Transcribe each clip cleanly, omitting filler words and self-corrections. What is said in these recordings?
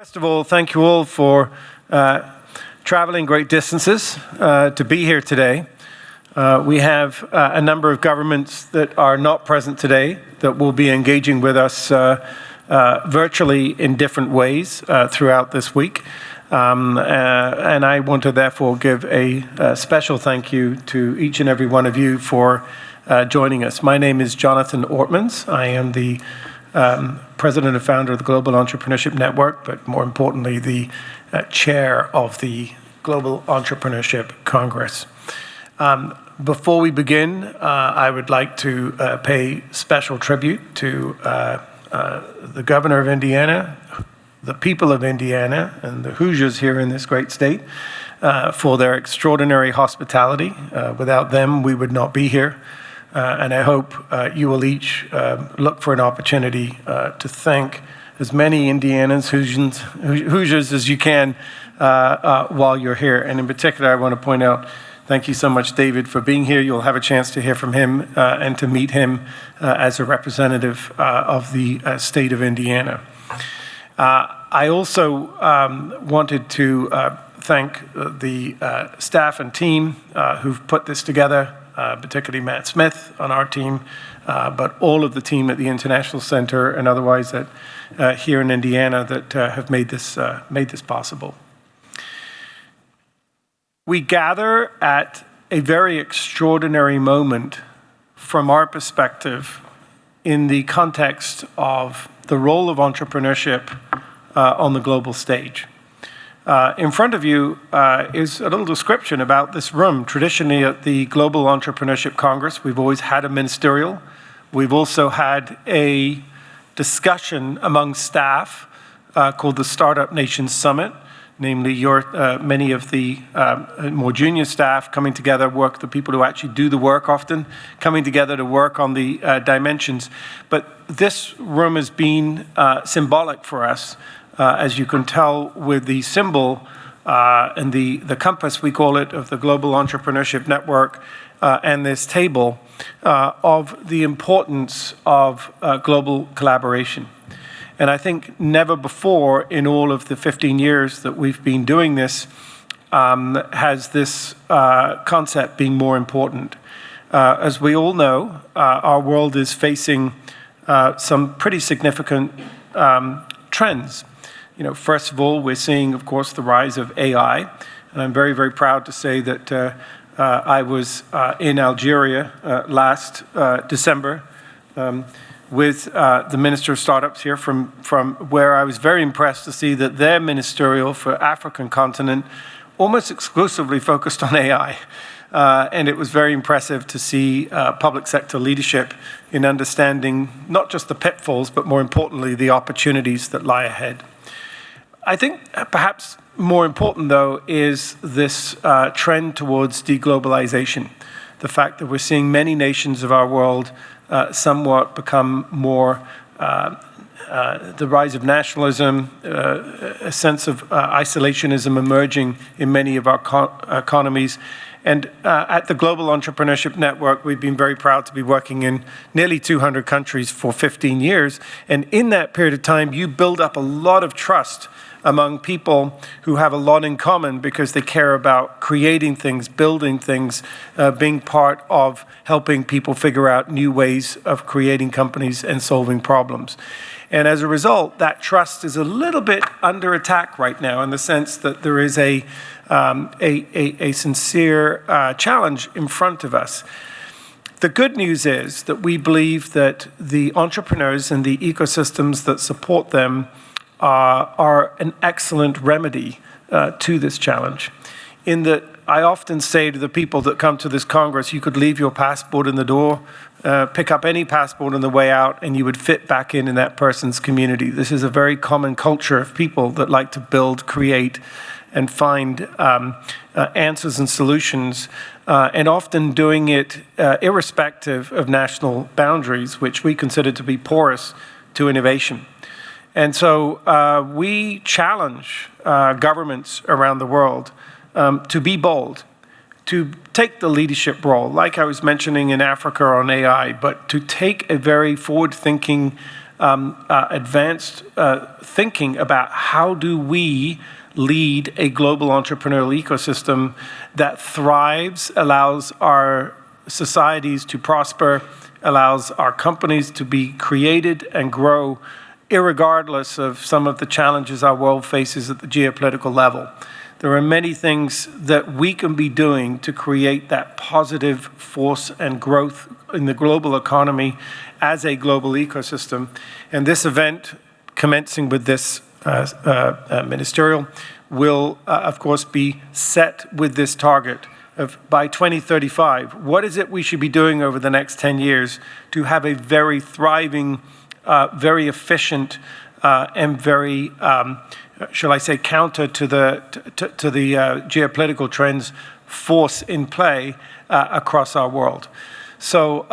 First of all, thank you all for traveling great distances to be here today. We have a number of governments that are not present today that will be engaging with us virtually in different ways throughout this week. And I want to therefore give a special thank you to each and every one of you for joining us. My name is Jonathan Ortmans. I am the President and founder of the Global Entrepreneurship Network, but more importantly, the chair of the Global Entrepreneurship Congress. Before we begin, I would like to pay special tribute to the governor of Indiana, the people of Indiana, and the Hoosiers here in this great state for their extraordinary hospitality. Without them, we would not be here. And I hope you will each look for an opportunity to thank as many Indianans, Hoosiers as you can while you're here. And in particular, I want to point out, thank you so much, David, for being here. You'll have a chance to hear from him and to meet him as a representative of the state of Indiana. I also wanted to thank the staff and team who've put this together, particularly Matt Smith on our team, but all of the team at the International Center and otherwise that here in Indiana that have made this possible. We gather at a very extraordinary moment from our perspective in the context of the role of entrepreneurship on the global stage. In front of you is a little description about this room. Traditionally at the Global Entrepreneurship Congress, we've always had a ministerial. We've also had a discussion among staff called the Startup Nations Summit, namely many of the more junior staff coming together, the people who actually do the work often, coming together to work on the dimensions. But this room has been symbolic for us. As you can tell with the symbol and the compass, we call it, of the Global Entrepreneurship Network and this table of the importance of global collaboration. And I think never before in all of the 15 years that we've been doing this has this concept been more important. As we all know, our world is facing some pretty significant trends. First of all, we're seeing, of course, the rise of AI. And I'm very, very proud to say that I was in Algeria last December with the Minister of Startups here from where I was very impressed to see that their ministerial for African continent almost exclusively focused on AI. And it was very impressive to see public sector leadership in understanding not just the pitfalls, but more importantly, the opportunities that lie ahead. I think perhaps more important, though, is this trend towards deglobalization. The fact that we're seeing many nations of our world somewhat become more the rise of nationalism, a sense of isolationism emerging in many of our economies. And at the Global Entrepreneurship Network, we've been very proud to be working in nearly 200 countries for 15 years. And in that period of time, you build up a lot of trust among people who have a lot in common because they care about creating things, building things, being part of helping people figure out new ways of creating companies and solving problems. And as a result, that trust is a little bit under attack right now in the sense that there is a sincere challenge in front of us. The good news is that we believe that the entrepreneurs and the ecosystems that support them are an excellent remedy to this challenge. In that I often say to the people that come to this Congress, you could leave your passport in the door, pick up any passport on the way out, and you would fit back in that person's community. This is a very common culture of people that like to build, create, and find answers and solutions, and often doing it irrespective of national boundaries, which we consider to be porous to innovation. And so we challenge governments around the world to be bold, to take the leadership role, like I was mentioning in Africa on AI, but to take a very forward-thinking advanced thinking about how do we lead a global entrepreneurial ecosystem that thrives, allows our societies to prosper, allows our companies to be created and grow, irregardless of some of the challenges our world faces at the geopolitical level. There are many things that we can be doing to create that positive force and growth in the global economy as a global ecosystem. And this event, commencing with this ministerial, will, of course, be set with this target of by 2035, what is it we should be doing over the next 10 years to have a very thriving, very efficient, and very, shall I say, counter to the geopolitical trends force in play across our world. So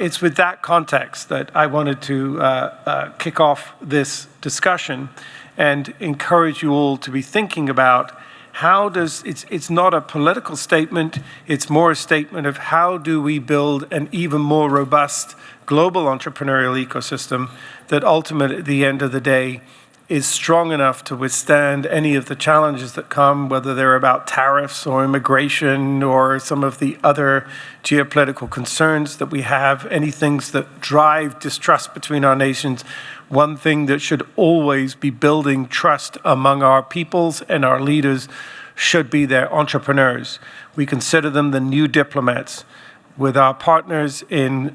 it's with that context that I wanted to kick off this discussion and encourage you all to be thinking about how does, it's not a political statement, it's more a statement of how do we build an even more robust global entrepreneurial ecosystem that ultimately, at the end of the day, is strong enough to withstand any of the challenges that come, whether they're about tariffs or immigration or some of the other geopolitical concerns that we have, any things that drive distrust between our nations. One thing that should always be building trust among our peoples and our leaders should be their entrepreneurs. We consider them the new diplomats. With our partners in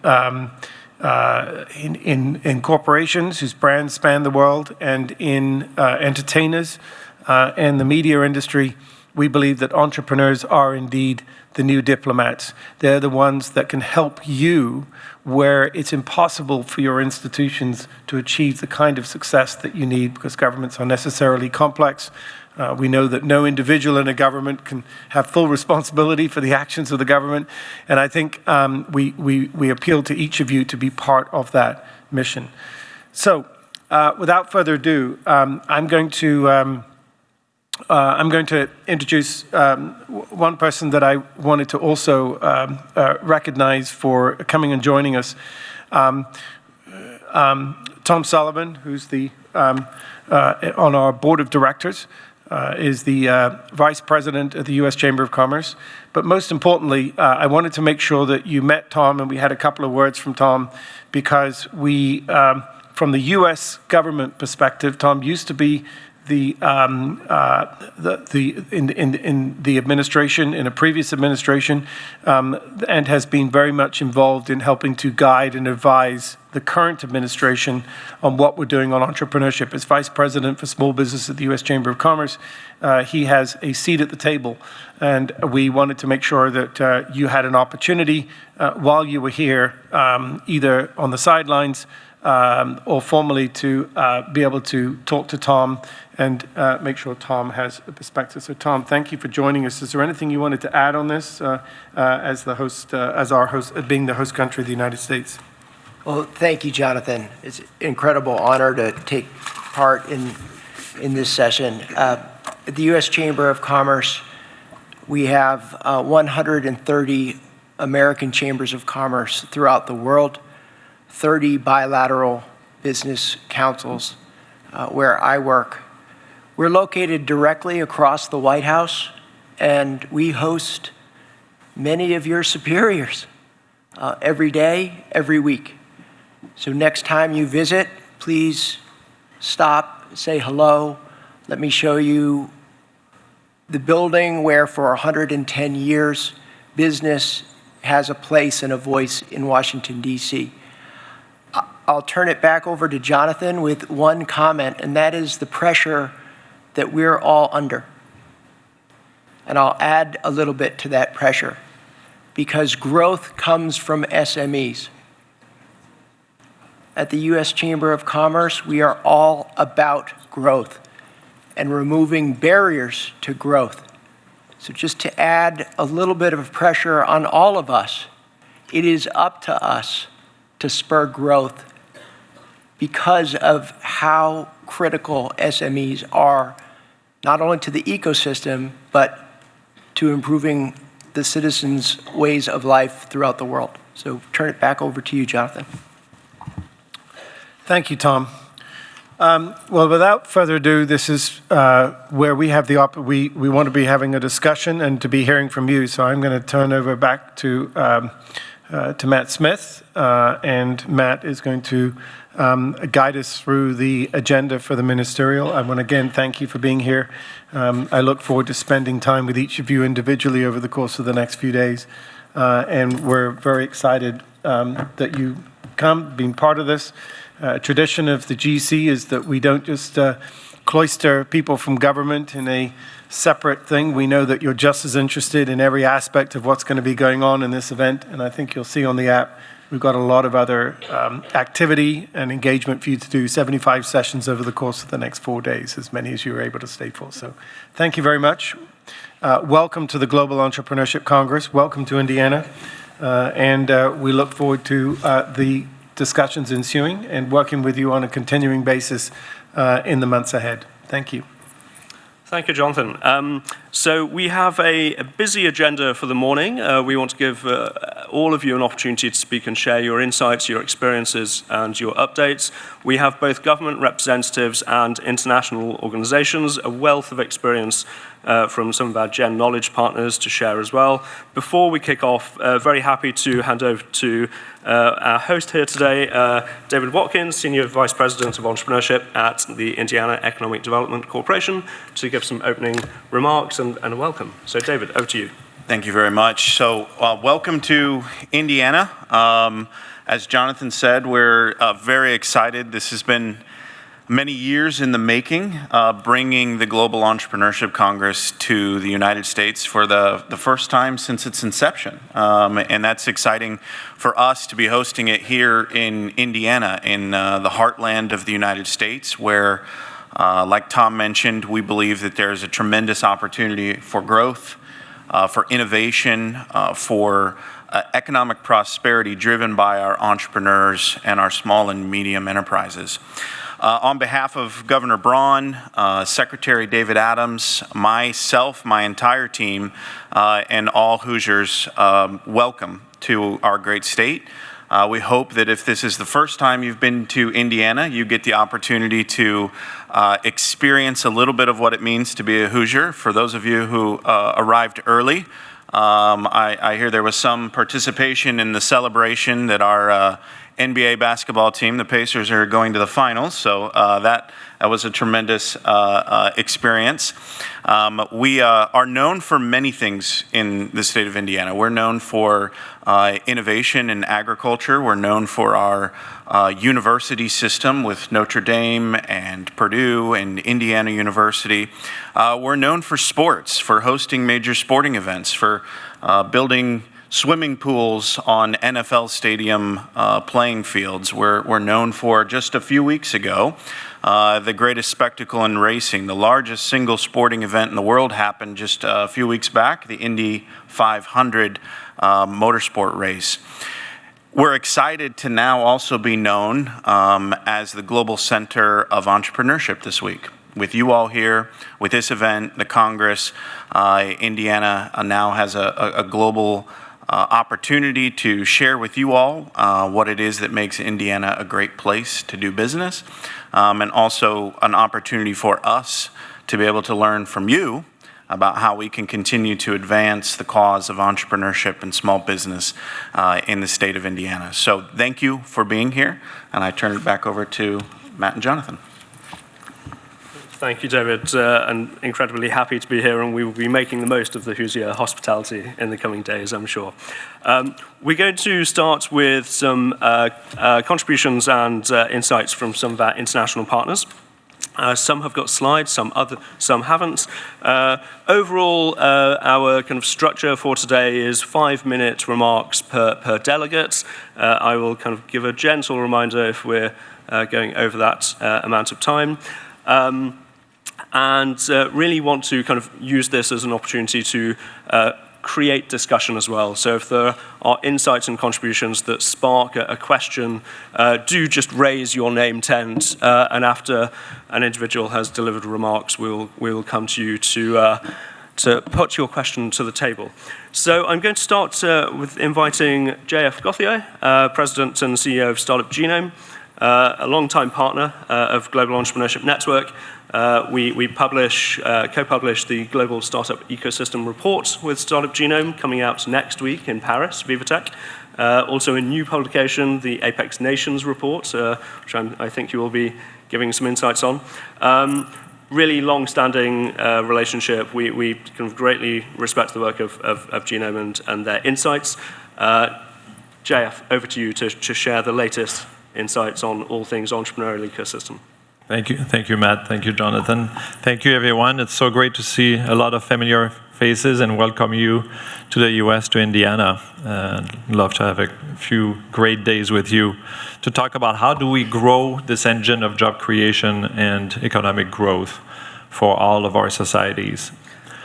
corporations whose brands span the world, and in entertainers and the media industry, we believe that entrepreneurs are indeed the new diplomats. They're the ones that can help you where it's impossible for your institutions to achieve the kind of success that you need because governments are necessarily complex. We know that no individual in a government can have full responsibility for the actions of the government. And I think we appeal to each of you to be part of that mission. So without further ado, I'm going to introduce one person that I wanted to also recognize for coming and joining us. Tom Sullivan, who's the on our board of directors, is the vice president of the U.S. Chamber of Commerce. But most importantly, I wanted to make sure that you met Tom and we had a couple of words from Tom because we, from the U.S. government perspective, Tom used to be in the administration, in a previous administration, and has been very much involved in helping to guide and advise the current administration on what we're doing on entrepreneurship. As Vice President for Small Business at the U.S. Chamber of Commerce, he has a seat at the table, and we wanted to make sure that you had an opportunity while you were here, either on the sidelines or formally, to be able to talk to Tom and make sure Tom has a perspective. So Tom, thank you for joining us. Is there anything you wanted to add on this as the host, as our host, being the host country of the United States? Well, thank you, Jonathan. It's an incredible honor to take part in this session. At the U.S. Chamber of Commerce, we have 130 American chambers of commerce throughout the world, 30 bilateral business councils where I work. We're located directly across the White House, and we host many of your superiors every day, every week. So next time you visit, please stop, say hello. Let me show you the building where for 110 years business has a place and a voice in Washington, D.C. I'll turn it back over to Jonathan with one comment, and that is the pressure that we're all under. And I'll add a little bit to that pressure, because growth comes from SMEs. At the U.S. Chamber of Commerce, we are all about growth and removing barriers to growth. So just to add a little bit of pressure on all of us, it is up to us to spur growth because of how critical SMEs are, not only to the ecosystem, but to improving the citizens' ways of life throughout the world. So turn it back over to you, Jonathan. Thank you, Tom. Well, without further ado, this is where we have we want to be having a discussion and to be hearing from you. So I'm going to turn over back to Matt Smith, and Matt is going to guide us through the agenda for the ministerial. I want to again thank you for being here. I look forward to spending time with each of you individually over the course of the next few days, and we're very excited that you come, being part of this. Tradition of the GEC is that we don't just cloister people from government in a separate thing. We know that you're just as interested in every aspect of what's going to be going on in this event, and I think you'll see on the app we've got a lot of other activity and engagement for you to do, 75 sessions over the course of the next 4 days, as many as you were able to stay for. So thank you very much. Welcome to the Global Entrepreneurship Congress. Welcome to Indiana. And we look forward to the discussions ensuing and working with you on a continuing basis in the months ahead. Thank you. Thank you, Jonathan. So we have a busy agenda for the morning. We want to give all of you an opportunity to speak and share your insights, your experiences, and your updates. We have both government representatives and international organizations, a wealth of experience from some of our Gen Knowledge partners to share as well. Before we kick off, very happy to hand over to our host here today, David Watkins, Senior Vice President of Entrepreneurship at the Indiana Economic Development Corporation, to give some opening remarks and a welcome. So David, over to you. Thank you very much. So welcome to Indiana. As Jonathan said, we're very excited. This has been many years in the making, bringing the Global Entrepreneurship Congress to the United States for the first time since its inception. And that's exciting for us to be hosting it here in Indiana, in the heartland of the United States, where, like Tom mentioned, we believe that there's a tremendous opportunity for growth, for innovation, for economic prosperity driven by our entrepreneurs and our small and medium enterprises. On behalf of Governor Braun, Secretary David Adams, myself, my entire team, and all Hoosiers, welcome to our great state. We hope that if this is the first time you've been to Indiana, you get the opportunity to experience a little bit of what it means to be a Hoosier. For those of you who arrived early, I hear there was some participation in the celebration that our NBA basketball team, the Pacers, are going to the finals, so that was a tremendous experience. We are known for many things in the state of Indiana. We're known for innovation in agriculture. We're known for our university system with Notre Dame and Purdue and Indiana University. We're known for sports, for hosting major sporting events, for building swimming pools on NFL stadium playing fields. We're known for, just a few weeks ago, the greatest spectacle in racing. The largest single sporting event in the world happened just a few weeks back, the Indy 500 motorsport race. We're excited to now also be known as the Global Center of Entrepreneurship this week. With you all here, with this event, the Congress, Indiana now has a global opportunity to share with you all what it is that makes Indiana a great place to do business, and also an opportunity for us to be able to learn from you about how we can continue to advance the cause of entrepreneurship and small business in the state of Indiana. So thank you for being here, and I turn it back over to Matt and Jonathan. Thank you, David, and incredibly happy to be here, and we will be making the most of the Hoosier hospitality in the coming days, I'm sure. We're going to start with some contributions and insights from some of our international partners. Some have got slides, some haven't. Overall, our kind of structure for today is 5-minute remarks per delegate. I will kind of give a gentle reminder if we're going over that amount of time. And really want to kind of use this as an opportunity to create discussion as well. So if there are insights and contributions that spark a question, do just raise your name tent, and after an individual has delivered remarks, we'll come to you to put your question to the table. So I'm going to start with inviting JF Gauthier, President and CEO of Startup Genome, a long-time partner of Global Entrepreneurship Network. We co-publish the Global Startup Ecosystem Report with Startup Genome, coming out next week in Paris, Vivatech. Also a new publication, the Apex Nations Report, which I think you will be giving some insights on. Really long-standing relationship. We kind of greatly respect the work of Genome and their insights. JF, over to you to share the latest insights on all things entrepreneurial ecosystem. Thank you, Matt. Thank you, Jonathan. Thank you, everyone. It's so great to see a lot of familiar faces and welcome you to the US, to Indiana. Love to have a few great days with you to talk about how do we grow this engine of job creation and economic growth for all of our societies.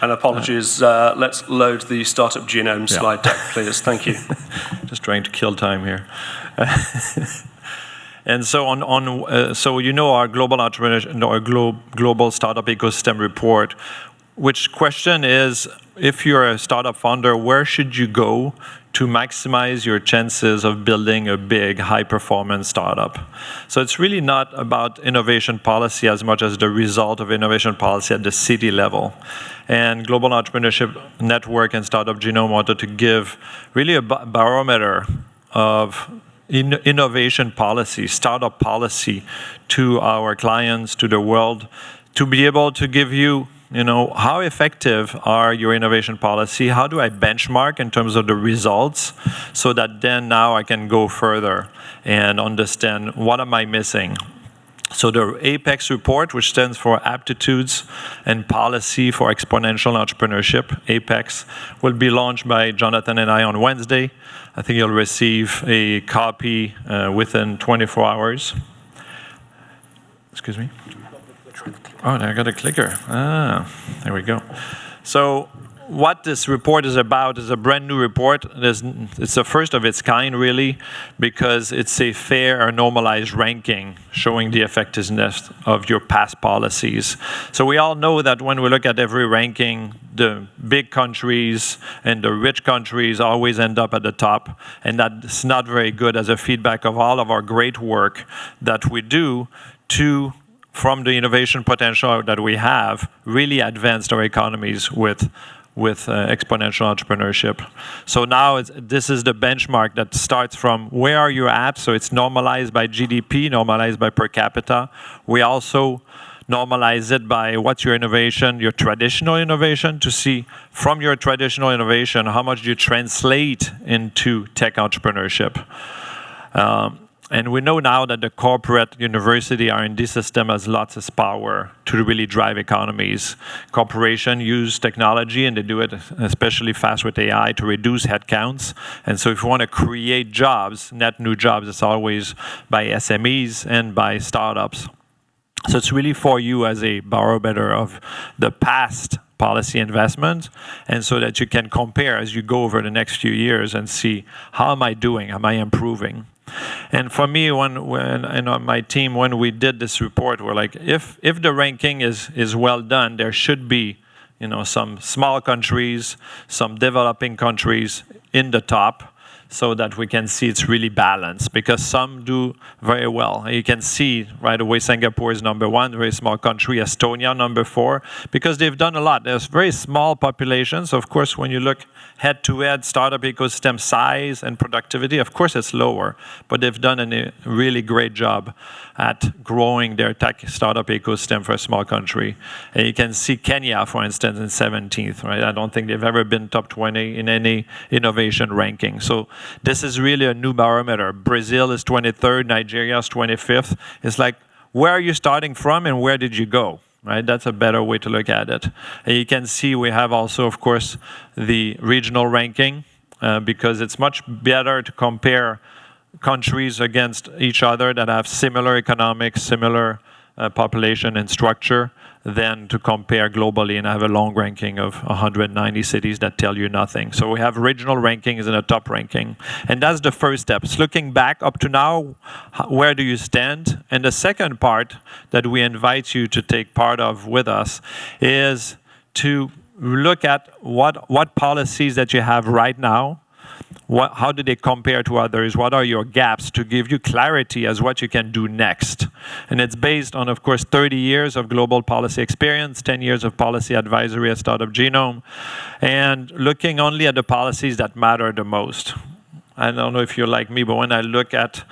And apologies, let's load the Startup Genome slide deck, please. Thank you. Just trying to kill time here. And so so you know our global entrepreneurship, our global startup ecosystem report, which question is, if you're a startup founder, where should you go to maximize your chances of building a big, high-performance startup? So it's really not about innovation policy as much as the result of innovation policy at the city level. And Global Entrepreneurship Network and Startup Genome wanted to give really a barometer of innovation policy, startup policy to our clients, to the world, to be able to give you, how effective are your innovation policy? How do I benchmark in terms of the results so that then now I can go further and understand what am I missing? So the APEX report, which stands for Aptitudes and Policy for Exponential Entrepreneurship, APEX, will be launched by Jonathan and I on Wednesday. I think you'll receive a copy within 24 hours. Excuse me? Oh, I got a clicker. There we go. So what this report is about is a brand new report. It's the first of its kind, really, because it's a fair or normalized ranking showing the effectiveness of your past policies. So we all know that when we look at every ranking, the big countries and the rich countries always end up at the top, and that's not very good as a feedback of all of our great work that we do from the innovation potential that we have, really advanced our economies with exponential entrepreneurship. So now this is the benchmark that starts from where are you at? So it's normalized by GDP, normalized by per capita. We also normalize it by what's your innovation, your traditional innovation, to see from your traditional innovation, how much do you translate into tech entrepreneurship. And we know now that the corporate university R&D system has lots of power to really drive economies. Corporations use technology, and they do it especially fast with AI to reduce headcounts. And so if you want to create jobs, net new jobs, it's always by SMEs and by startups. So it's really for you as a barometer of the past policy investment, and so that you can compare as you go over the next few years and see, how am I doing? Am I improving? And for me, when and on my team, when we did this report, we're like, if the ranking is well done, there should be, some small countries, some developing countries in the top, so that we can see it's really balanced, because some do very well. You can see right away Singapore is number 1, very small country, Estonia number 4, because they've done a lot. There's very small populations. Of course, when you look head-to-head startup ecosystem size and productivity, of course it's lower, but they've done a really great job at growing their tech startup ecosystem for a small country. And you can see Kenya, for instance, in 17th, right? I don't think they've ever been top 20 in any innovation ranking. So this is really a new barometer. Brazil is 23rd, Nigeria is 25th. It's like, where are you starting from and where did you go? Right? That's a better way to look at it. And you can see we have also, of course, the regional ranking, because it's much better to compare countries against each other that have similar economics, similar population and structure, than to compare globally and have a long ranking of 190 cities that tell you nothing. So we have regional rankings and a top ranking. And that's the first step. It's looking back up to now, where do you stand? And the second part that we invite you to take part of with us is to look at what policies that you have right now how do they compare to others? What are your gaps to give you clarity as what you can do next? And it's based on, of course, 30 years of global policy experience, 10 years of policy advisory at Startup Genome, and looking only at the policies that matter the most. I don't know if you're like me, but when I look at,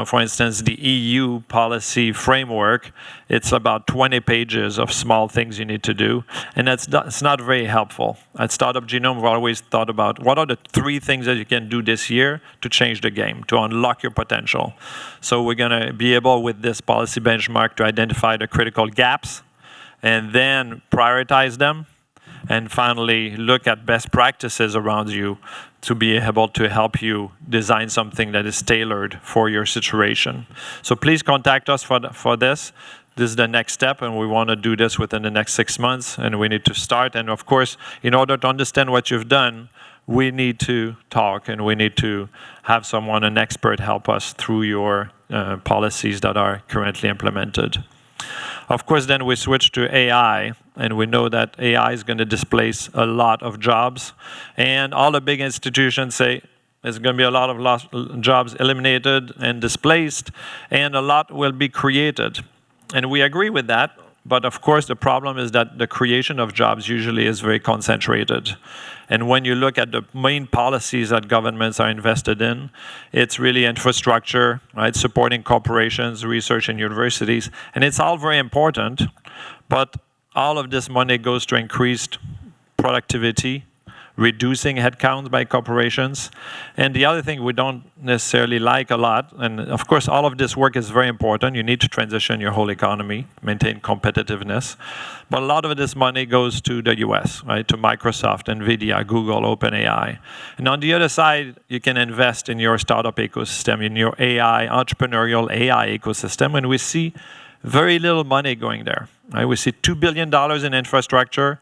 for instance, the EU policy framework, it's about 20 pages of small things you need to do, and it's not very helpful. At Startup Genome, we've always thought about what are the 3 things that you can do this year to change the game, to unlock your potential. So we're going to be able, with this policy benchmark, to identify the critical gaps, and then prioritize them, and finally look at best practices around you to be able to help you design something that is tailored for your situation. So please contact us for this. This is the next step, and we want to do this within the next 6 months, and we need to start. And of course, in order to understand what you've done, we need to talk, and we need to have someone, an expert, help us through your policies that are currently implemented. Of course, then we switch to AI, and we know that AI is going to displace a lot of jobs. And all the big institutions say there's going to be a lot of lost jobs eliminated and displaced, and a lot will be created. And we agree with that. But of course, the problem is that the creation of jobs usually is very concentrated. And when you look at the main policies that governments are invested in, it's really infrastructure, right? Supporting corporations, research, and universities. And it's all very important, but all of this money goes to increased productivity, reducing headcounts by corporations. And the other thing we don't necessarily like a lot, and of course all of this work is very important, you need to transition your whole economy, maintain competitiveness, but a lot of this money goes to the US, right, to Microsoft, NVIDIA, Google, OpenAI. And on the other side, you can invest in your startup ecosystem, in your AI, entrepreneurial AI ecosystem, and we see very little money going there. Right? We see $2 billion in infrastructure,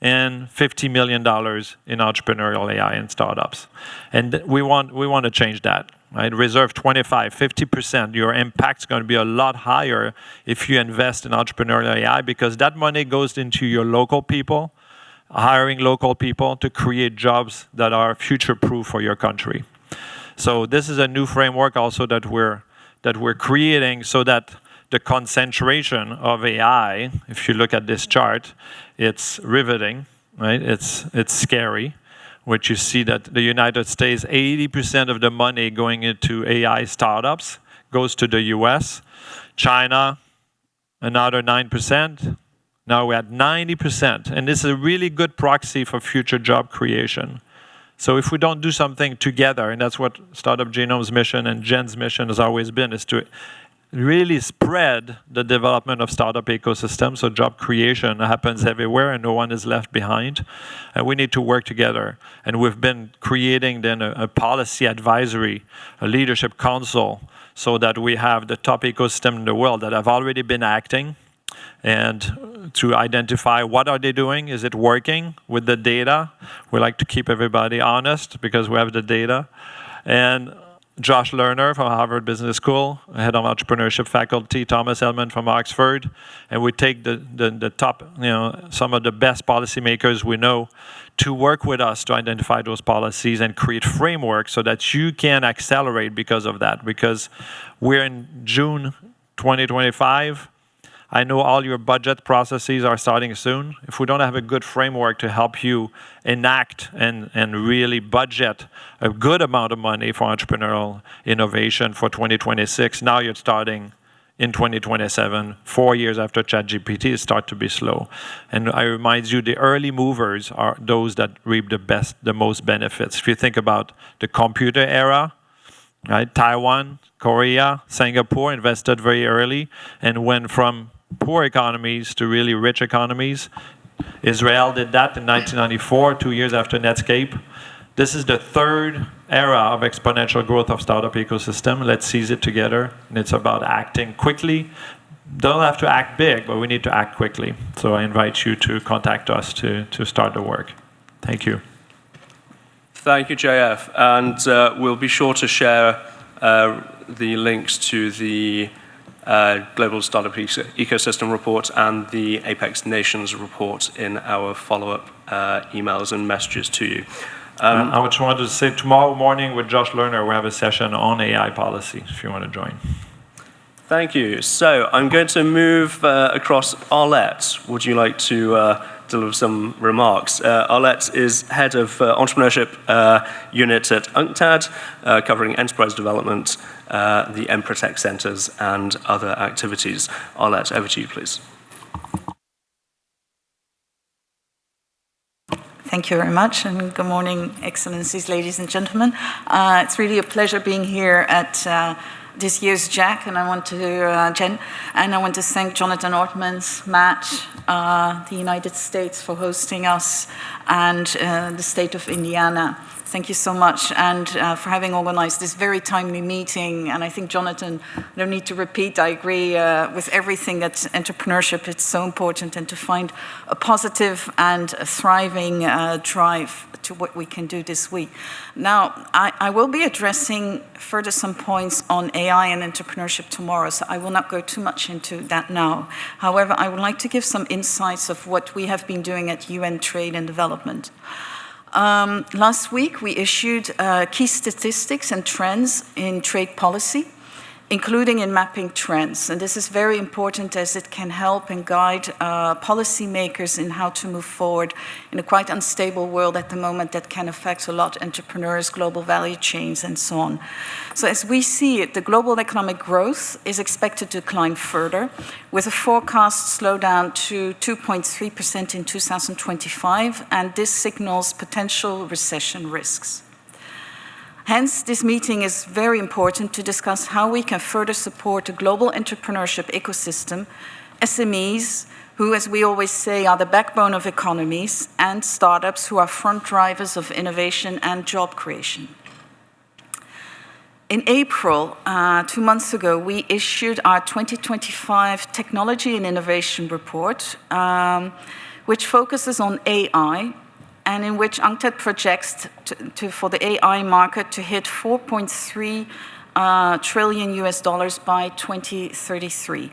and $50 million in entrepreneurial AI and startups. And we want to change that, right? Reserve 25, 50%. Your impact's going to be a lot higher if you invest in entrepreneurial AI, because that money goes into your local people, hiring local people to create jobs that are future-proof for your country. So this is a new framework also that we're creating so that the concentration of AI, if you look at this chart, it's riveting, right? It's scary, which you see that the United States, 80% of the money going into AI startups goes to the US. China, another 9%. Now we're at 90%. And this is a really good proxy for future job creation. So if we don't do something together, and that's what Startup Genome's mission and Jen's mission has always been, is to really spread the development of startup ecosystems so job creation happens everywhere and no one is left behind. And we need to work together. And we've been creating then a policy advisory, a leadership council, so that we have the top ecosystem in the world that have already been acting, and to identify what are they doing, is it working with the data. We like to keep everybody honest because we have the data. And Josh Lerner from Harvard Business School, head of entrepreneurship faculty, Thomas Hellman from Oxford, and we take the top, some of the best policymakers we know to work with us to identify those policies and create frameworks so that you can accelerate because of that. Because we're in June 2025. I know all your budget processes are starting soon. If we don't have a good framework to help you enact and really budget a good amount of money for entrepreneurial innovation for 2026, now you're starting in 2027, 4 years after ChatGPT, it starts to be slow. And I remind you, the early movers are those that reap the most benefits. If you think about the computer era, right? Taiwan, Korea, Singapore invested very early and went from poor economies to really rich economies. Israel did that in 1994, 2 years after Netscape. This is the third era of exponential growth of startup ecosystem. Let's seize it together. And it's about acting quickly. Don't have to act big, but we need to act quickly. So I invite you to contact us to start the work. Thank you. Thank you, JF. And we'll be sure to share the links to the Global Startup Ecosystem Report and the Apex Nations Report in our follow-up emails and messages to you. I just wanted to say tomorrow morning with Josh Lerner, we have a session on AI policy, if you want to join. Thank you. So I'm going to move across. Arlette, would you like to deliver some remarks? Arlette is head of entrepreneurship unit at UNCTAD, covering enterprise development, the Emprotech centers, and other activities. Arlette, over to you, please. Thank you very much, and good morning, Excellencies, ladies and gentlemen. It's really a pleasure being here at this year's GEC, and I want to thank Jonathan Ortmans, Matt, the United States for hosting us, and the state of Indiana. Thank you so much, and for having organized this very timely meeting. And I think, Jonathan, I don't need to repeat, I agree with everything that entrepreneurship is so important, and to find a positive and a thriving drive to what we can do this week. Now, I will be addressing further some points on AI and entrepreneurship tomorrow, so I will not go too much into that now. However, I would like to give some insights of what we have been doing at UN Trade and Development. Last week, we issued key statistics and trends in trade policy, including in mapping trends. And this is very important as it can help and guide policymakers in how to move forward in a quite unstable world at the moment that can affect a lot entrepreneurs, global value chains, and so on. So as we see it, the global economic growth is expected to decline further, with a forecast slowdown to 2.3% in 2025, and this signals potential recession risks. Hence, this meeting is very important to discuss how we can further support the global entrepreneurship ecosystem, SMEs, who, as we always say, are the backbone of economies, and startups who are front drivers of innovation and job creation. In April, 2 months ago, we issued our 2025 Technology and Innovation Report, which focuses on AI, and in which UNCTAD projects for the AI market to hit $4.3 trillion by 2033.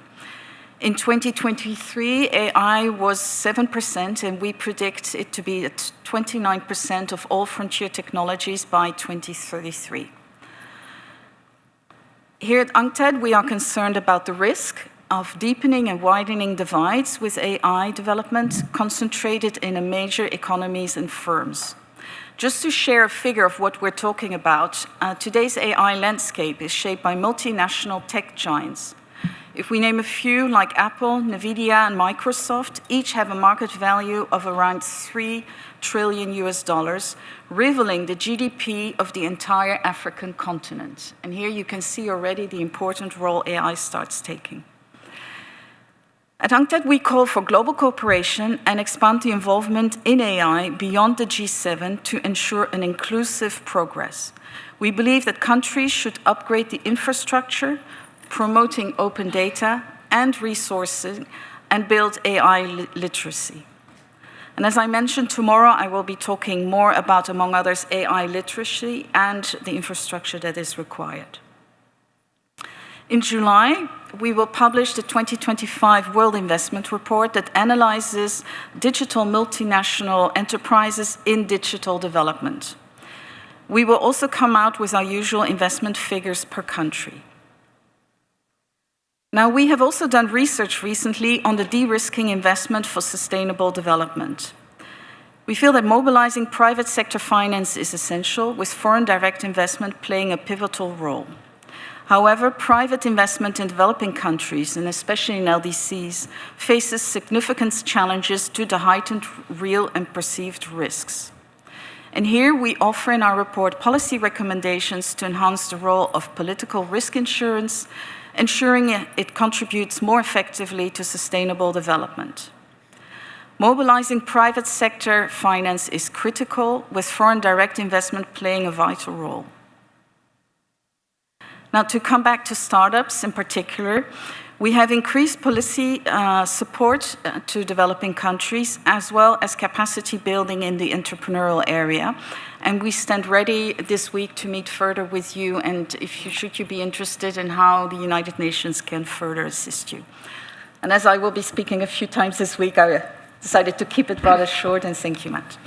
In 2023, AI was 7%, and we predict it to be at 29% of all frontier technologies by 2033. Here at UNCTAD, we are concerned about the risk of deepening and widening divides with AI development concentrated in a major economies and firms. Just to share a figure of what we're talking about, today's AI landscape is shaped by multinational tech giants. If we name a few, like Apple, NVIDIA, and Microsoft, each have a market value of around $3 trillion, rivaling the GDP of the entire African continent. And here you can see already the important role AI starts taking. At UNCTAD, we call for global cooperation and expand the involvement in AI beyond the G7 to ensure an inclusive progress. We believe that countries should upgrade the infrastructure, promoting open data and resources, and build AI literacy. And as I mentioned, tomorrow I will be talking more about, among others, AI literacy and the infrastructure that is required. In July, we will publish the 2025 World Investment Report that analyzes digital multinational enterprises in digital development. We will also come out with our usual investment figures per country. Now, we have also done research recently on the de-risking investment for sustainable development. We feel that mobilizing private sector finance is essential, with foreign direct investment playing a pivotal role. However, private investment in developing countries, and especially in LDCs, faces significant challenges due to heightened real and perceived risks. And here we offer in our report policy recommendations to enhance the role of political risk insurance, ensuring it contributes more effectively to sustainable development. Mobilizing private sector finance is critical, with foreign direct investment playing a vital role. Now, to come back to startups in particular, we have increased policy support to developing countries, as well as capacity building in the entrepreneurial area. And we stand ready this week to meet further with you, and should you be interested in how the United Nations can further assist you. And as I will be speaking a few times this week, I decided to keep it rather short, and thank you, Matt.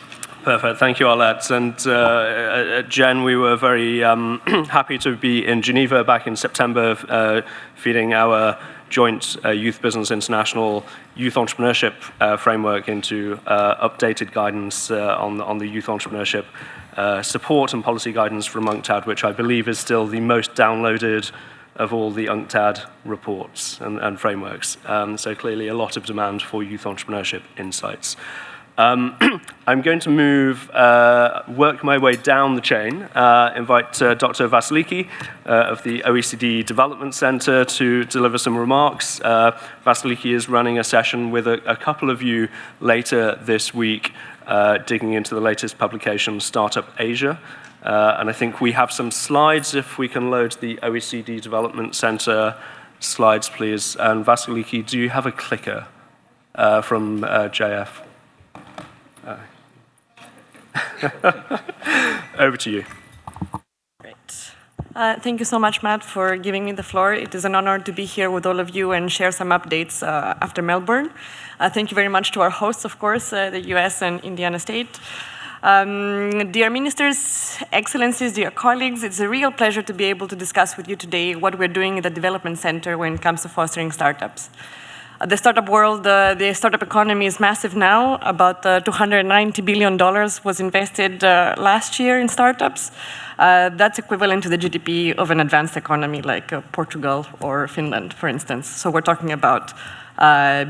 Perfect. Thank you, Arlette. And Jen, we were very happy to be in Geneva back in September, feeding our joint Youth Business International Youth Entrepreneurship framework into updated guidance on the youth entrepreneurship support and policy guidance from UNCTAD, which I believe is still the most downloaded of all the UNCTAD reports and frameworks. So clearly a lot of demand for youth entrepreneurship insights. I'm going to work my way down the chain, invite Dr. Vasiliki of the OECD Development Center to deliver some remarks. Vasiliki is running a session with a couple of you later this week, digging into the latest publication, Startup Asia. And I think we have some slides, if we can load the OECD Development Center slides, please. And Vasiliki, do you have a clicker from JF? Over to you. Great. Thank you so much, Matt, for giving me the floor. It is an honor to be here with all of you and share some updates after Melbourne. Thank you very much to our hosts, of course, the US and Indiana State. Dear ministers, excellencies, dear colleagues, it's a real pleasure to be able to discuss with you today what we're doing at the Development Center when it comes to fostering startups. The startup world, the startup economy is massive now. About $290 billion was invested last year in startups. That's equivalent to the GDP of an advanced economy like Portugal or Finland, for instance. So we're talking about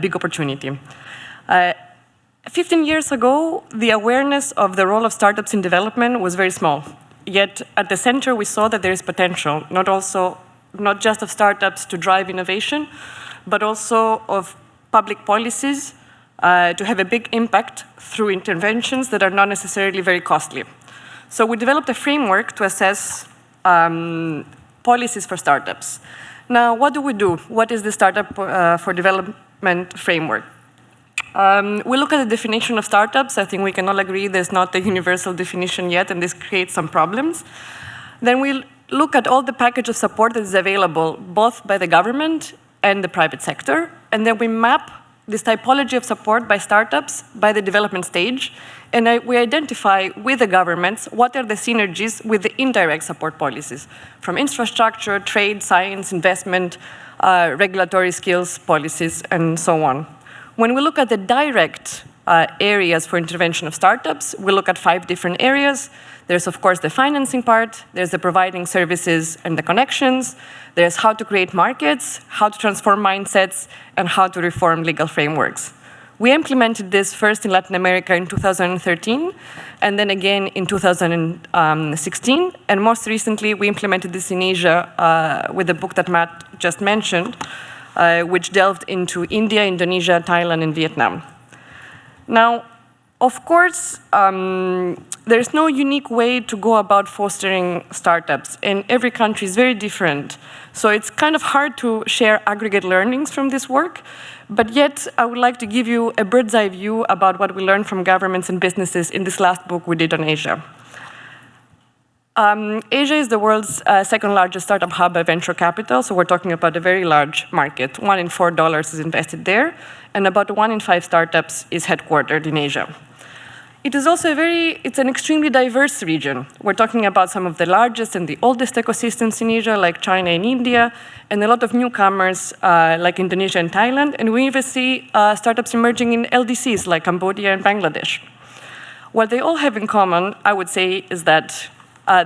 big opportunity. 15 years ago, the awareness of the role of startups in development was very small. Yet at the center, we saw that there is potential, not just of startups to drive innovation, but also of public policies to have a big impact through interventions that are not necessarily very costly. So we developed a framework to assess policies for startups. Now, what do we do? What is the Startup for Development framework? We look at the definition of startups. I think we can all agree there's not a universal definition yet, and this creates some problems. Then we look at all the package of support that is available, both by the government and the private sector, and then we map this typology of support by startups by the development stage, and we identify with the governments what are the synergies with the indirect support policies, from infrastructure, trade, science, investment, regulatory skills, policies, and so on. When we look at the direct areas for intervention of startups, we look at 5 different areas. There's, of course, the financing part, there's the providing services and the connections, there's how to create markets, how to transform mindsets, and how to reform legal frameworks. We implemented this first in Latin America in 2013, and then again in 2016, and most recently we implemented this in Asia with the book that Matt just mentioned, which delved into India, Indonesia, Thailand, and Vietnam. Now, of course, there's no unique way to go about fostering startups, and every country is very different. So it's kind of hard to share aggregate learnings from this work, but yet I would like to give you a bird's eye view about what we learned from governments and businesses in this last book we did on Asia. Asia is the world's second largest startup hub by venture capital, so we're talking about a very large market. $1 in $4 is invested there, and about 1 in 5 startups is headquartered in Asia. It is also it's an extremely diverse region. We're talking about some of the largest and the oldest ecosystems in Asia, like China and India, and a lot of newcomers like Indonesia and Thailand, and we even see startups emerging in LDCs like Cambodia and Bangladesh. What they all have in common, I would say, is that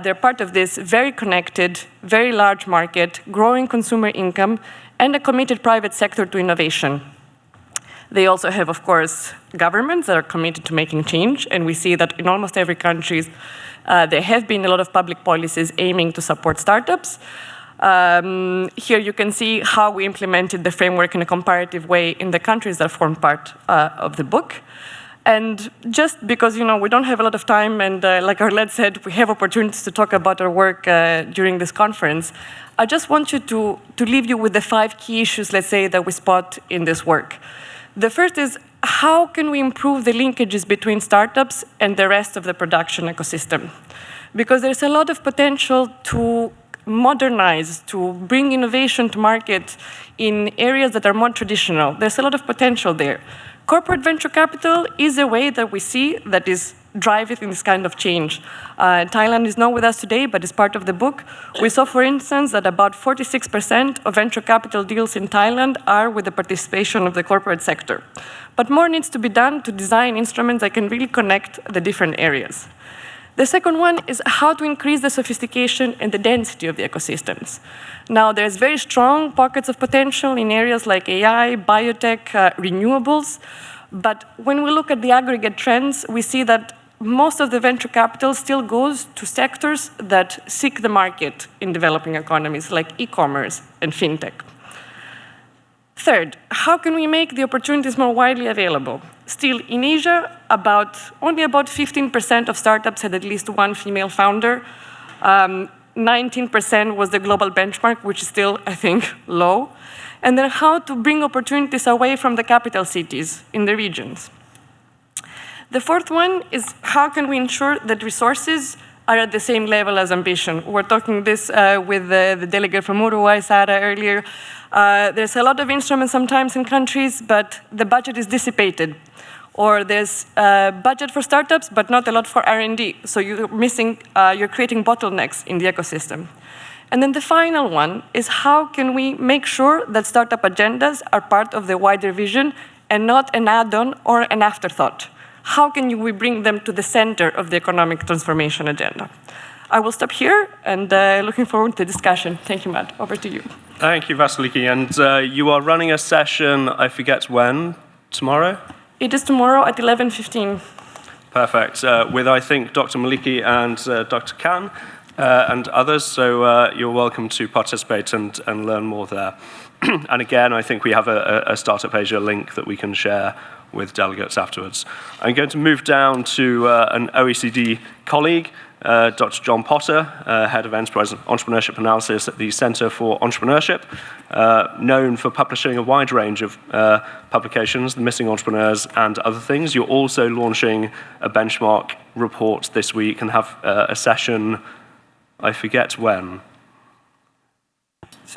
they're part of this very connected, very large market, growing consumer income, and a committed private sector to innovation. They also have, of course, governments that are committed to making change, and we see that in almost every country there have been a lot of public policies aiming to support startups. Here you can see how we implemented the framework in a comparative way in the countries that form part of the book. And just because we don't have a lot of time, and like Arlette said, we have opportunities to talk about our work during this conference, I just want you to leave you with the 5 key issues, let's say, that we spot in this work. The first is, how can we improve the linkages between startups and the rest of the production ecosystem? Because there's a lot of potential to modernize, to bring innovation to market in areas that are more traditional. There's a lot of potential there. Corporate venture capital is a way that we see that is driving this kind of change. Thailand is not with us today, but is part of the book. We saw, for instance, that about 46% of venture capital deals in Thailand are with the participation of the corporate sector. But more needs to be done to design instruments that can really connect the different areas. The second one is how to increase the sophistication and the density of the ecosystems. Now, there's very strong pockets of potential in areas like AI, biotech, renewables. But when we look at the aggregate trends, we see that most of the venture capital still goes to sectors that seek the market in developing economies, like e-commerce and fintech. Third, how can we make the opportunities more widely available? Still, in Asia, only about 15% of startups had at least one female founder. 19% was the global benchmark, which is still, I think, low. And then how to bring opportunities away from the capital cities in the regions. The fourth one is how can we ensure that resources are at the same level as ambition. We're talking this with the delegate from Uruguay, Sara, earlier. There's a lot of instruments sometimes in countries, but the budget is dissipated. Or there's budget for startups, but not a lot for R&D. So you're creating bottlenecks in the ecosystem. And then the final one is how can we make sure that startup agendas are part of the wider vision and not an add-on or an afterthought? How can we bring them to the center of the economic transformation agenda? I will stop here and looking forward to the discussion. Thank you, Matt. Over to you. Thank you, Vasiliki. And you are running a session, I forget when, tomorrow? It is tomorrow at 11:15. Perfect. With, I think, Dr. Maliki and Dr. Khan and others. So you're welcome to participate and learn more there. And again, I think we have a Startup Asia link that we can share with delegates afterwards. I'm going to move down to an OECD colleague, Dr. John Potter, Head of Enterprise Entrepreneurship Analysis at the Center for Entrepreneurship, known for publishing a wide range of publications, The Missing Entrepreneurs and other things. You're also launching a benchmark report this week and have a session, I forget when. It's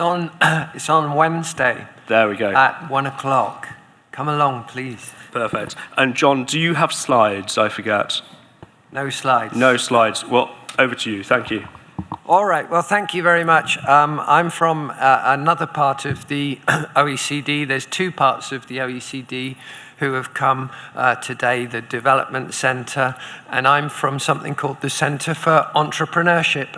on Wednesday. There we go. At 1 o'clock. Come along, please. Perfect. And John, do you have slides? I forget. No slides. No slides. Well, over to you. Thank you. All right. Well, thank you very much. I'm from another part of the OECD. There's two parts of the OECD who have come today, the Development Center, and I'm from something called the Center for Entrepreneurship,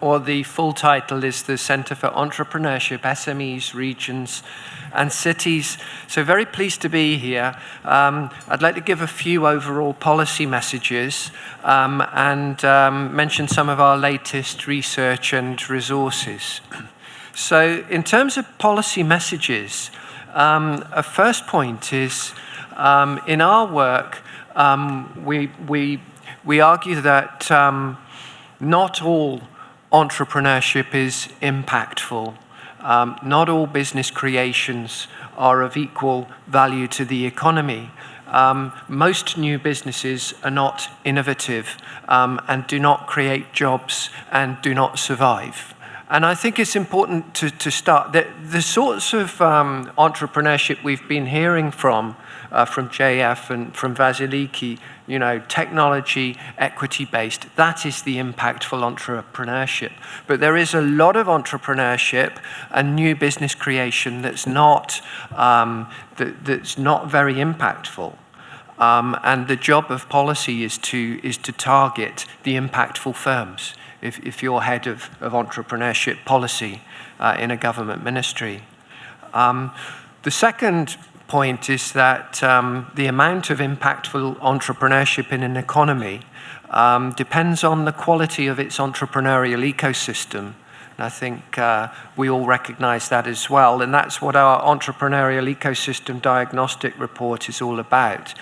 or the full title is the Center for Entrepreneurship, SMEs, Regions, and Cities. So very pleased to be here. I'd like to give a few overall policy messages and mention some of our latest research and resources. So in terms of policy messages, a first point is in our work, we argue that not all entrepreneurship is impactful. Not all business creations are of equal value to the economy. Most new businesses are not innovative and do not create jobs and do not survive. And I think it's important to start. The sorts of entrepreneurship we've been hearing from JF and from Vasiliki, technology, equity-based, that is the impactful entrepreneurship. But there is a lot of entrepreneurship and new business creation that's not very impactful. And the job of policy is to target the impactful firms. If you're head of entrepreneurship policy in a government ministry. The second point is that the amount of impactful entrepreneurship in an economy depends on the quality of its entrepreneurial ecosystem. And I think we all recognize that as well. And that's what our entrepreneurial ecosystem diagnostic report is all about.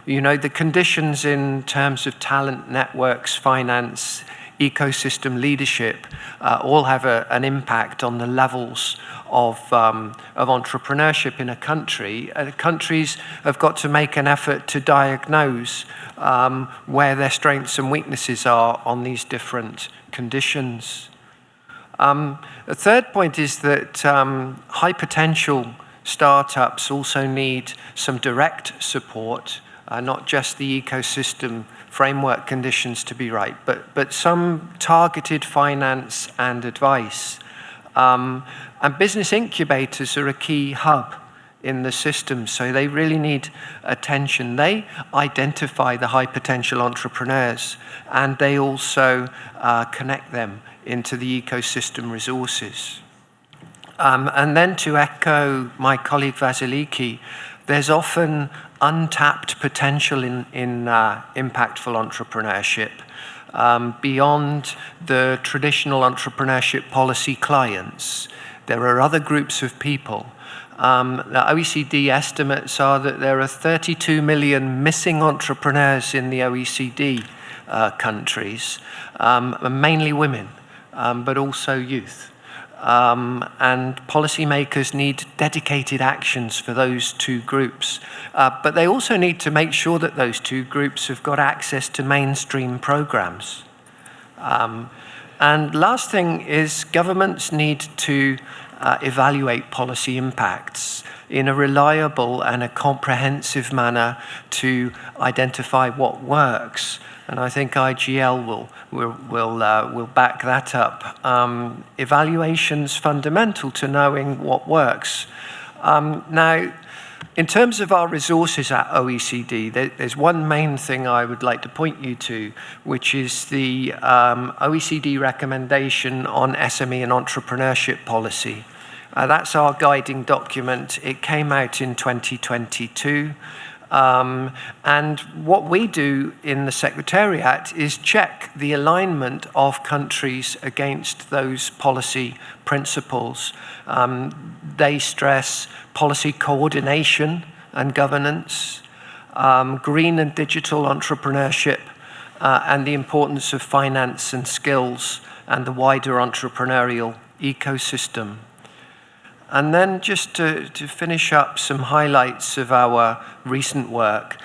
The conditions in terms of talent, networks, finance, ecosystem leadership all have an impact on the levels of entrepreneurship in a country. Countries have got to make an effort to diagnose where their strengths and weaknesses are on these different conditions. A third point is that high potential startups also need some direct support not just the ecosystem framework conditions to be right, but some targeted finance and advice. And business incubators are a key hub in the system, so they really need attention. They identify the high potential entrepreneurs, and they also connect them into the ecosystem resources. And then to echo my colleague Vasiliki, there's often untapped potential in impactful entrepreneurship beyond the traditional entrepreneurship policy clients. There are other groups of people. The OECD estimates are that there are 32 million missing entrepreneurs in the OECD countries, mainly women, but also youth. And policymakers need dedicated actions for those two groups. But they also need to make sure that those two groups have got access to mainstream programs. And last thing is governments need to evaluate policy impacts in a reliable and a comprehensive manner to identify what works. And I think IGL will back that up. Evaluation's fundamental to knowing what works. Now, in terms of our resources at OECD, there's one main thing I would like to point you to, which is the OECD recommendation on SME and entrepreneurship policy. That's our guiding document. It came out in 2022. And what we do in the Secretariat is check the alignment of countries against those policy principles. They stress policy coordination and governance, green and digital entrepreneurship, and the importance of finance and skills and the wider entrepreneurial ecosystem. And then just to finish up some highlights of our recent work,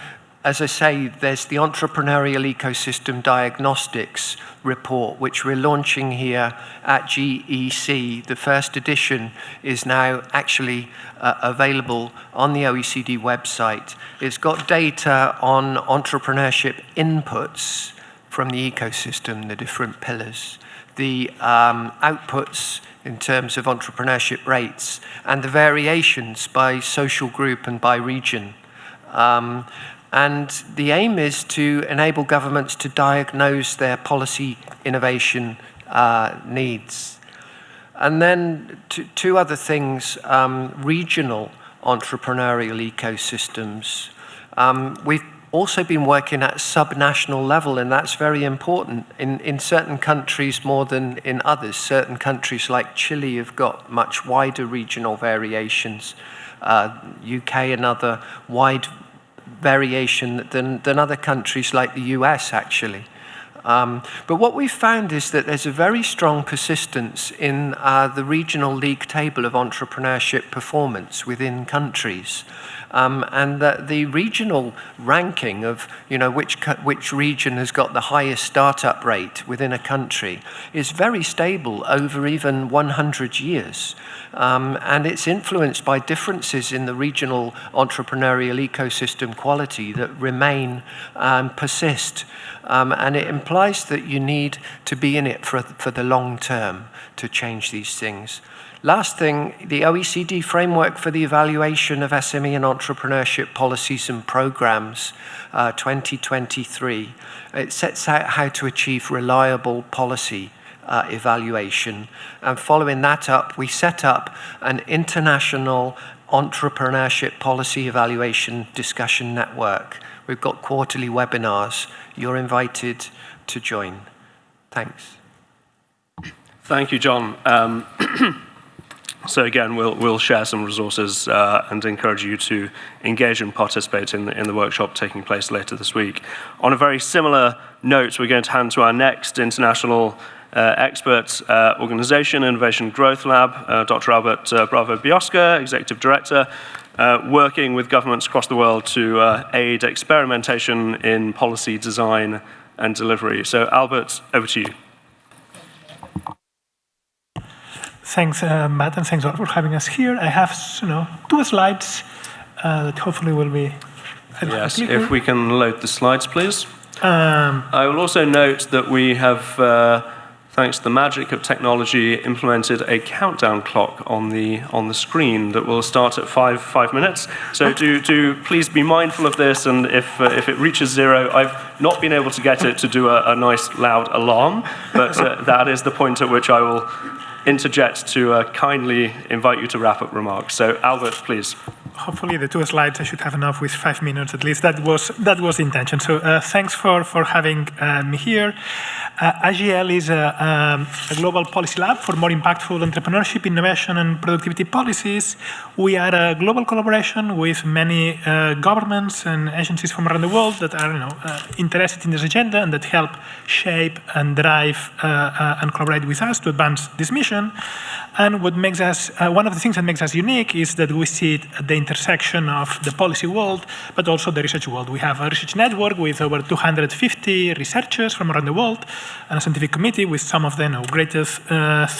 as I say, there's the Entrepreneurial Ecosystem Diagnostics report, which we're launching here at GEC. The first edition is now actually available on the OECD website. It's got data on entrepreneurship inputs from the ecosystem, the different pillars, the outputs in terms of entrepreneurship rates, and the variations by social group and by region. And the aim is to enable governments to diagnose their policy innovation needs. And then two other things, regional entrepreneurial ecosystems. We've also been working at subnational level, and that's very important in certain countries more than in others. Certain countries like Chile have got much wider regional variations. UK another wide variation than other countries like the US, actually. But what we've found is that there's a very strong persistence in the regional league table of entrepreneurship performance within countries. And that the regional ranking of which region has got the highest startup rate within a country is very stable over even 100 years. And it's influenced by differences in the regional entrepreneurial ecosystem quality that remain and persist. And it implies that you need to be in it for the long term to change these things. Last thing, the OECD framework for the evaluation of SME and entrepreneurship policies and programs, 2023, it sets out how to achieve reliable policy evaluation. And following that up, we set up an international entrepreneurship policy evaluation discussion network. We've got quarterly webinars. You're invited to join. Thanks. Thank you, John. So again, we'll share some resources and encourage you to engage and participate in the workshop taking place later this week. On a very similar note, we're going to hand to our next international expert organization, Innovation Growth Lab, Dr. Albert Bravo-Biosca, Executive Director, working with governments across the world to aid experimentation in policy design and delivery. So Albert, over to you. Thanks, Matt, and thanks all for having us here. I have, 2 slides that hopefully will be Yes, if we can load the slides, please. I will also note that we have, thanks to the magic of technology, implemented a countdown clock on the screen that will start at five minutes. So do please be mindful of this, and if it reaches 0, I've not been able to get it to do a nice loud alarm, but that is the point at which I will interject to kindly invite you to wrap up remarks. So Albert, please. Hopefully the 2 slides I should have enough with 5 minutes at least. That was the intention. So thanks for having me here. AGL is a global policy lab for more impactful entrepreneurship, innovation, and productivity policies. We are a global collaboration with many governments and agencies from around the world that are interested in this agenda and that help shape and drive and collaborate with us to advance this mission. And what makes us, one of the things that makes us unique is that we sit at the intersection of the policy world, but also the research world. We have a research network with over 250 researchers from around the world, and a scientific committee with some of the greatest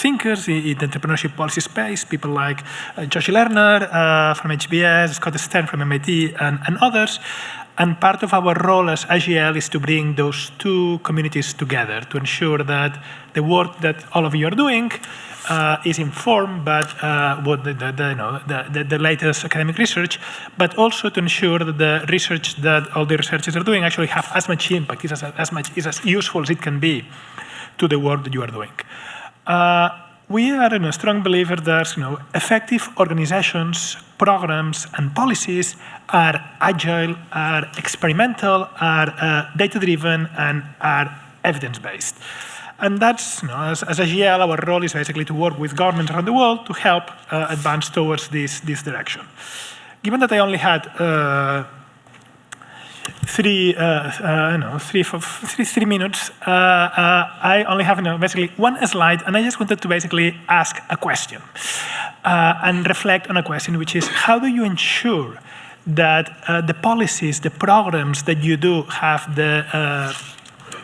thinkers in the entrepreneurship policy space, people like Joshi Lerner from HBS, Scott Stern from MIT, and others. And part of our role as AGL is to bring those two communities together to ensure that the work that all of you are doing is informed by what the latest academic research, but also to ensure that the research that all the researchers are doing actually have as much impact, is as useful as it can be to the work that you are doing. We are a strong believer that effective organizations, programs, and policies are agile, are experimental, are data-driven, and are evidence-based. And that's, as AGL, our role is basically to work with governments around the world to help advance towards this direction. Given that I only had 3 minutes, I only have basically 1 slide, and I just wanted to basically ask a question and reflect on a question, which is, how do you ensure that the policies, the programs that you do have the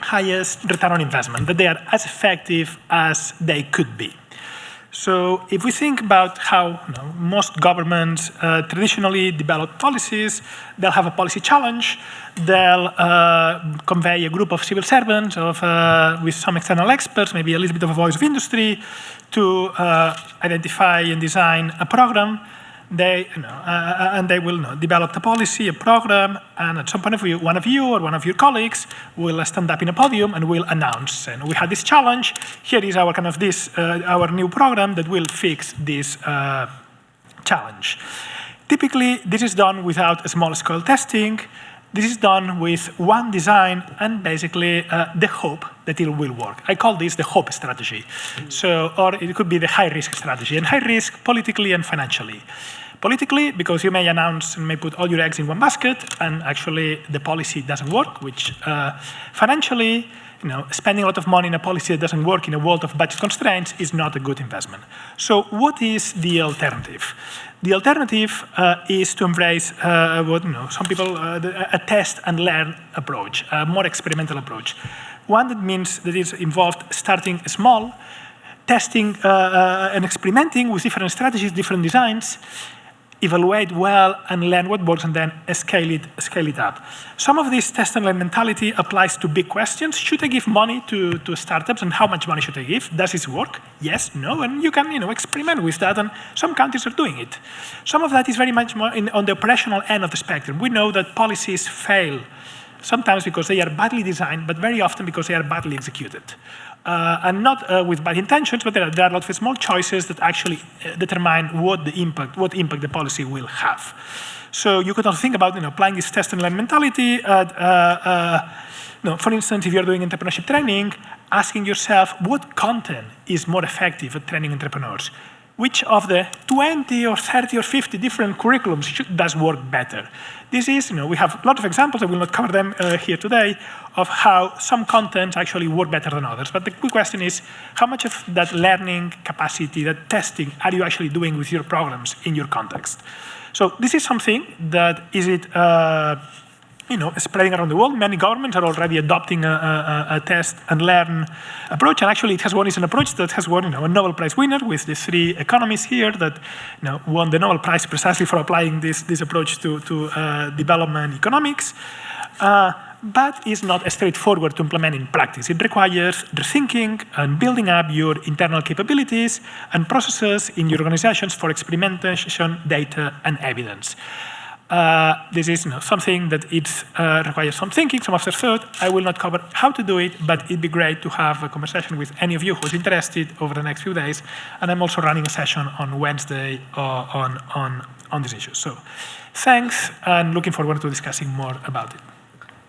highest return on investment, that they are as effective as they could be? So if we think about how most governments traditionally develop policies, they'll have a policy challenge, they'll convey a group of civil servants with some external experts, maybe a little bit of a voice of industry, to identify and design a program. And they will develop the policy, a program, and at some point one of you or one of your colleagues will stand up in a podium and will announce, and we had this challenge, here is our our new program that will fix this challenge. Typically, this is done without a small-scale testing. This is done with one design and basically the hope that it will work. I call this the hope strategy. So, or it could be the high-risk strategy, and high-risk politically and financially. Politically, because you may announce and may put all your eggs in one basket, and actually the policy doesn't work, which financially, spending a lot of money in a policy that doesn't work in a world of budget constraints is not a good investment. So what is the alternative? The alternative is to embrace what some people a test and learn approach, a more experimental approach. One that means that is involved starting small, testing and experimenting with different strategies, different designs, evaluate well and learn what works, and then scale it up. Some of this test and learn mentality applies to big questions. Should I give money to startups, and how much money should I give? Does this work? Yes, no, and you can experiment with that, and some countries are doing it. Some of that is very much more on the operational end of the spectrum. We know that policies fail, sometimes because they are badly designed, but very often because they are badly executed. And not with bad intentions, but there are a lot of small choices that actually determine what impact the policy will have. So you could also think about applying this test and learn mentality at, for instance, if you're doing entrepreneurship training, asking yourself what content is more effective at training entrepreneurs. Which of the 20 or 30 or 50 different curriculums does work better? This is, we have a lot of examples, I will not cover them here today, of how some contents actually work better than others. But the quick question is, how much of that learning capacity, that testing, are you actually doing with your programs in your context? So this is something that, is it spreading around the world. Many governments are already adopting a test and learn approach, and actually it's an approach that has won a Nobel Prize winner with the 3 economists here that won the Nobel Prize precisely for applying this approach to development economics. But it's not straightforward to implement in practice. It requires rethinking and building up your internal capabilities and processes in your organizations for experimentation, data, and evidence. This is something that requires some thinking, some afterthought. I will not cover how to do it, but it'd be great to have a conversation with any of you who's interested over the next few days. And I'm also running a session on Wednesday on this issue. So thanks, and looking forward to discussing more about it.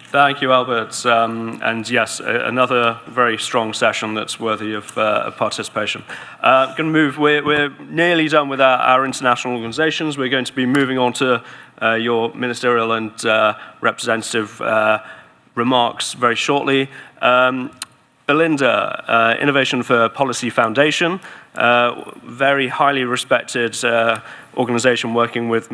Thank you, Albert. And yes, another very strong session that's worthy of participation. Going to move, we're nearly done with our international organizations. We're going to be moving on to your ministerial and representative remarks very shortly. Belinda, Innovation for Policy Foundation, very highly respected organization working with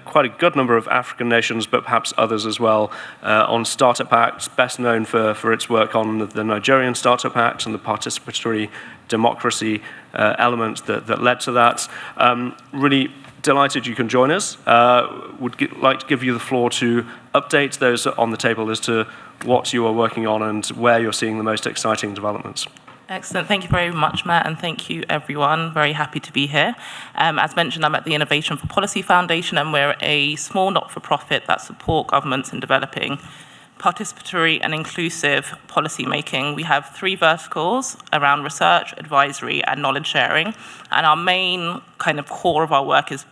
quite a good number of African nations, but perhaps others as well, on Startup Act, best known for its work on the Nigerian Startup Act and the participatory democracy element that led to that. Really delighted you can join us. Would like to give you the floor to update those on the table as to what you are working on and where you're seeing the most exciting developments. Excellent. Thank you very much, Matt, and thank you, everyone. Very happy to be here. As mentioned, I'm at the Innovation for Policy Foundation, and we're a small not-for-profit that support governments in developing participatory and inclusive policy making. We have 3 verticals around research, advisory, and knowledge sharing, and our main kind of core of our work is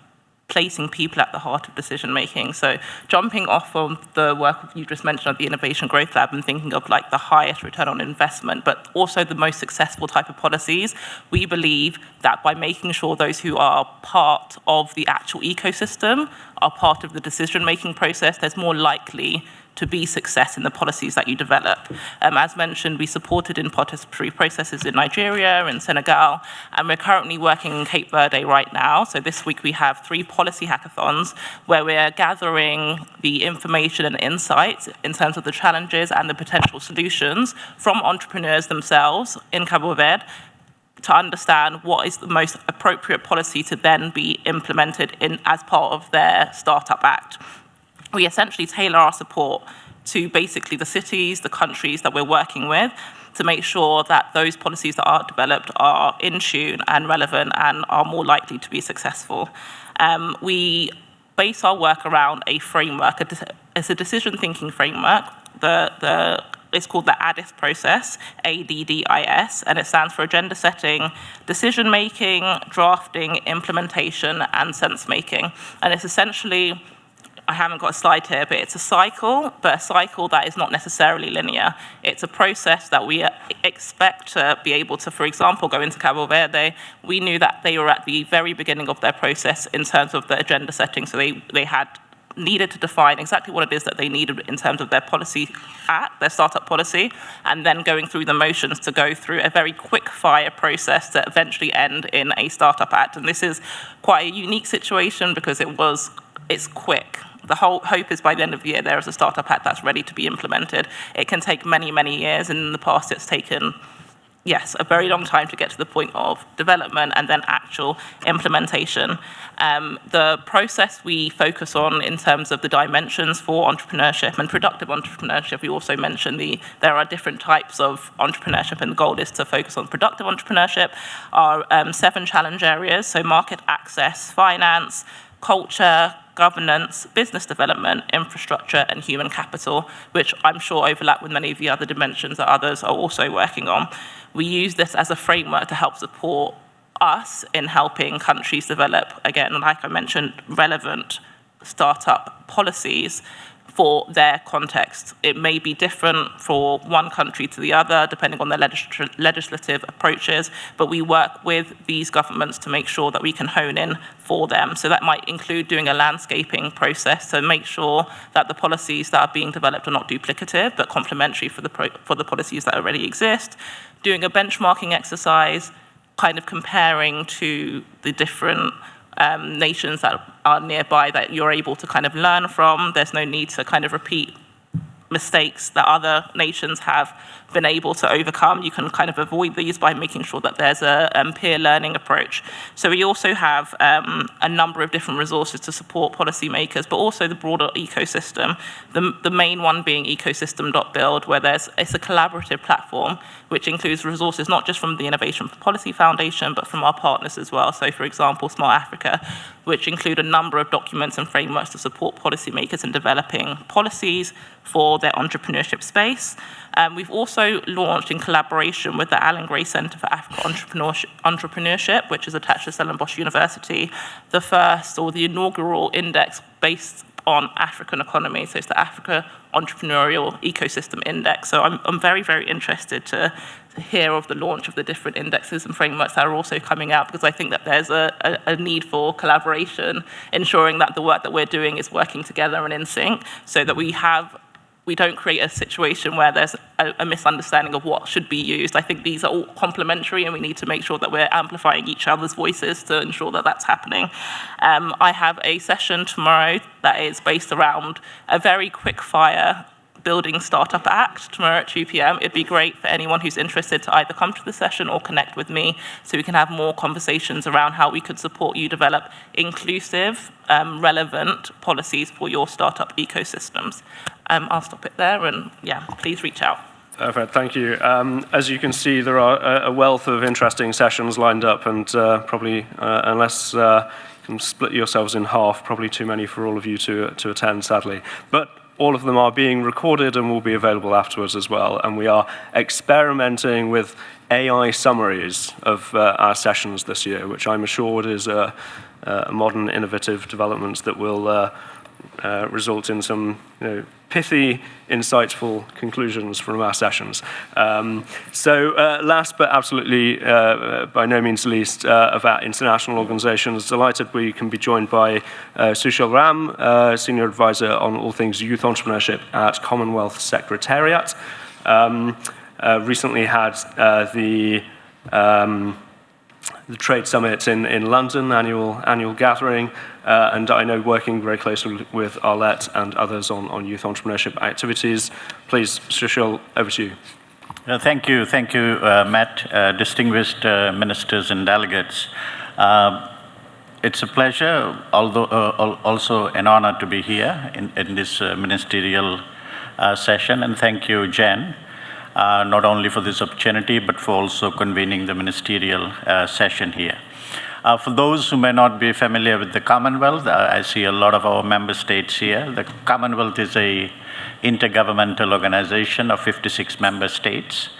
placing people at the heart of decision making. So jumping off of the work you just mentioned at the Innovation Growth Lab and thinking of like the highest return on investment, but also the most successful type of policies, we believe that by making sure those who are part of the actual ecosystem are part of the decision making process, there's more likely to be success in the policies that you develop. As mentioned, we supported in participatory processes in Nigeria and Senegal, and we're currently working in Cape Verde right now. So this week we have 3 policy hackathons where we're gathering the information and insights in terms of the challenges and the potential solutions from entrepreneurs themselves in Cabo Verde to understand what is the most appropriate policy to then be implemented as part of their Startup Act. We essentially tailor our support to basically the cities, the countries that we're working with to make sure that those policies that are developed are in tune and relevant and are more likely to be successful. We base our work around a framework. It's a decision-thinking framework. It's called the ADDIS process, ADDIS, and it stands for agenda setting, decision-making, drafting, implementation, and sense-making. And it's essentially, I haven't got a slide here, but it's a cycle, but a cycle that is not necessarily linear. It's a process that we expect to be able to, for example, go into Cabo Verde. We knew that they were at the very beginning of their process in terms of the agenda setting, so they had needed to define exactly what it is that they needed in terms of their policy their startup policy, and then going through the motions to go through a very quick fire process to eventually end in a Startup Act. And this is quite a unique situation because it's quick. The whole hope is by the end of the year there is a Startup Act that's ready to be implemented. It can take many, many years, and in the past it's taken, yes, a very long time to get to the point of development and then actual implementation. The process we focus on in terms of the dimensions for entrepreneurship and productive entrepreneurship, we also mentioned there are different types of entrepreneurship, and the goal is to focus on productive entrepreneurship. Our 7 challenge areas, so market access, finance, culture, governance, business development, infrastructure, and human capital, which I'm sure overlap with many of the other dimensions that others are also working on. We use this as a framework to help support us in helping countries develop, again, like I mentioned, relevant startup policies for their context. It may be different for one country to the other, depending on their legislative approaches, but we work with these governments to make sure that we can hone in for them. So that might include doing a landscaping process to make sure that the policies that are being developed are not duplicative, but complementary for the policies that already exist, doing a benchmarking exercise, kind of comparing to the different nations that are nearby that you're able to kind of learn from. There's no need to kind of repeat mistakes that other nations have been able to overcome. You can kind of avoid these by making sure that there's a peer learning approach. So we also have a number of different resources to support policymakers, but also the broader ecosystem. The main one being ecosystem.build, where it's a collaborative platform which includes resources not just from the Innovation for Policy Foundation, but from our partners as well. So for example, Smart Africa, which include a number of documents and frameworks to support policymakers in developing policies for their entrepreneurship space. We've also launched in collaboration with the Alan Gray Centre for Africa Entrepreneurship, which is attached to Stellenbosch University, the first or the inaugural index based on African economy. So it's the Africa Entrepreneurial Ecosystem Index. So I'm very, very interested to hear of the launch of the different indexes and frameworks that are also coming out, because I think that there's a need for collaboration, ensuring that the work that we're doing is working together and in sync, so that we don't create a situation where there's a misunderstanding of what should be used. I think these are all complementary, and we need to make sure that we're amplifying each other's voices to ensure that that's happening. I have a session tomorrow that is based around a very quick fire Building Startup Act tomorrow at 2 p.m. It'd be great for anyone who's interested to either come to the session or connect with me so we can have more conversations around how we could support you develop inclusive, relevant policies for your startup ecosystems. I'll stop it there, and yeah, please reach out. Perfect, thank you. As you can see, there are a wealth of interesting sessions lined up, and probably, unless you can split yourselves in half, probably too many for all of you to attend, sadly. But all of them are being recorded and will be available afterwards as well. And we are experimenting with AI summaries of our sessions this year, which I'm assured is a modern, innovative development that will result in some pithy, insightful conclusions from our sessions. Last but absolutely by no means least of our international organizations, delighted we can be joined by Sushil Ram, Senior Advisor on all things youth entrepreneurship at Commonwealth Secretariat. Recently had the Trade Summit in London, annual gathering, and I know working very closely with Arlette and others on youth entrepreneurship activities. Please, Sushil, over to you. Thank you, Matt, distinguished ministers and delegates. It's a pleasure, although also an honor to be here in this ministerial session, and thank you, Jen. Not only for this opportunity, but for also convening the ministerial session here. For those who may not be familiar with the Commonwealth, I see a lot of our member states here. The Commonwealth is an intergovernmental organization of 56 member states.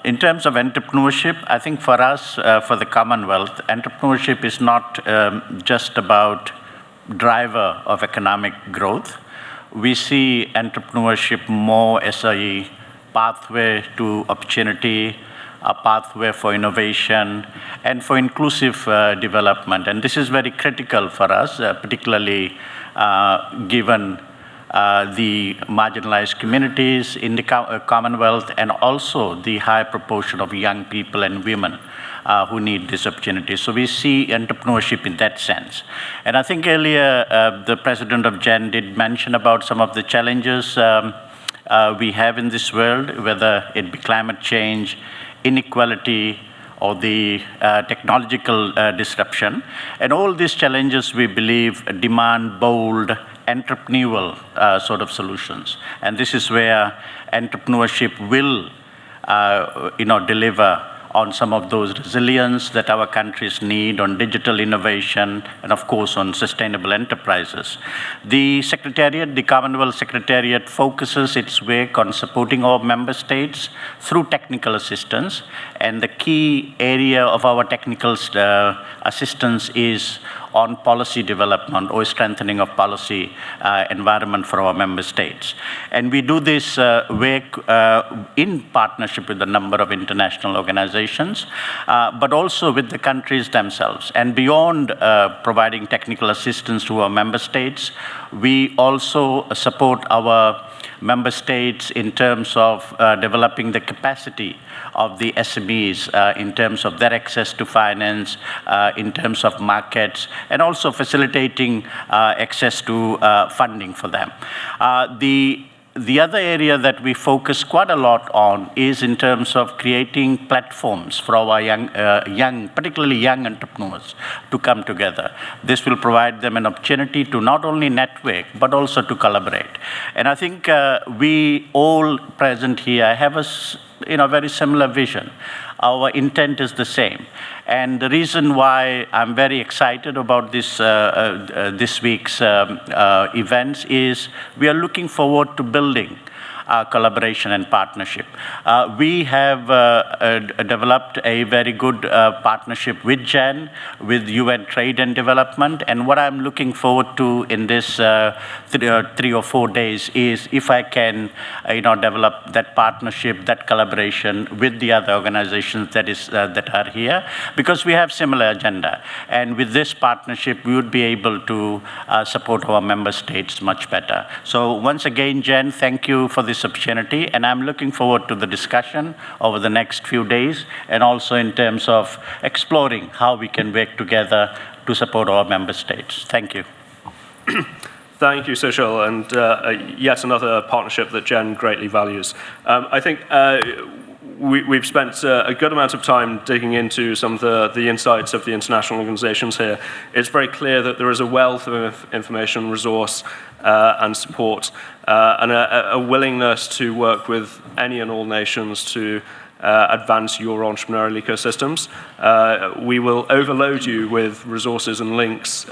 In terms of entrepreneurship, I think for us, for the Commonwealth, entrepreneurship is not just about driver of economic growth. We see entrepreneurship more as a pathway to opportunity, a pathway for innovation, and for inclusive development. And this is very critical for us, particularly given the marginalized communities in the Commonwealth, and also the high proportion of young people and women who need this opportunity. So we see entrepreneurship in that sense. And I think earlier the President of GEN did mention about some of the challenges we have in this world, whether it be climate change, inequality, or the technological disruption. And all these challenges, we believe, demand bold, entrepreneurial sort of solutions. And this is where entrepreneurship will deliver on some of those resilience that our countries need, on digital innovation, and of course on sustainable enterprises. The Secretariat, the Commonwealth Secretariat, focuses its work on supporting our member states through technical assistance, and the key area of our technical assistance is on policy development or strengthening of policy environment for our member states. And we do this work in partnership with a number of international organizations, but also with the countries themselves. And beyond providing technical assistance to our member states, we also support our member states in terms of developing the capacity of the SMEs in terms of their access to finance, in terms of markets, and also facilitating access to funding for them. The other area that we focus quite a lot on is in terms of creating platforms for our young, particularly young entrepreneurs to come together. This will provide them an opportunity to not only network, but also to collaborate. And I think we all present here have a very similar vision. Our intent is the same. And the reason why I'm very excited about this week's events is we are looking forward to building collaboration and partnership. We have developed a very good partnership with GEN, with UN Trade and Development, and what I'm looking forward to in this 3 or 4 days is if I can develop that partnership, that collaboration with the other organizations that are here, because we have similar agenda. And with this partnership, we would be able to support our member states much better. So once again, Jen, thank you for this opportunity, and I'm looking forward to the discussion over the next few days, and also in terms of exploring how we can work together to support our member states. Thank you. Thank you, Sushil, and yet another partnership that Jen greatly values. I think we've spent a good amount of time digging into some of the insights of the international organizations here. It's very clear that there is a wealth of information, resource, and support, and a willingness to work with any and all nations to advance your entrepreneurial ecosystems. We will overload you with resources and links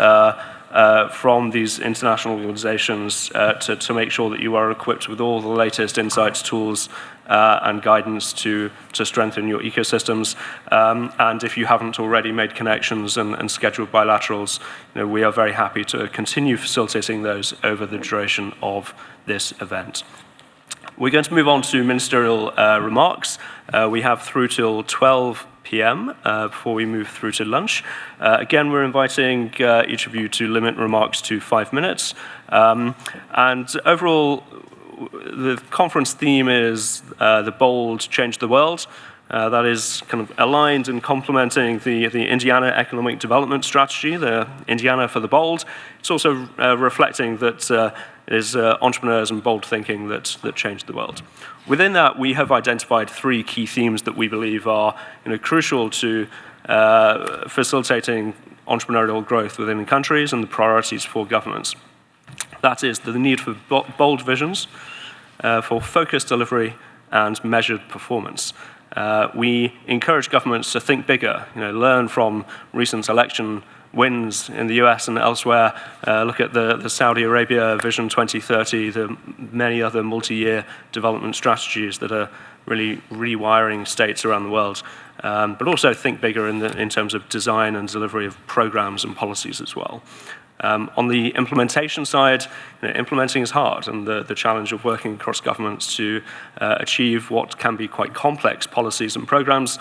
from these international organizations to make sure that you are equipped with all the latest insights, tools, and guidance to strengthen your ecosystems. And if you haven't already made connections and scheduled bilaterals, we are very happy to continue facilitating those over the duration of this event. We're going to move on to ministerial remarks. We have through till 12 p.m. Before we move through to lunch. Again, we're inviting each of you to limit remarks to 5 minutes. And overall, the conference theme is the bold change the world. That is kind of aligned and complementing the Indiana Economic Development Strategy, the Indiana for the Bold. It's also reflecting that it is entrepreneurs and bold thinking that change the world. Within that, we have identified 3 key themes that we believe are crucial to facilitating entrepreneurial growth within countries and the priorities for governments. That is the need for bold visions, for focused delivery, and measured performance. We encourage governments to think bigger, learn from recent election wins in the US and elsewhere. Look at the Saudi Arabia Vision 2030, the many other multi-year development strategies that are really rewiring states around the world. But also think bigger in terms of design and delivery of programs and policies as well. On the implementation side, implementing is hard, and the challenge of working across governments to achieve what can be quite complex policies and programs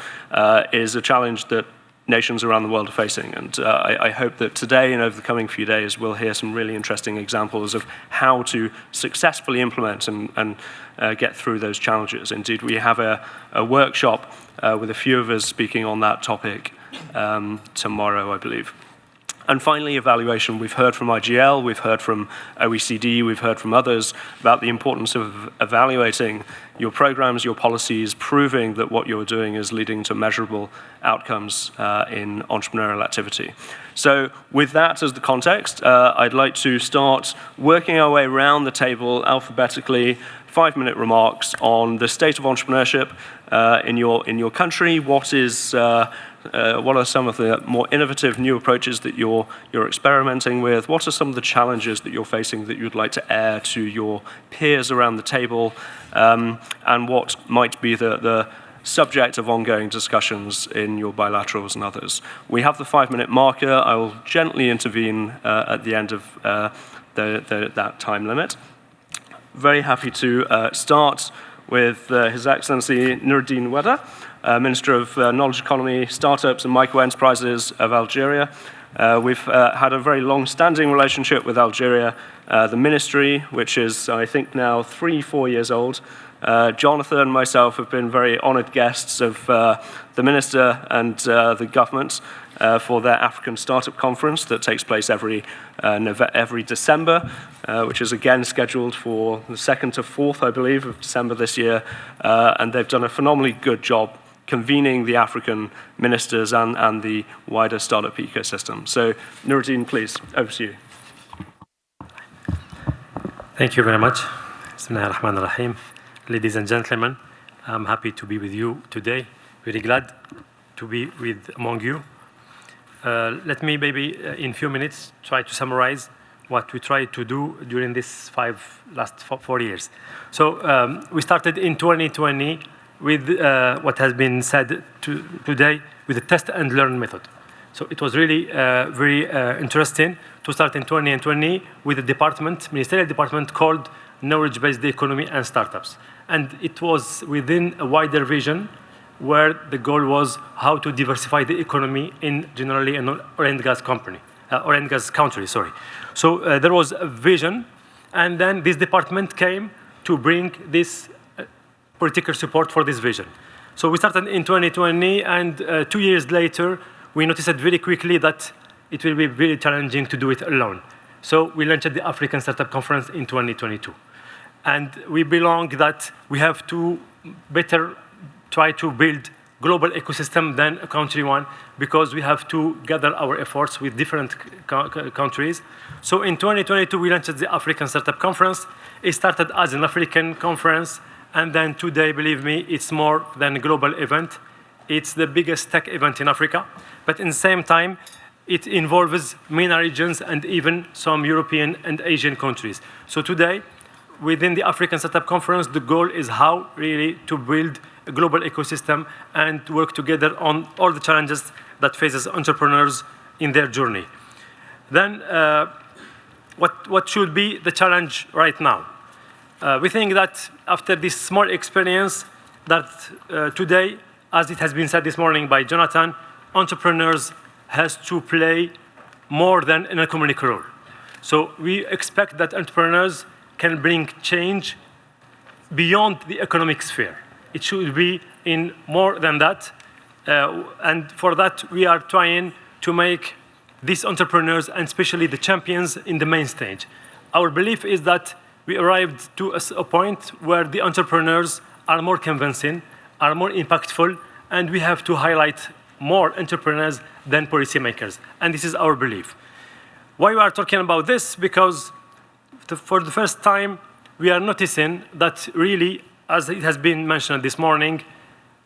is a challenge that nations around the world are facing. And I hope that today and over the coming few days, we'll hear some really interesting examples of how to successfully implement and get through those challenges. Indeed, we have a workshop with a few of us speaking on that topic tomorrow, I believe. And finally, evaluation. We've heard from IGL, we've heard from OECD, we've heard from others about the importance of evaluating your programs, your policies, proving that what you're doing is leading to measurable outcomes in entrepreneurial activity. So with that as the context, I'd like to start working our way around the table alphabetically, 5-minute remarks on the state of entrepreneurship in your country. What are some of the more innovative new approaches that you're experimenting with? What are some of the challenges that you're facing that you'd like to air to your peers around the table? And what might be the subject of ongoing discussions in your bilaterals and others? We have the 5-minute marker. I will gently intervene at the end of that time limit. Very happy to start with His Excellency Nuruddin Weda, Minister of Knowledge Economy, Startups and Micro Enterprises of Algeria. We've had a very long-standing relationship with Algeria, the ministry, which is, I think, now 3-4 years old. Jonathan and myself have been very honored guests of the minister and the government for their African Startup Conference that takes place every December, which is again scheduled for the 2nd to 4th, I believe, of December this year. And they've done a phenomenally good job convening the African ministers and the wider startup ecosystem. So, Nuruddin, please, over to you. Thank you very much. Bismillah ar-Rahman ar-Rahim. Ladies and gentlemen, I'm happy to be with you today. Very glad to be among you. Let me maybe in a few minutes try to summarize what we tried to do during this last 4 years. So we started in 2020 with what has been said today with the test and learn method. So it was really very interesting to start in 2020 with a ministerial department called Knowledge-Based Economy and Startups. And it was within a wider vision where the goal was how to diversify the economy in generally an oil and gas country, sorry. So there was a vision, and then this department came to bring this political support for this vision. So we started in 2020, and 2 years later, we noticed very quickly that it will be very challenging to do it alone. So we launched the African Startup Conference in 2022. And we belong that we have to better try to build global ecosystem than a country one, because we have to gather our efforts with different countries. So in 2022, we launched the African Startup Conference. It started as an African conference, and then today, believe me, it's more than a global event. It's the biggest tech event in Africa, but in the same time, it involves MENA regions and even some European and Asian countries. So today, within the African Startup Conference, the goal is how really to build a global ecosystem and work together on all the challenges that faces entrepreneurs in their journey. Then, what should be the challenge right now? We think that after this small experience, that today, as it has been said this morning by Jonathan, entrepreneurs has to play more than an economic role. So we expect that entrepreneurs can bring change beyond the economic sphere. It should be in more than that. And for that, we are trying to make these entrepreneurs, and especially the champions, in the main stage. Our belief is that we arrived to a point where the entrepreneurs are more convincing, are more impactful, and we have to highlight more entrepreneurs than policymakers. And this is our belief. Why we are talking about this? Because for the first time, we are noticing that really, as it has been mentioned this morning,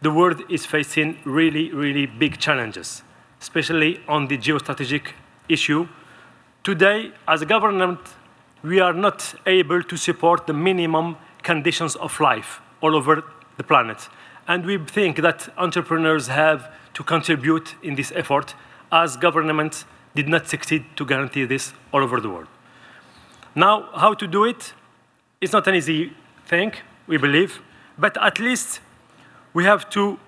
the world is facing really, really big challenges, especially on the geostrategic issue. Today, as a government, we are not able to support the minimum conditions of life all over the planet. And we think that entrepreneurs have to contribute in this effort, as governments did not succeed to guarantee this all over the world. Now, how to do it? It's not an easy thing, we believe, but at least we have to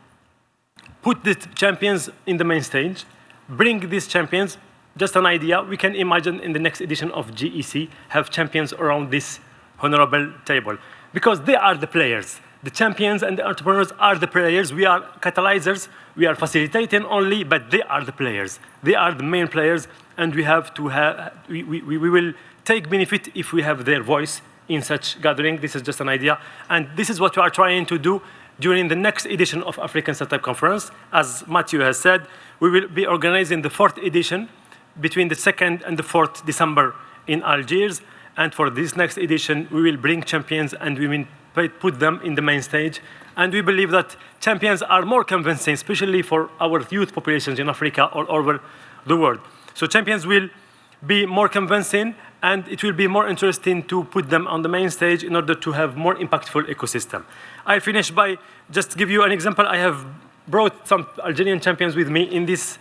put the champions in the main stage, bring these champions. Just an idea, we can imagine in the next edition of GEC have champions around this honorable table, because they are the players. The champions and the entrepreneurs are the players. We are catalyzers, we are facilitating only, but they are the players. They are the main players, and we have to have, we will take benefit if we have their voice in such gathering. This is just an idea. And this is what we are trying to do during the next edition of African Startup Conference. As Matthew has said, we will be organizing the 4th edition between the 2nd and the 4th December in Algiers. And for this next edition, we will bring champions and we will put them in the main stage. And we believe that champions are more convincing, especially for our youth populations in Africa all over the world. So champions will be more convincing, and it will be more interesting to put them on the main stage in order to have more impactful ecosystem. I finish by just give you an example. I have brought some Algerian champions with me in this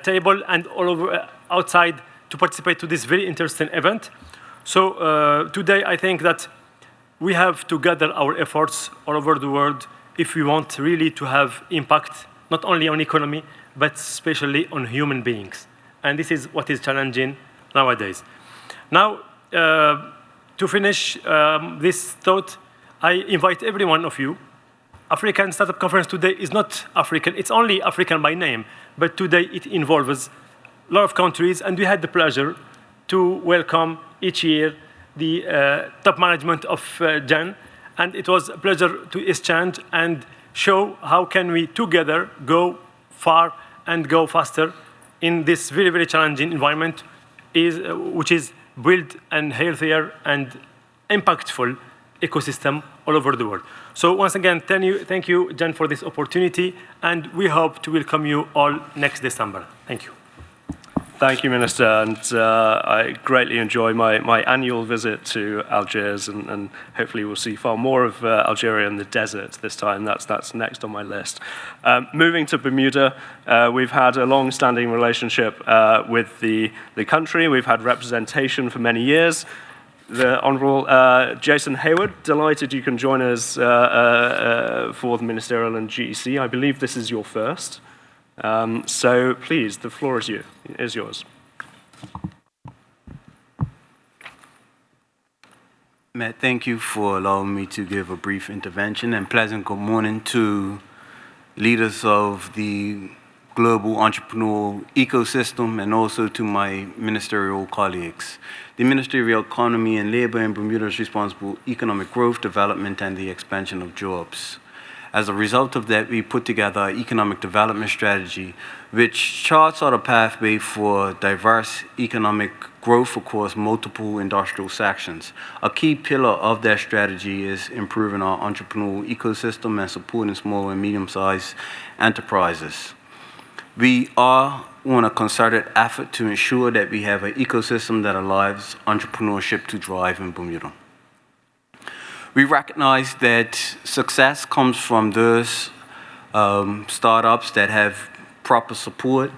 table and all over outside to participate to this very interesting event. So today I think that we have to gather our efforts all over the world if we want really to have impact, not only on economy, but especially on human beings. And this is what is challenging nowadays. Now, to finish this thought, I invite every one of you. African Startup Conference today is not African, it's only African by name, but today it involves a lot of countries, and we had the pleasure to welcome each year the top management of GEN, and it was a pleasure to exchange and show how can we together go far and go faster in this very, very challenging environment which is built and healthier and impactful ecosystem all over the world. So once again, thank you, Jen, for this opportunity, and we hope to welcome you all next December. Thank you. Thank you, Minister, and I greatly enjoy my annual visit to Algiers, and hopefully we'll see far more of Algeria in the desert this time. That's next on my list. Moving to Bermuda, we've had a long-standing relationship with the country. We've had representation for many years. The Honourable Jason Hayward, delighted you can join us for the Ministerial and GEC. I believe this is your first. So please, the floor is yours. Matt, thank you for allowing me to give a brief intervention, and pleasant good morning to leaders of the global entrepreneurial ecosystem and also to my ministerial colleagues. The Ministerial Economy and Labor in Bermuda is responsible for economic growth, development, and the expansion of jobs. As a result of that, we put together an economic development strategy which charts out a pathway for diverse economic growth across multiple industrial sections. A key pillar of that strategy is improving our entrepreneurial ecosystem and supporting small and medium-sized enterprises. We are on a concerted effort to ensure that we have an ecosystem that allows entrepreneurship to thrive in Bermuda. We recognize that success comes from those startups that have proper support,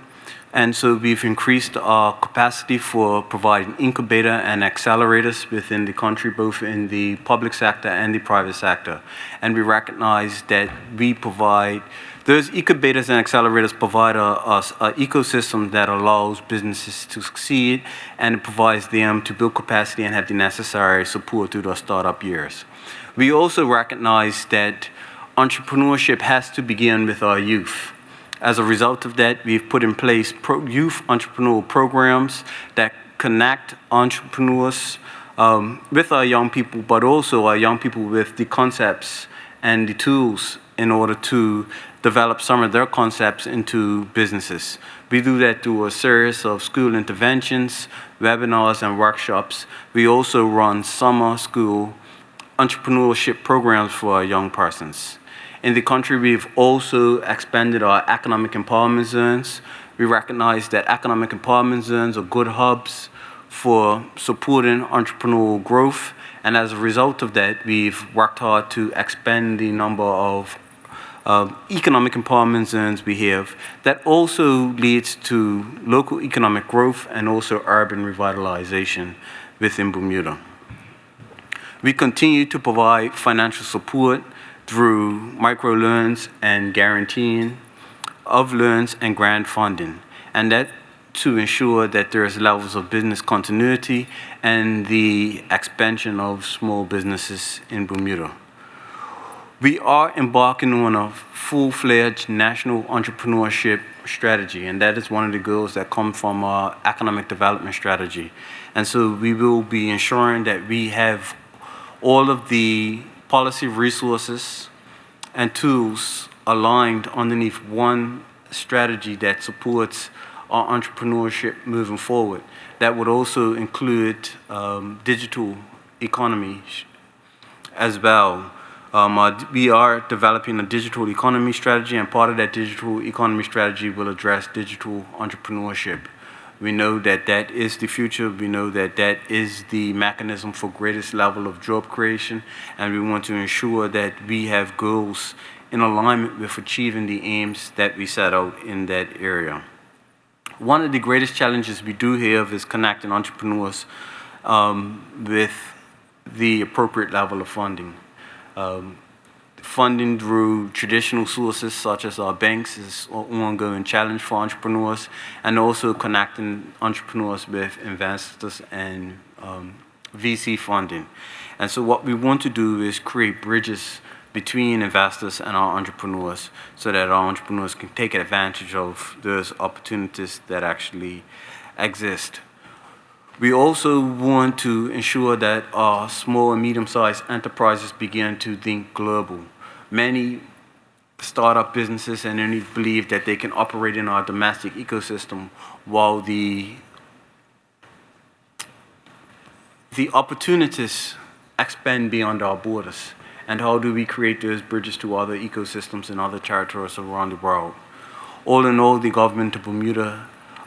and so we've increased our capacity for providing incubator and accelerators within the country, both in the public sector and the private sector. And we recognize that we provide, those incubators and accelerators provide us an ecosystem that allows businesses to succeed, and it provides them to build capacity and have the necessary support through their startup years. We also recognize that entrepreneurship has to begin with our youth. As a result of that, we've put in place youth entrepreneurial programs that connect entrepreneurs with our young people, but also our young people with the concepts and the tools in order to develop some of their concepts into businesses. We do that through a series of school interventions, webinars, and workshops. We also run summer school entrepreneurship programs for our young persons. In the country, we've also expanded our economic empowerment zones. We recognize that economic empowerment zones are good hubs for supporting entrepreneurial growth, and as a result of that, we've worked hard to expand the number of economic empowerment zones we have. That also leads to local economic growth and also urban revitalization within Bermuda. We continue to provide financial support through microloans and guaranteeing of loans and grant funding, and that to ensure that there is levels of business continuity and the expansion of small businesses in Bermuda. We are embarking on a full-fledged national entrepreneurship strategy, and that is one of the goals that come from our economic development strategy. And so we will be ensuring that we have all of the policy resources and tools aligned underneath one strategy that supports our entrepreneurship moving forward. That would also include digital economy as well. We are developing a digital economy strategy, and part of that digital economy strategy will address digital entrepreneurship. We know that that is the future. We know that that is the mechanism for greatest level of job creation, and we want to ensure that we have goals in alignment with achieving the aims that we set out in that area. One of the greatest challenges we do have is connecting entrepreneurs with the appropriate level of funding. funding through traditional sources such as our banks is an ongoing challenge for entrepreneurs, and also connecting entrepreneurs with investors and VC funding. And so what we want to do is create bridges between investors and our entrepreneurs so that our entrepreneurs can take advantage of those opportunities that actually exist. We also want to ensure that our small and medium-sized enterprises begin to think global. Many startup businesses and only believe that they can operate in our domestic ecosystem, while the opportunities expand beyond our borders. And how do we create those bridges to other ecosystems and other territories around the world? All in all, the government of Bermuda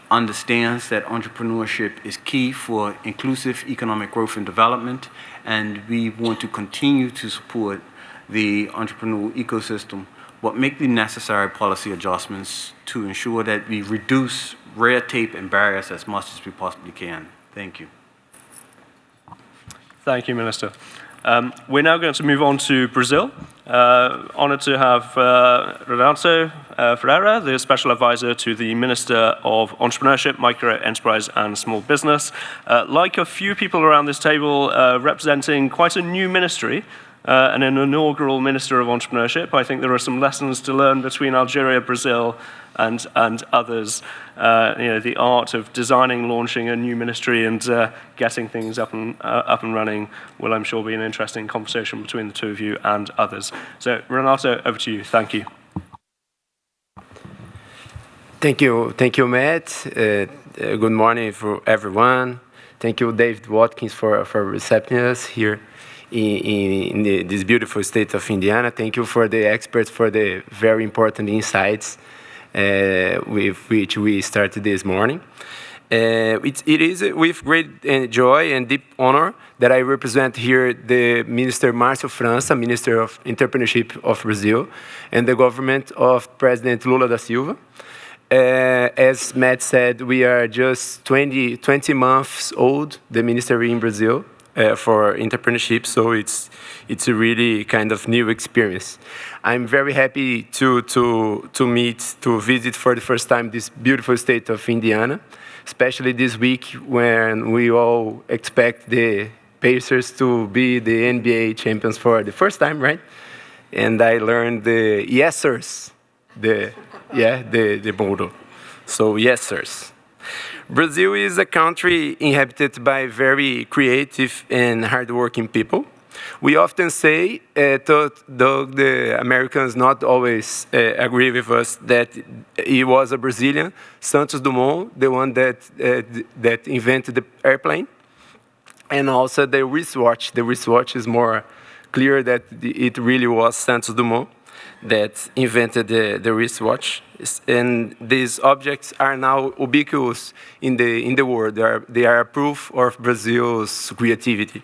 understands that entrepreneurship is key for inclusive economic growth and development, and we want to continue to support the entrepreneurial ecosystem, but make the necessary policy adjustments to ensure that we reduce red tape and barriers as much as we possibly can. Thank you. Thank you, Minister. We're now going to move on to Brazil. Honored to have Renato Ferreira, the Special Advisor to the Minister of Entrepreneurship, Micro Enterprise and Small Business. Like a few people around this table, representing quite a new ministry, and an inaugural Minister of Entrepreneurship. I think there are some lessons to learn between Algeria, Brazil, and others. The art of designing, launching a new ministry, and getting things up and running will, I'm sure, be an interesting conversation between the two of you and others. So, Renato, over to you. Thank you. Thank you, Matt. Good morning for everyone. Thank you, David Watkins, for receiving us here in this beautiful state of Indiana. Thank you for the experts for the very important insights with which we started this morning. It is with great joy and deep honor that I represent here the Minister Márcio França, Minister of Entrepreneurship of Brazil, and the government of President Lula da Silva. As Matt said, we are just 20 months old, the ministry in Brazil, for entrepreneurship, so it's a really kind of new experience. I'm very happy to visit for the first time this beautiful state of Indiana, especially this week when we all expect the Pacers to be the NBA champions for the first time, right? And I learned the yes sirs, the motto. So yes sirs. Brazil is a country inhabited by very creative and hardworking people. We often say, though the Americans not always agree with us, that he was a Brazilian, Santos Dumont, the one that invented the airplane, and also the wristwatch. The wristwatch is more clear that it really was Santos Dumont that invented the wristwatch, and these objects are now ubiquitous in the world. They are a proof of Brazil's creativity.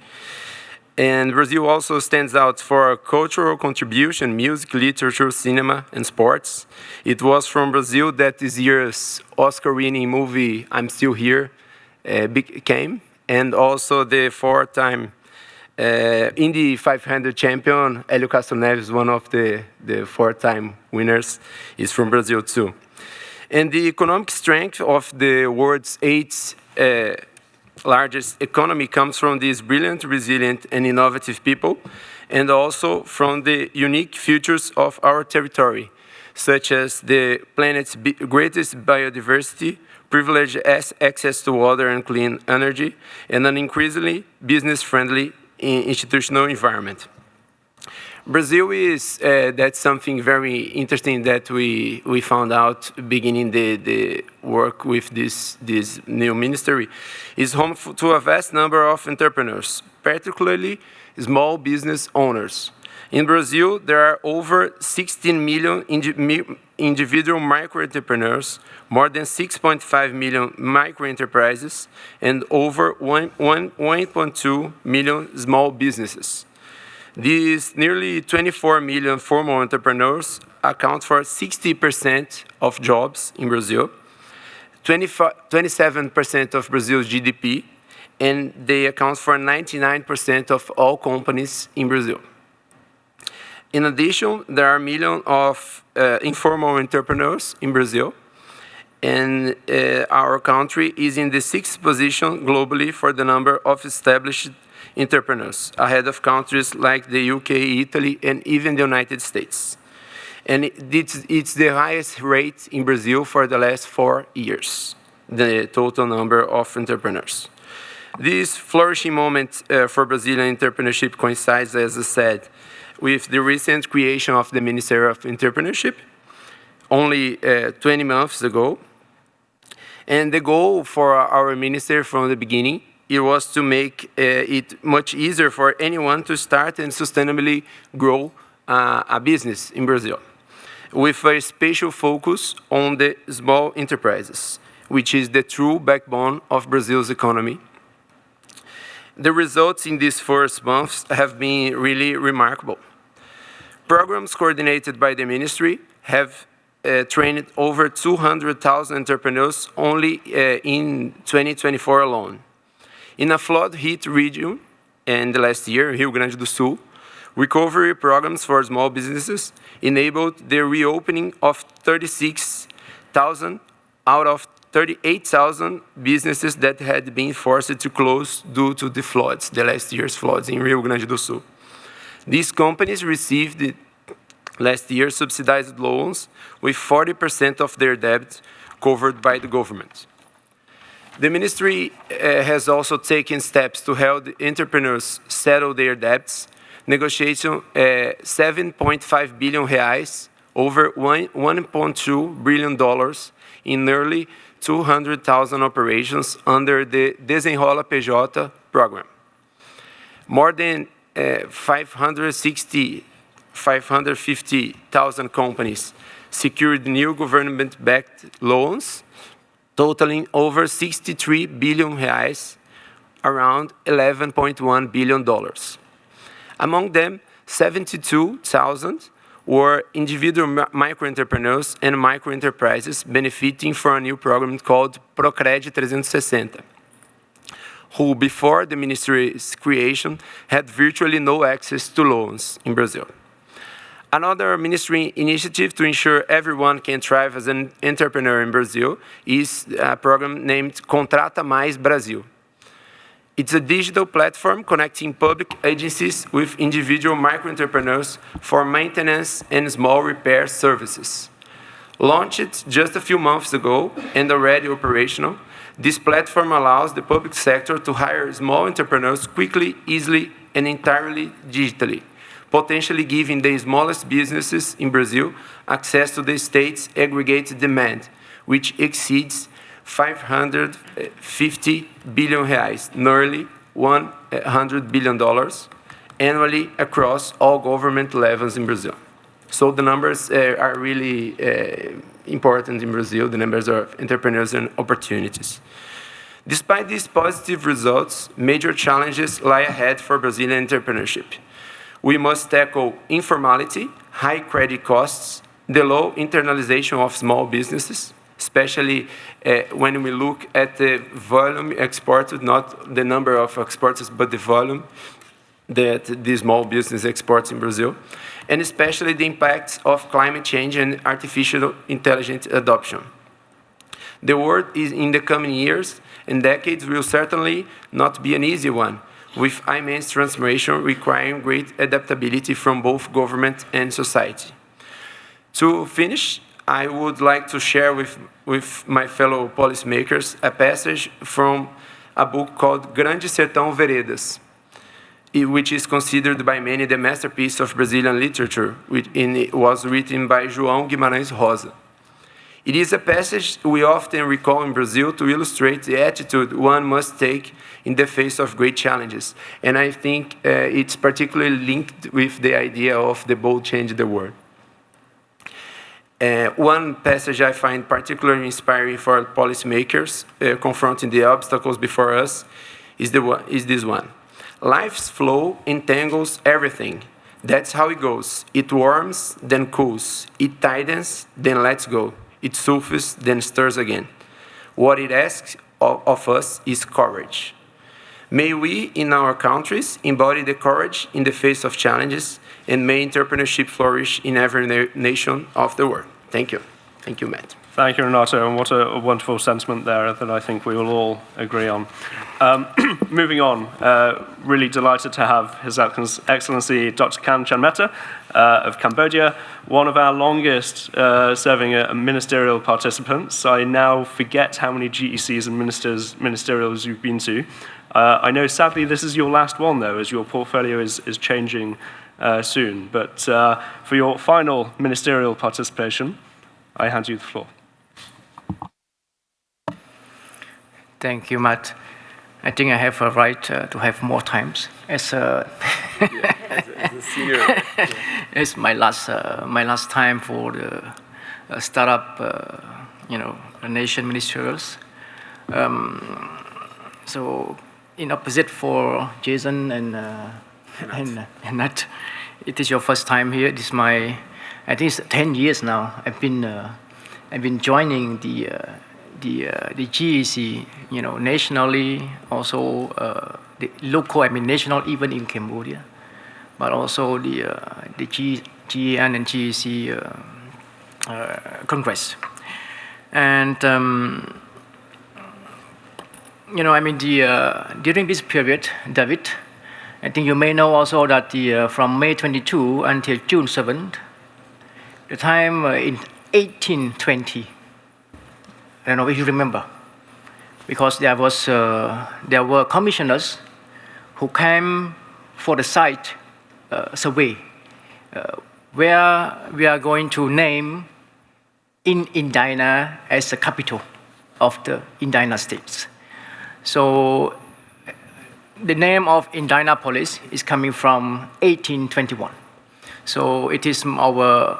And Brazil also stands out for cultural contribution, music, literature, cinema, and sports. It was from Brazil that this year's Oscar-winning movie I'm Still Here came, and also the four-time Indy 500 champion, Hélio Castro Neves, one of the four-time winners, is from Brazil too. And the economic strength of the world's eighth largest economy comes from these brilliant, resilient, and innovative people, and also from the unique features of our territory, such as the planet's greatest biodiversity, privileged access to water and clean energy, and an increasingly business-friendly institutional environment. Brazil is, that's something very interesting that we found out beginning the work with this new ministry, is home to a vast number of entrepreneurs, particularly small business owners. In Brazil, there are over 16 million individual micro-entrepreneurs, more than 6.5 million micro-enterprises, and over 1.2 million small businesses. These nearly 24 million formal entrepreneurs account for 60% of jobs in Brazil, 27% of Brazil's GDP, and they account for 99% of all companies in Brazil. In addition, there are millions of informal entrepreneurs in Brazil, and our country is in the 6th position globally for the number of established entrepreneurs, ahead of countries like the UK, Italy, and even the United States. And it's the highest rate in Brazil for the last 4 years, the total number of entrepreneurs. This flourishing moment for Brazilian entrepreneurship coincides, as I said, with the recent creation of the Ministry of Entrepreneurship, only 20 months ago. And the goal for our ministry from the beginning, it was to make it much easier for anyone to start and sustainably grow a business in Brazil, with a special focus on the small enterprises, which is the true backbone of Brazil's economy. The results in these first months have been really remarkable. Programs coordinated by the ministry have trained over 200,000 entrepreneurs only in 2024 alone. In a flood-hit region, in the last year, Rio Grande do Sul, recovery programs for small businesses enabled the reopening of 36,000 out of 38,000 businesses that had been forced to close due to the floods, the last year's floods in Rio Grande do Sul. These companies received last year subsidized loans with 40% of their debt covered by the government. The ministry has also taken steps to help entrepreneurs settle their debts, negotiating 7.5 billion reais, over $1.2 billion in nearly 200,000 operations under the Desenrola PJ program. More than 550,000 companies secured new government-backed loans, totaling over 63 billion reais, around $11.1 billion. Among them, 72,000 were individual micro-entrepreneurs and micro-enterprises benefiting from a new program called Procred 360, who before the ministry's creation had virtually no access to loans in Brazil. Another ministry initiative to ensure everyone can thrive as an entrepreneur in Brazil is a program named Contrata Mais Brasil. It's a digital platform connecting public agencies with individual micro-entrepreneurs for maintenance and small repair services. Launched just a few months ago and already operational, this platform allows the public sector to hire small entrepreneurs quickly, easily, and entirely digitally, potentially giving the smallest businesses in Brazil access to the state's aggregate demand, which exceeds 550 billion reais, nearly $100 billion annually across all government levels in Brazil. So the numbers are really important in Brazil, the numbers of entrepreneurs and opportunities. Despite these positive results, major challenges lie ahead for Brazilian entrepreneurship. We must tackle informality, high credit costs, the low internalization of small businesses, especially when we look at the volume exported, not the number of exporters, but the volume that the small business exports in Brazil, and especially the impacts of climate change and artificial intelligence adoption. The world is in the coming years and decades will certainly not be an easy one, with immense transformation requiring great adaptability from both government and society. To finish, I would like to share with my fellow policymakers a passage from a book called Grande Sertão Veredas, which is considered by many the masterpiece of Brazilian literature, it was written by João Guimarães Rosa. It is a passage we often recall in Brazil to illustrate the attitude one must take in the face of great challenges, and I think it's particularly linked with the idea of the bold change the world. One passage I find particularly inspiring for policymakers confronting the obstacles before us is this one. Life's flow entangles everything. That's how it goes. It warms, then cools. It tightens, then lets go. It soothes, then stirs again. What it asks of us is courage. May we, in our countries, embody the courage in the face of challenges, and may entrepreneurship flourish in every nation of the world. Thank you. Thank you, Matt. Thank you, Renato, and what a wonderful sentiment there that I think we will all agree on. Moving on, really delighted to have His Excellency Dr. Kanchan Mehta of Cambodia, one of our longest serving ministerial participants. I now forget how many GECs and ministerials you've been to. I know, sadly, this is your last one, though, as your portfolio is changing soon. But for your final ministerial participation, I hand you the floor. Thank you, Matt. I think I have a right to have more times as a, as a senior. It's my last time for the startup, nation ministerials. So, in opposite for Jason and Nat, it is your first time here. This is my, I think it's 10 years now. I've been joining the GEC, nationally, also the local, national, even in Cambodia, but also the GEN and GEC Congress. And, during this period, David, I think you may know also that from May 22 until June 7th, the time in 1820, I don't know if you remember, because there were commissioners who came for the site survey, where we are going to name Indina as the capital of the Indina states. So the name of Indinapolis is coming from 1821. So it is our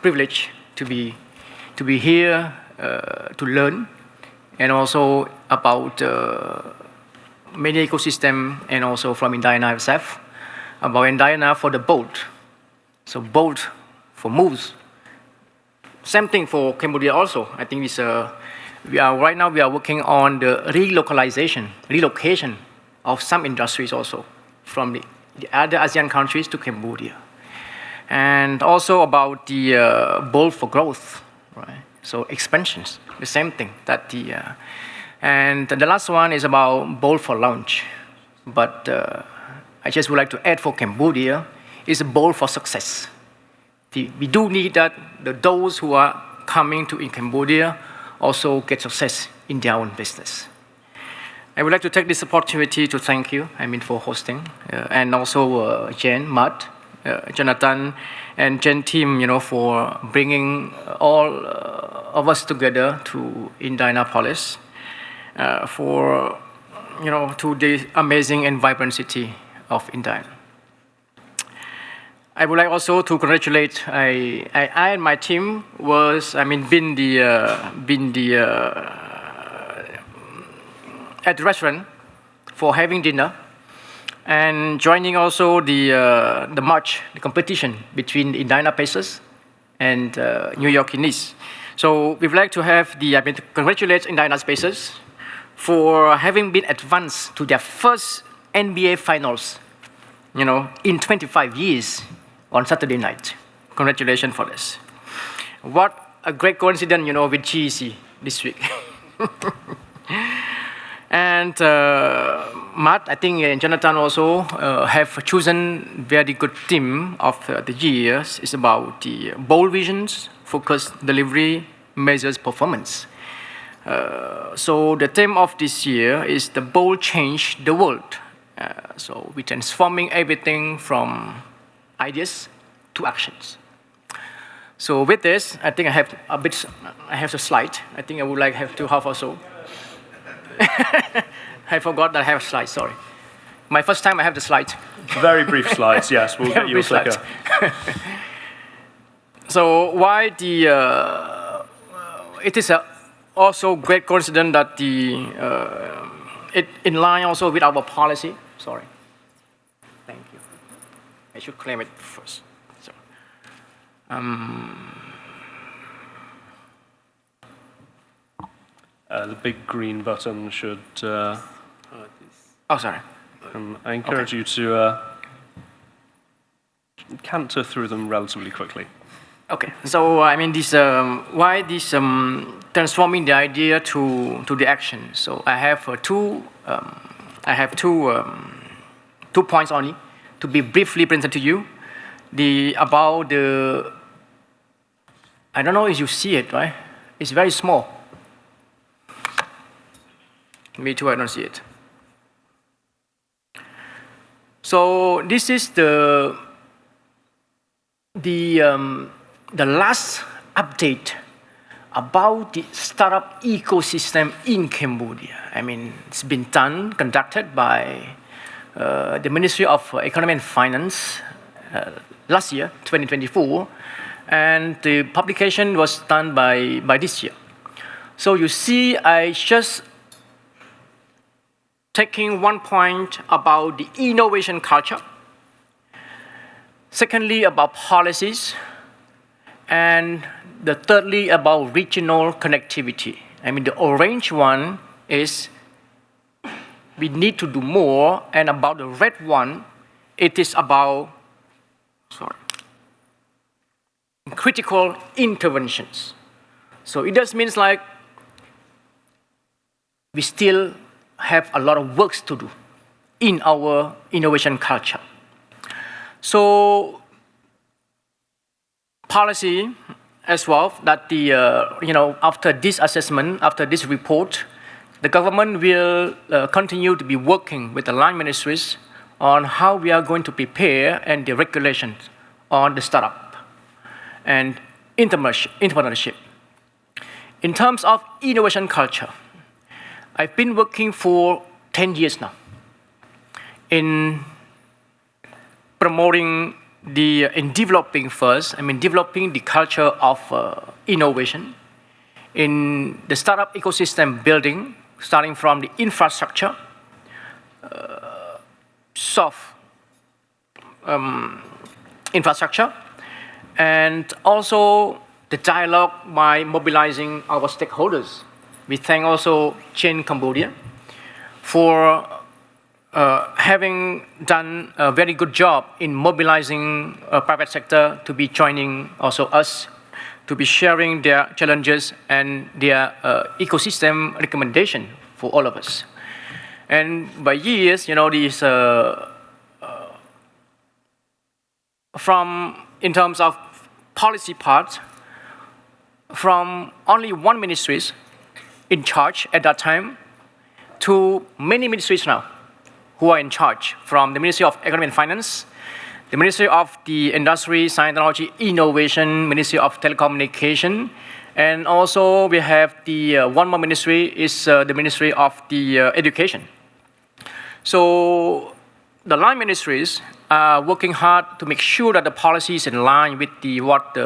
privilege to be here. To learn, and also about many ecosystem, and also from Indina itself, about Indina for the boat. So boat for moves. Same thing for Cambodia also. I think it's right now we are working on the relocation of some industries also from the other ASEAN countries to Cambodia, and also about the bold for growth, right? So expansions, the same thing. And the last one is about bold for launch. But I just would like to add for Cambodia is bold for success. We do need that those who are coming to in Cambodia also get success in their own business. I would like to take this opportunity to thank you, for hosting, and also Jen, Matt, Jonathan, and Jen team, for bringing all of us together to Indinapolis, to the amazing and vibrant city of Indina. I would like also to congratulate. I and my team been at the restaurant for having dinner, and joining also the march, the competition between the Indina Pacers and New York Knicks. So we'd like to have to congratulate Indina Pacers for having been advanced to their first NBA Finals, in 25 years on Saturday night. Congratulations for this. What a great coincidence, with GEC this week. And Matt, I think, and Jonathan also have chosen very good theme of the years. It's about the bold visions, focused delivery, measures performance. So the theme of this year is the bold change the world. So we're transforming everything from ideas to actions. So with this, I think I have a slide. I think I would like to have also. I forgot that I have a slide, sorry. My first time I have the slide. Very brief slides, yes, we'll get you a clicker. So why it is also great coincidence that it in line also with our policy. Sorry. Thank you. I should claim it first. So, the big green button should... Oh, sorry. I encourage you to canter through them relatively quickly. Okay, so I mean, this why this transforming the idea to the action. So I have two points only to be briefly presented to you. About the, I don't know if you see it, right? It's very small. Me too, I don't see it. So this is the last update about the startup ecosystem in Cambodia. I mean, it's been conducted by the Ministry of Economy and Finance last year, 2024, and the publication was done by this year. So you see, I just taking one point about the innovation culture, secondly about policies, and the thirdly about regional connectivity. I mean, the orange one is we need to do more, and about the red one, it is about critical interventions. So it just means like we still have a lot of work to do in our innovation culture. So policy as well, that after this assessment, after this report, the government will continue to be working with the line ministries on how we are going to prepare and the regulations on the startup and entrepreneurship. In terms of innovation culture, I've been working for 10 years now in promoting in developing developing the culture of innovation in the startup ecosystem building, starting from the infrastructure, soft infrastructure, and also the dialogue by mobilizing our stakeholders. We thank also Chain Cambodia for having done a very good job in mobilizing private sector to be joining also us, to be sharing their challenges and their ecosystem recommendation for all of us. And by years, these in terms of policy part, from only one ministry in charge at that time to many ministries now who are in charge, from the Ministry of Economy and Finance, the Ministry of the Industry, Science, Technology, Innovation, Ministry of Telecommunication, and also we have the one more ministry is the Ministry of the Education. So the line ministries are working hard to make sure that the policy is in line with what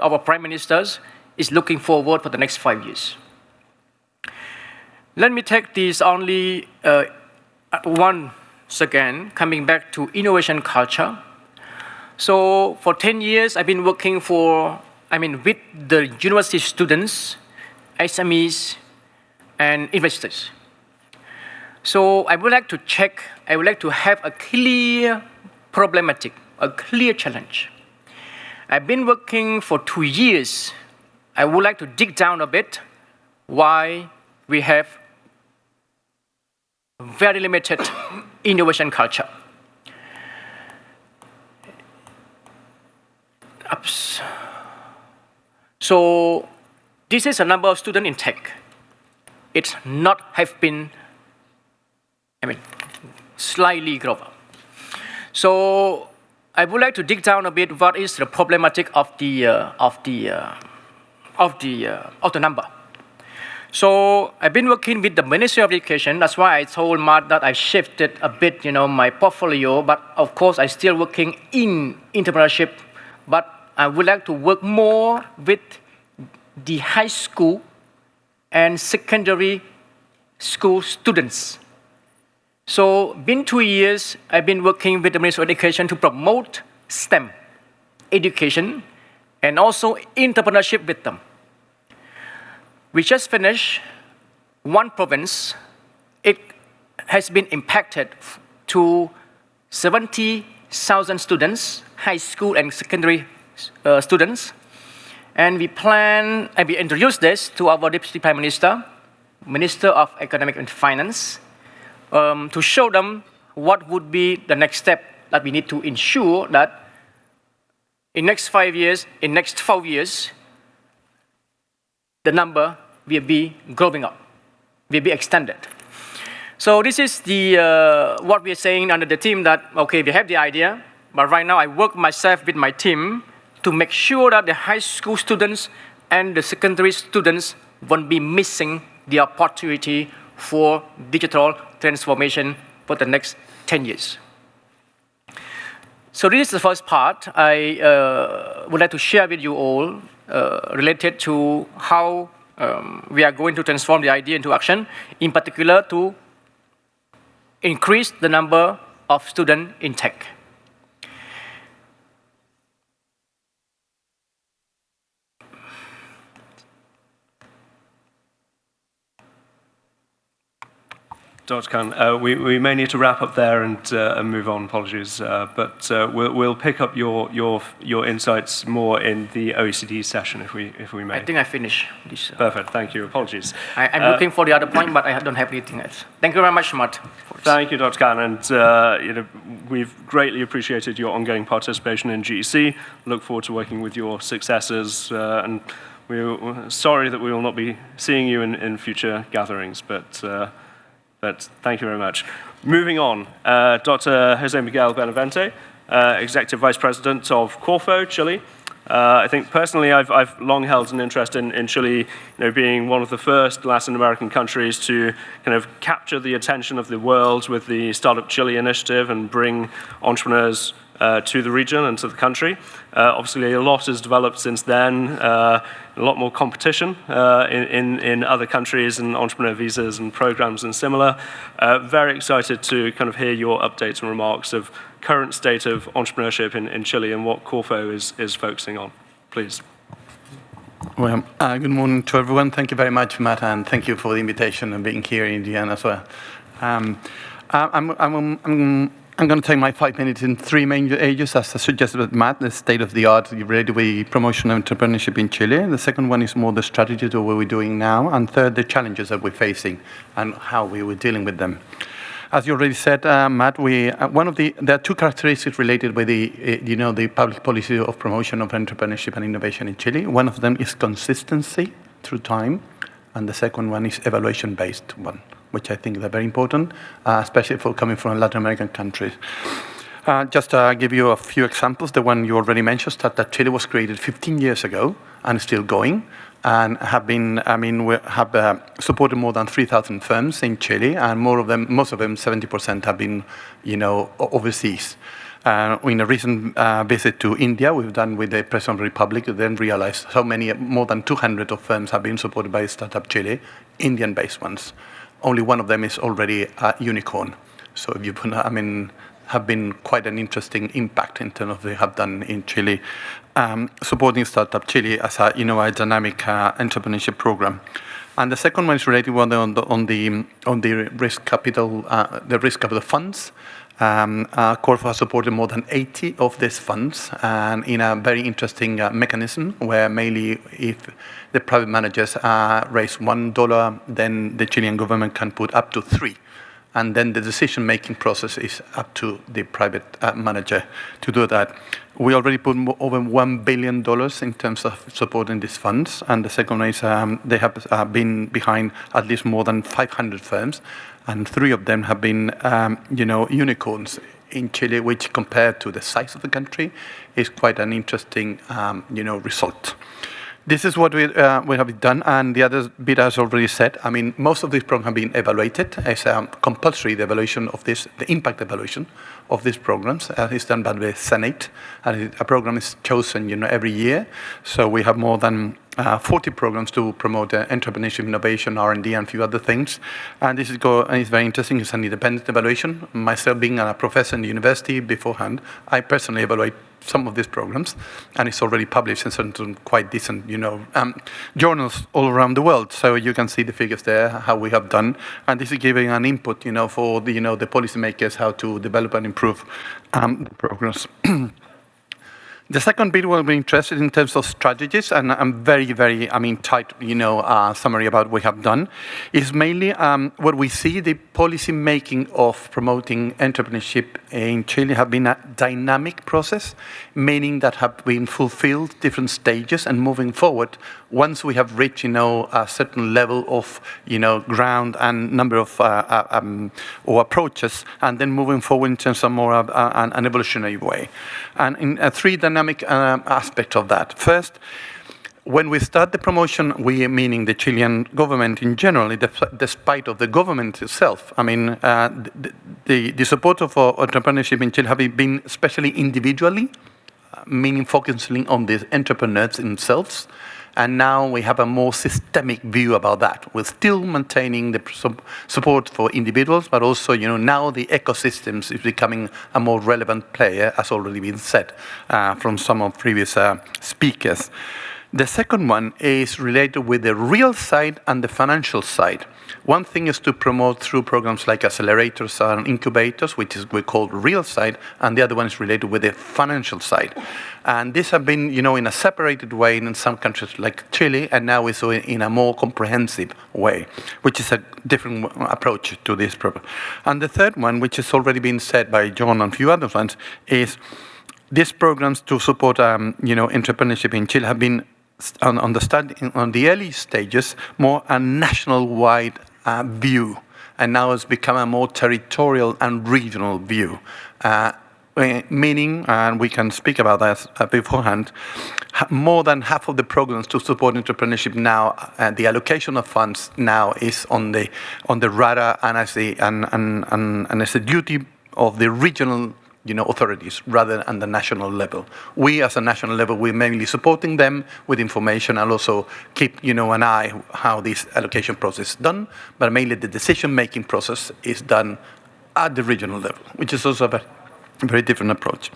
our Prime Ministers is looking forward for the next 5 years. Let me take this only once again, coming back to innovation culture. So for 10 years, I've been working with the university students, SMEs, and investors. So I would like to have a clear problematic, a clear challenge. I've been working for 2 years. I would like to dig down a bit why we have very limited innovation culture. So this is a number of student intake. It's not have been, slightly global. So I would like to dig down a bit. What is the problematic of the number? So I've been working with the Ministry of Education. That's why I told Matt that I shifted a bit, my portfolio. But of course, I'm still working in entrepreneurship. But I would like to work more with the high school and secondary school students. So, been 2 years, I've been working with the Ministry of Education to promote STEM education and also entrepreneurship with them. We just finished one province it has been impacted to 70,000 students, high school and secondary students. And we plan, and we introduced this to our Deputy Prime Minister, Minister of Economic and Finance, to show them what would be the next step that we need to ensure that in next 5 years, in next 4 years, the number will be growing up, will be extended. So this is the what we are saying under the team that, okay, we have the idea, but right now I work myself with my team to make sure that the high school students and the secondary students won't be missing the opportunity for digital transformation for the next 10 years. So this is the first part I would like to share with you all related to how we are going to transform the idea into action, in particular to increase the number of students in tech. Dr. Khan, we may need to wrap up there and move on. Apologies, but we'll pick up your insights more in the OECD session if we may. I think I finished this. Perfect. Thank you. Apologies. I'm looking for the other point, but I don't have anything else. Thank you very much, Matt. Thank you, Dr. Khan, and we've greatly appreciated your ongoing participation in GEC. Look forward to working with your successors, and we're sorry that we will not be seeing you in future gatherings, but thank you very much. Moving on, Dr. Jose Miguel Benavente, Executive Vice President of Corfo, Chile. I think personally I've long held an interest in Chile, being one of the first Latin American countries to kind of capture the attention of the world with the Startup Chile initiative and bring entrepreneurs to the region and to the country. Obviously, a lot has developed since then. A lot more competition in other countries and entrepreneur visas and programs and similar. Very excited to kind of hear your updates and remarks of current state of entrepreneurship in Chile and what Corfo is focusing on. Please. Well, good morning to everyone. Thank you very much, Matt, and thank you for the invitation and being here in Indiana as well. I'm going to take my 5 minutes in 3 main areas, as suggested by Matt: the state of the art related with promotion of entrepreneurship in Chile. The second one is more the strategy to what we're doing now, and third, the challenges that we're facing and how we were dealing with them. As you already said, Matt, there are two characteristics related with the public policy of promotion of entrepreneurship and innovation in Chile. One of them is consistency through time, and the second one is evaluation-based one, which I think are very important, especially for coming from Latin American countries. Just to give you a few examples, the one you already mentioned, Startup Chile was created 15 years ago and still going, and we have supported more than 3,000 firms in Chile, and most of them, 70% have been, overseas. In a recent visit to India, we've done with the President of the Republic, then realized how many, more than 200 of firms have been supported by Startup Chile, Indian-based ones. Only one of them is already a unicorn. So if you put, have been quite an interesting impact in terms of what they have done in Chile, supporting Startup Chile as a dynamic entrepreneurship program. And the second one is related on the risk capital, the risk capital funds. Corfo has supported more than 80 of these funds, and in a very interesting mechanism where mainly if the private managers raise $1, then the Chilean government can put up to 3. And then the decision-making process is up to the private manager to do that. We already put over $1 billion in terms of supporting these funds. And the second is they have been behind at least more than 500 firms. And 3 of them have been, unicorns in Chile, which compared to the size of the country is quite an interesting, result. This is what we have done, and the other bit, as already said, most of these programs have been evaluated as compulsory. The evaluation of this, the impact evaluation of these programs is done by the Senate, and a program is chosen, every year. So we have more than 40 programs to promote entrepreneurship, innovation, R&D, and a few other things. And this is very interesting. It's an independent evaluation. Myself being a professor in the university beforehand, I personally evaluate some of these programs, and it's already published in certain quite decent, journals all around the world. So you can see the figures there, how we have done, and this is giving an input, for the, the policymakers how to develop and improve the programs. The second bit we'll be interested in terms of strategies, and I'm very, very, tight, summary about what we have done, is mainly what we see the policy making of promoting entrepreneurship in Chile have been a dynamic process, meaning that have been fulfilled different stages and moving forward. Once we have reached, a certain level of, ground and number of or approaches, and then moving forward in terms of more an evolutionary way. And in three dynamic aspects of that. First, when we start the promotion, we, meaning the Chilean government in general, despite of the government itself, the support of entrepreneurship in Chile have been especially individually, meaning focusing on the entrepreneurs themselves. And now we have a more systemic view about that. We're still maintaining the support for individuals, but also, now the ecosystems is becoming a more relevant player, as already been said from some of previous speakers. The second one is related with the real side and the financial side. One thing is to promote through programs like accelerators and incubators, which is we call real side, and the other one is related with the financial side. And these have been, in a separated way in some countries like Chile, and now it's in a more comprehensive way, which is a different approach to this problem. And the third one, which has already been said by John and a few other ones, is these programs to support, entrepreneurship in Chile have been on the early stages more a national-wide view, and now it's become a more territorial and regional view. Meaning, and we can speak about that beforehand, more than half of the programs to support entrepreneurship now, the allocation of funds now is on the radar and as a duty of the regional authorities rather than the national level. We, as a national level, we're mainly supporting them with information and also keep, an eye how this allocation process is done, but mainly the decision-making process is done at the regional level, which is also a very different approach.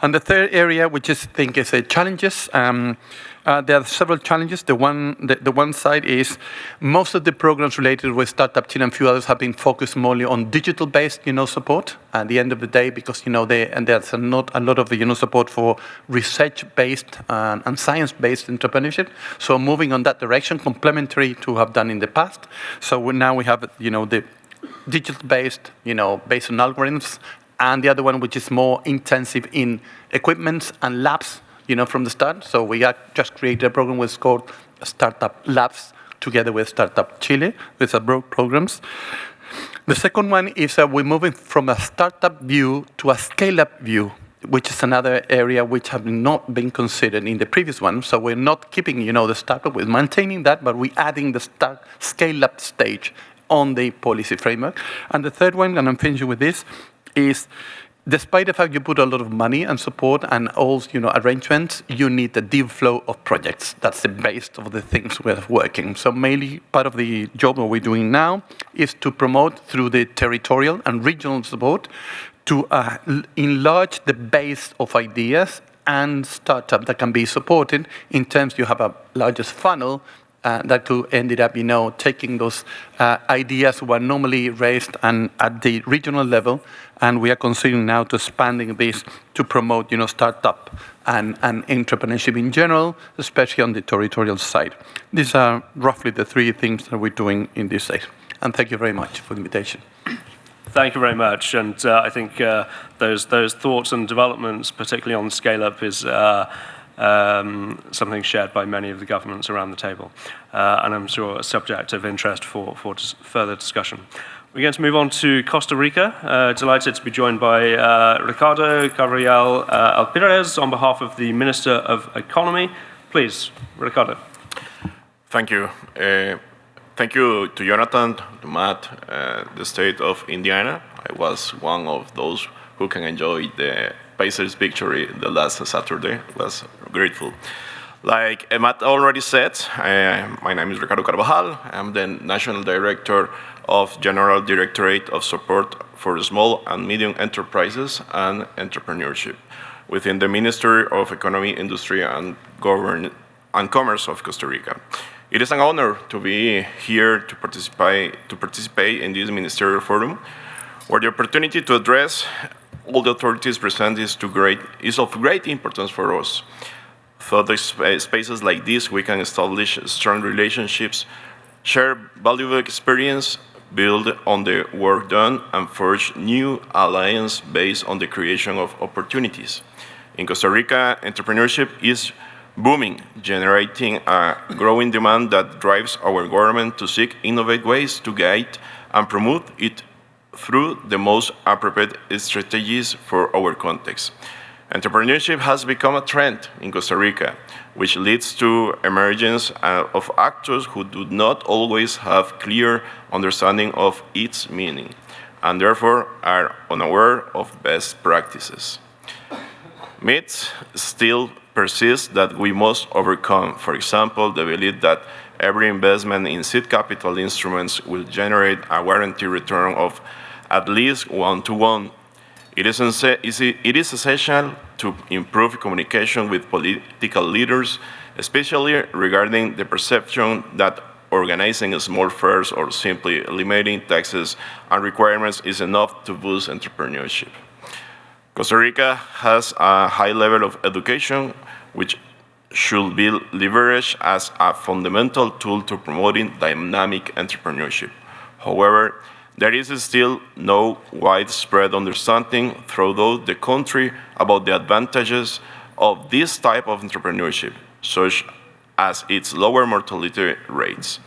And the third area, which I think is challenges, there are several challenges. The one side is most of the programs related with Startup Chile and a few others have been focused more on digital-based, support at the end of the day, because, there's not a lot of, support for research-based and science-based entrepreneurship. So moving on that direction, complementary to have done in the past. So now we have, the digital-based, based on algorithms, and the other one, which is more intensive in equipment and labs, from the start. So we just created a program which is called Startup Labs, together with Startup Chile, with our programs. The second one is we're moving from a startup view to a scale-up view, which is another area which have not been considered in the previous one. So we're not keeping, the startup, we're maintaining that, but we're adding the scale-up stage on the policy framework. And the third one, and I'm finishing with this, is despite the fact you put a lot of money and support and all arrangements, you need a deep flow of projects. That's the base of the things we're working. So mainly part of the job that we're doing now is to promote through the territorial and regional support to enlarge the base of ideas and startup that can be supported in terms you have a largest funnel that could ended up, taking those ideas were normally raised and at the regional level, and we are considering now to expanding this to promote, startup and entrepreneurship in general, especially on the territorial side. These are roughly the three things that we're doing in this stage. And thank you very much for the invitation. Thank you very much. And I think those thoughts and developments, particularly on scale-up, is something shared by many of the governments around the table, and I'm sure a subject of interest for further discussion. We're going to move on to Costa Rica. Delighted to be joined by Ricardo Carvajal Alpirez on behalf of the Minister of Economy. Please, Ricardo. Thank you. Thank you to Jonathan, to Matt, the state of Indiana. I was one of those who can enjoy the Pacers' victory the last Saturday. Was grateful. Like Matt already said, my name is Ricardo Carvajal. I'm the National Director of General Directorate of Support for Small and Medium Enterprises and Entrepreneurship within the Ministry of Economy, Industry, and Commerce of Costa Rica. It is an honor to be here to participate in this ministerial forum, where the opportunity to address all the authorities present is of great importance for us. Through the spaces like this, we can establish strong relationships, share valuable experience, build on the work done, and forge new alliances based on the creation of opportunities. In Costa Rica, entrepreneurship is booming, generating a growing demand that drives our government to seek innovative ways to guide and promote it through the most appropriate strategies for our context. Entrepreneurship has become a trend in Costa Rica, which leads to emergence of actors who do not always have clear understanding of its meaning, and therefore are unaware of best practices. Myths still persist that we must overcome. For example, the belief that every investment in seed capital instruments will generate a guaranteed return of at least 1-to-1. It is essential to improve communication with political leaders, especially regarding the perception that organizing small fairs or simply eliminating taxes and requirements is enough to boost entrepreneurship. Costa Rica has a high level of education, which should be leveraged as a fundamental tool to promoting dynamic entrepreneurship. However, there is still no widespread understanding throughout the country about the advantages of this type of entrepreneurship, such as its lower mortality rates.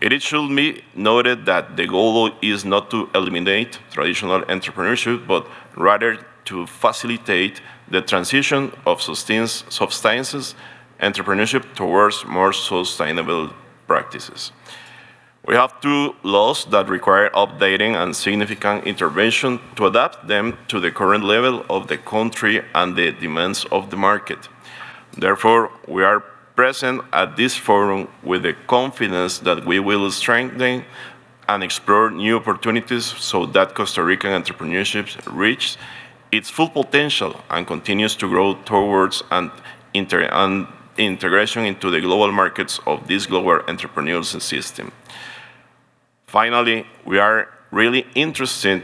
It should be noted that the goal is not to eliminate traditional entrepreneurship, but rather to facilitate the transition of subsistence entrepreneurship towards more sustainable practices. We have 2 laws that require updating and significant intervention to adapt them to the current level of the country and the demands of the market. Therefore, we are present at this forum with the confidence that we will strengthen and explore new opportunities so that Costa Rican entrepreneurship reaches its full potential and continues to grow towards an integration into the global markets of this global entrepreneurial system. Finally, we are really interested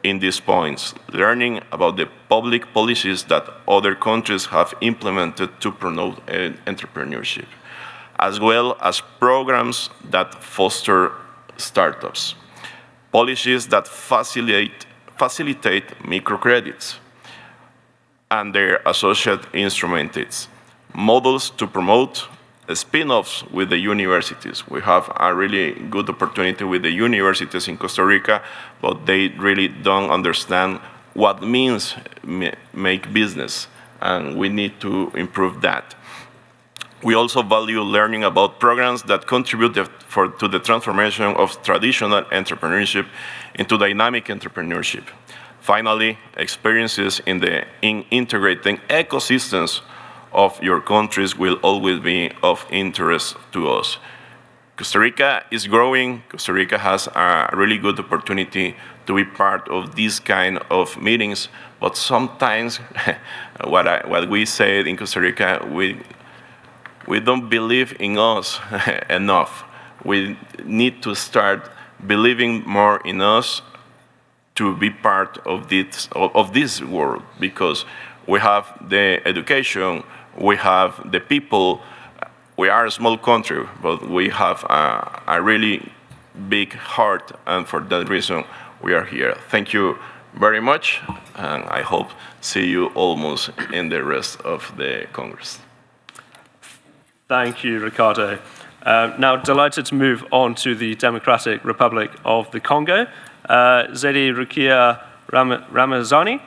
in these points, learning about the public policies that other countries have implemented to promote entrepreneurship, as well as programs that foster startups, policies that facilitate microcredits and their associated instruments, models to promote spin-offs with the universities. We have a really good opportunity with the universities in Costa Rica, but they really don't understand what means make business, and we need to improve that. We also value learning about programs that contribute to the transformation of traditional entrepreneurship into dynamic entrepreneurship. Finally, experiences in integrating ecosystems of your countries will always be of interest to us. Costa Rica is growing. Costa Rica has a really good opportunity to be part of these kind of meetings, but sometimes what we say in Costa Rica, we don't believe in us enough. We need to start believing more in us to be part of this world, because we have the education, we have the people. We are a small country, but we have a really big heart, and for that reason, we are here. Thank you very much, and I hope see you almost in the rest of the Congress. Thank you, Ricardo. Now, delighted to move on to the Democratic Republic of the Congo. Zedi Rukia Ramazani,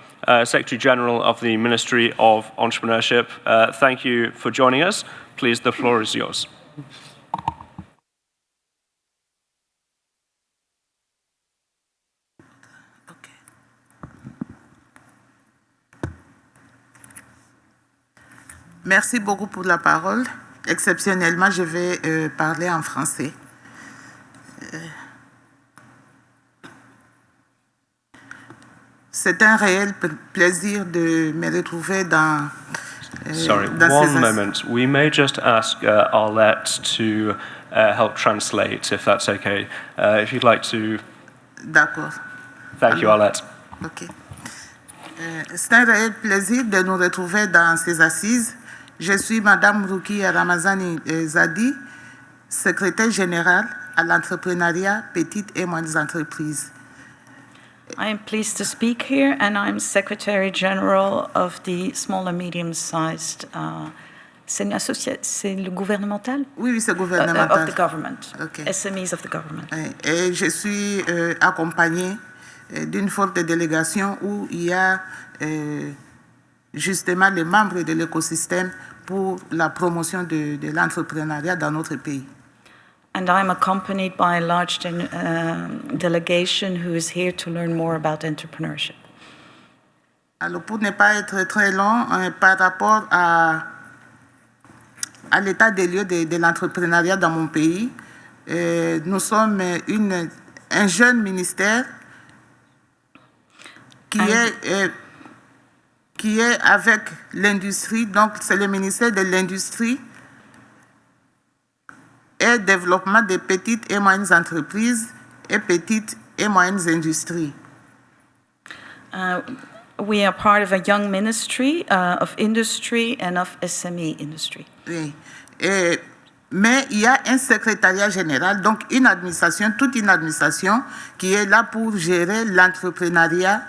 Secretary General of the Ministry of Entrepreneurship. Thank you for joining us. Please, the floor is yours. Merci beaucoup pour la parole. Exceptionnellement, je vais parler en français. C'est un réel plaisir de me retrouver dans Sorry, dans one ces moment. We may just ask Arlette to help translate, if that's okay. If you'd like to... D'accord. Thank you, Arlette. OK. C'est un réel plaisir de nous retrouver dans ces assises. Je suis Madame Rukia Ramazani Zadi, secrétaire générale à l'entrepreneuriat petites et moyennes entreprises. I am pleased to speak here, and I'm Secretary General of the Small and Medium-Sized. C'est le gouvernemental? Oui, c'est gouvernemental. Of the government. Okay. SMEs of the government. Et je suis accompagnée d'une forte délégation où il y a justement les membres de l'écosystème pour la promotion de l'entrepreneuriat dans notre pays. And I'm accompanied by a large delegation who is here to learn more about entrepreneurship. Alors, pour ne pas être très long, par rapport à l'état des lieux de l'entrepreneuriat dans mon pays, nous sommes un jeune ministère qui est avec l'industrie, donc c'est le ministère de l'Industrie et développement des petites et moyennes entreprises et petites et moyennes industries. We are part of a young ministry of industry and of SME industry. Oui. Mais il y a un secrétariat général, donc une administration, toute une administration qui est là pour gérer l'entrepreneuriat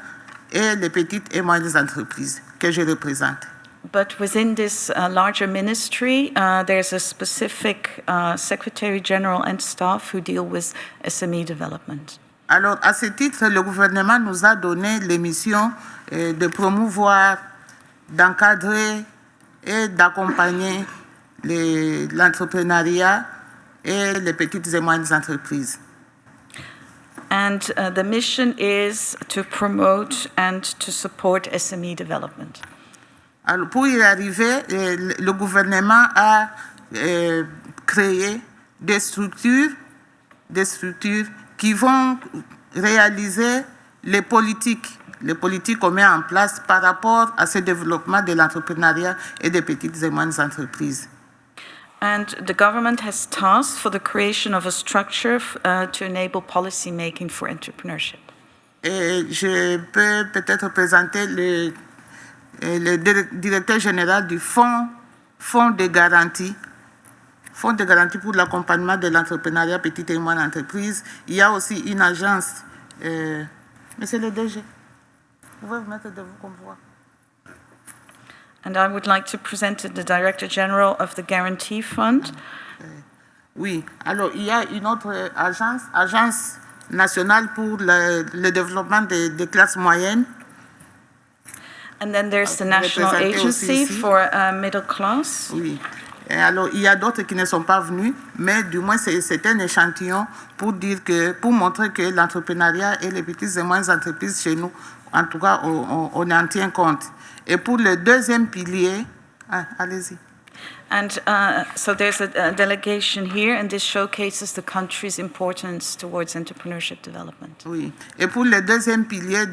et les petites et moyennes entreprises que je représente. But within this larger ministry, there's a specific Secretary General and staff who deal with SME development. Alors, à ce titre, le gouvernement nous a donné les missions de promouvoir, d'encadrer et d'accompagner l'entrepreneuriat et les petites et moyennes entreprises. And the mission is to promote and to support SME development. Alors, pour y arriver, le gouvernement a créé des structures qui vont réaliser les politiques qu'on met en place par rapport à ce développement de l'entrepreneuriat et des petites et moyennes entreprises. And the government has tasked for the creation of a structure to enable policy making for entrepreneurship. Et je peux peut-être présenter le directeur général du fonds de garantie pour l'accompagnement de l'entrepreneuriat petite et moyenne entreprise. Il y a aussi une agence, Monsieur le DG, vous pouvez vous mettre de vous comme voix. And I would like to present the Director General of the Guarantee Fund. Oui, alors il y a une autre agence nationale pour le développement des classes moyennes. And then there's the National Agency for Middle Class. Oui. Et alors, il y a d'autres qui ne sont pas venus, mais du moins, c'est un échantillon pour montrer que l'entrepreneuriat et les petites et moyennes entreprises chez nous, en tout cas, on en tient compte. Et pour le deuxième pilier, allez-y. And so there's a delegation here, and this showcases the country's importance towards entrepreneurship development. Oui. Et pour le deuxième pilier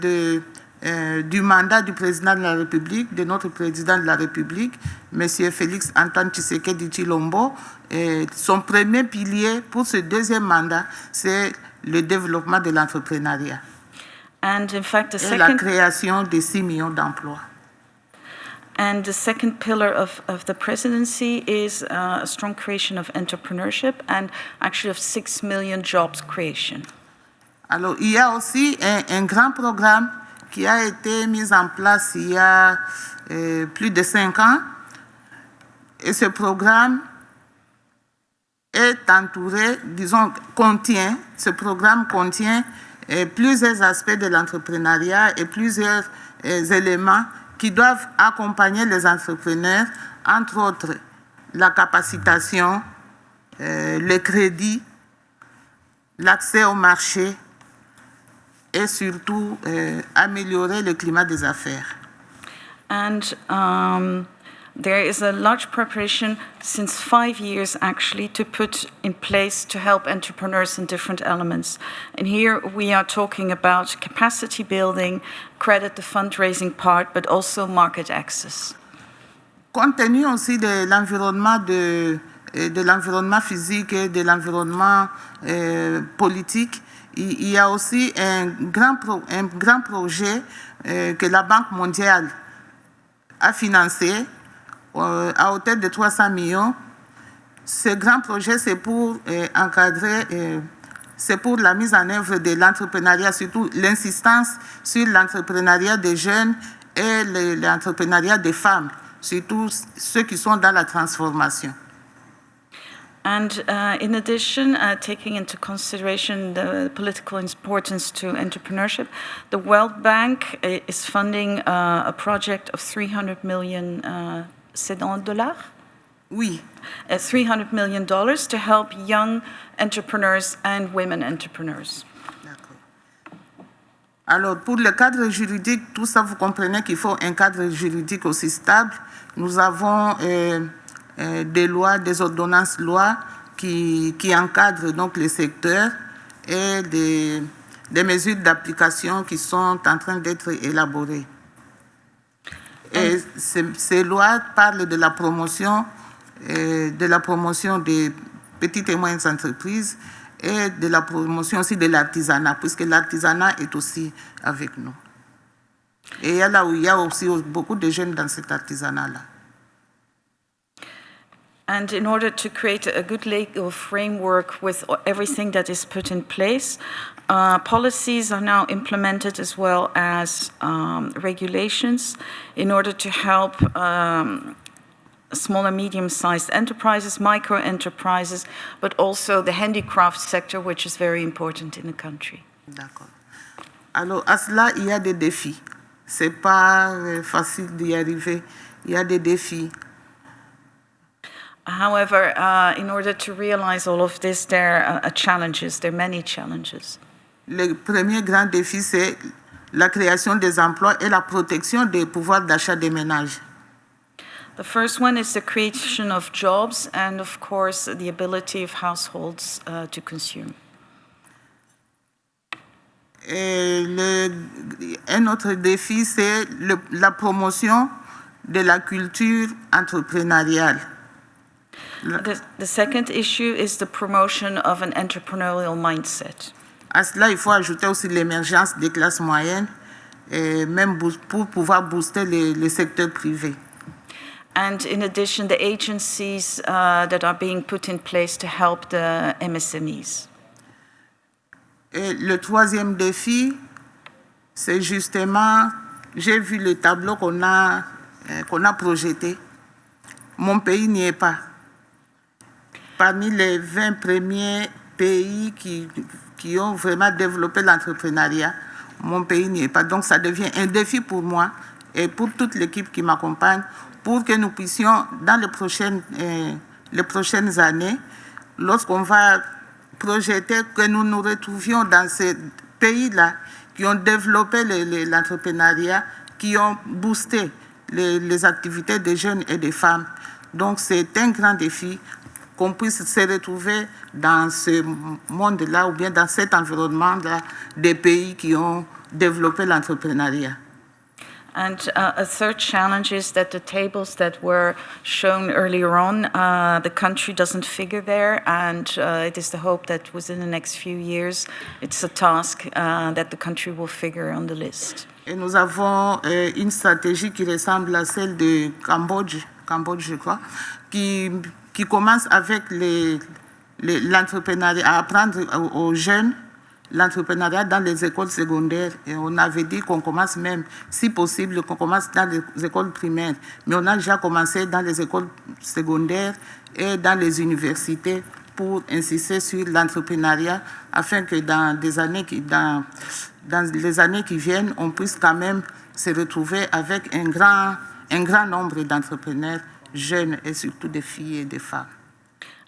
du mandat du président de la République, de notre président de la République, M. Félix Antoine Tshisekedi Tshilombo, son premier pilier pour ce deuxième mandat, c'est le développement de l'entrepreneuriat. And in fact, et la création de 6 millions d'emplois. And the second pillar of the presidency is a strong creation of entrepreneurship and actually of 6 million jobs creation. Alors, il y a aussi un grand programme qui a été mis en place il y a plus de 5 ans. Et ce programme est entouré, ce programme contient plusieurs aspects de l'entrepreneuriat et plusieurs éléments qui doivent accompagner les entrepreneurs, entre autres la capacitation, le crédit, l'accès au marché et surtout améliorer le climat des affaires. And There is a large preparation since 5 years actually to put in place to help entrepreneurs in different elements. And here we are talking about capacity building, credit, the fundraising part, but also market access. Compte tenu aussi de l'environnement physique et de l'environnement politique, il y a aussi un grand projet que la Banque mondiale a financé à hauteur de 300 millions. Ce grand projet, c'est pour encadrer, c'est pour la mise en œuvre de l'entrepreneuriat, surtout l'insistance sur l'entrepreneuriat des jeunes et l'entrepreneuriat des femmes, surtout ceux qui sont dans la transformation. And in addition, taking into consideration the political importance to entrepreneurship, the World Bank is funding a project of 300 million, c'est dans dollars? Oui. $300 million to help young entrepreneurs and women entrepreneurs. Alors, pour le cadre juridique, tout ça, vous comprenez qu'il faut un cadre juridique aussi stable. Nous avons des lois, des ordonnances lois qui encadrent donc le secteur et des mesures d'application qui sont en train d'être élaborées. Et ces lois parlent de la promotion des petites et moyennes entreprises et de la promotion aussi de l'artisanat, puisque l'artisanat est aussi avec nous. Et là où il y a aussi beaucoup de jeunes dans cet artisanat-là. And in order to create a good legal framework with everything that is put in place, policies are now implemented as well as regulations in order to help small and medium-sized enterprises, micro-enterprises, but also the handicraft sector, which is very important in the country. D'accord. Alors, à cela, il y a des défis. Ce n'est pas facile d'y arriver. Il y a des défis. However, in order to realize all of this, there are challenges. There are many challenges. Le premier grand défi, c'est la création des emplois et la protection des pouvoirs d'achat des ménages. The first one is the creation of jobs and, of course, the ability of households to consume. Et un autre défi, c'est la promotion de la culture entrepreneuriale. The second issue is the promotion of an entrepreneurial mindset. À cela, il faut ajouter aussi l'émergence des classes moyennes, et même pour pouvoir booster le secteur privé. And in addition, the agencies that are being put in place to help the MSMEs. Et le troisième défi, c'est justement, j'ai vu le tableau qu'on a projeté. Mon pays n'y est pas. Parmi les 20 premiers pays qui ont vraiment développé l'entrepreneuriat, mon pays n'y est pas. Donc ça devient un défi pour moi et pour toute l'équipe qui m'accompagne pour que nous puissions, dans les prochaines années, lorsqu'on va projeter, que nous nous retrouvions dans ces pays-là qui ont développé l'entrepreneuriat, qui ont boosté les activités des jeunes et des femmes. Donc c'est un grand défi qu'on puisse se retrouver dans ce monde-là ou bien dans cet environnement-là des pays qui ont développé l'entrepreneuriat. And a third challenge is that the tables that were shown earlier on, the country doesn't figure there, and it is the hope that within the next few years, it's a task that the country will figure on the list. Et nous avons une stratégie qui ressemble à celle de Cambodge, je crois, qui commence avec l'entrepreneuriat, à apprendre aux jeunes l'entrepreneuriat dans les écoles secondaires. Et on avait dit qu'on commence même, si possible, qu'on commence dans les écoles primaires. Mais on a déjà commencé dans les écoles secondaires et dans les universités pour insister sur l'entrepreneuriat afin que dans les années qui viennent, on puisse quand même se retrouver avec un grand nombre d'entrepreneurs jeunes et surtout des filles et des femmes.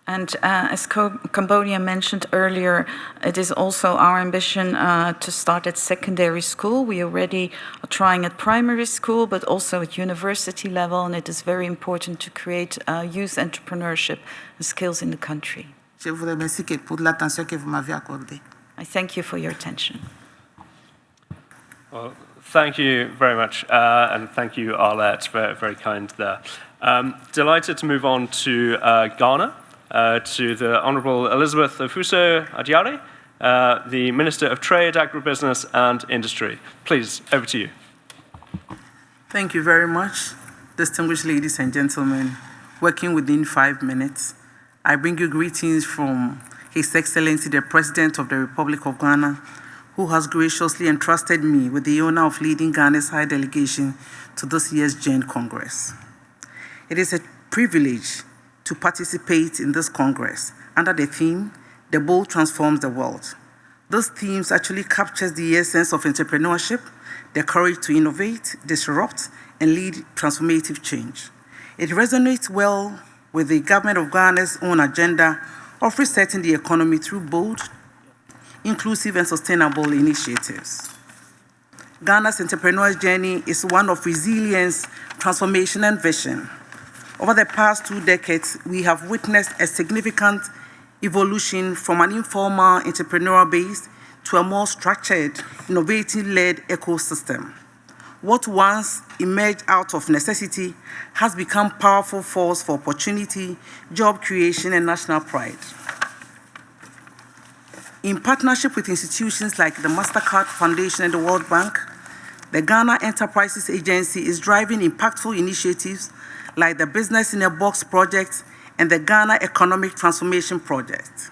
And as Cambodia mentioned earlier, it is also our ambition to start at secondary school. We already are trying at primary school, but also at university level, and it is very important to create youth entrepreneurship and skills in the country. Je vous remercie pour l'attention que vous m'avez accordée. I thank you for your attention. Well, thank you very much, and thank you, Arlette, very, very kind there. Delighted to move on to Ghana, to the Honourable Elizabeth Ofuso Adiare, the Minister of Trade, Agribusiness and Industry. Please, over to you. Thank you very much, distinguished ladies and gentlemen. Working within 5 minutes, I bring you greetings from His Excellency, the President of the Republic of Ghana, who has graciously entrusted me with the honor of leading Ghana's high delegation to this year's Joint Congress. It is a privilege to participate in this Congress under the theme, The Bold Transforms the World. This theme actually captures the essence of entrepreneurship, the courage to innovate, disrupt, and lead transformative change. It resonates well with the government of Ghana's own agenda of resetting the economy through bold, inclusive, and sustainable initiatives. Ghana's entrepreneurial journey is one of resilience, transformation, and vision. Over the past 2 decades, we have witnessed a significant evolution from an informal entrepreneurial base to a more structured, innovative-led ecosystem. What once emerged out of necessity has become a powerful force for opportunity, job creation, and national pride. In partnership with institutions like the MasterCard Foundation and the World Bank, the Ghana Enterprises Agency is driving impactful initiatives like the Business in a Box project and the Ghana Economic Transformation Project.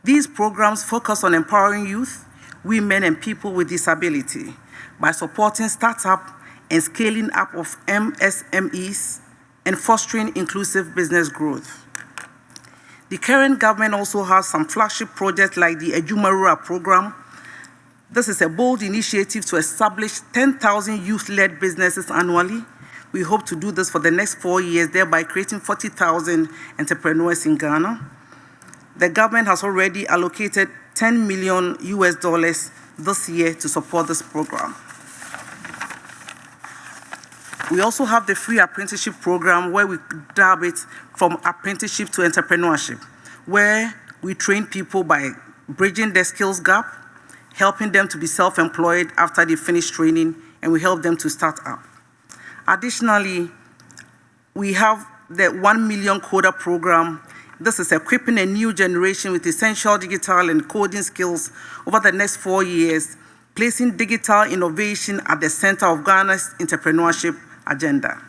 These programs focus on empowering youth, women, and people with disability by supporting startup and scaling up of MSMEs and fostering inclusive business growth. The current government also has some flagship projects like the Ejumarura program. This is a bold initiative to establish 10,000 youth-led businesses annually. We hope to do this for the next 4 years, thereby creating 40,000 entrepreneurs in Ghana. The government has already allocated $10 million this year to support this program. We also have the free apprenticeship program where we dab it from apprenticeship to entrepreneurship, where we train people by bridging the skills gap, helping them to be self-employed after they finish training, and we help them to start up. Additionally, we have the 1 million coder program. This is equipping a new generation with essential digital and coding skills over the next 4 years, placing digital innovation at the center of Ghana's entrepreneurship agenda.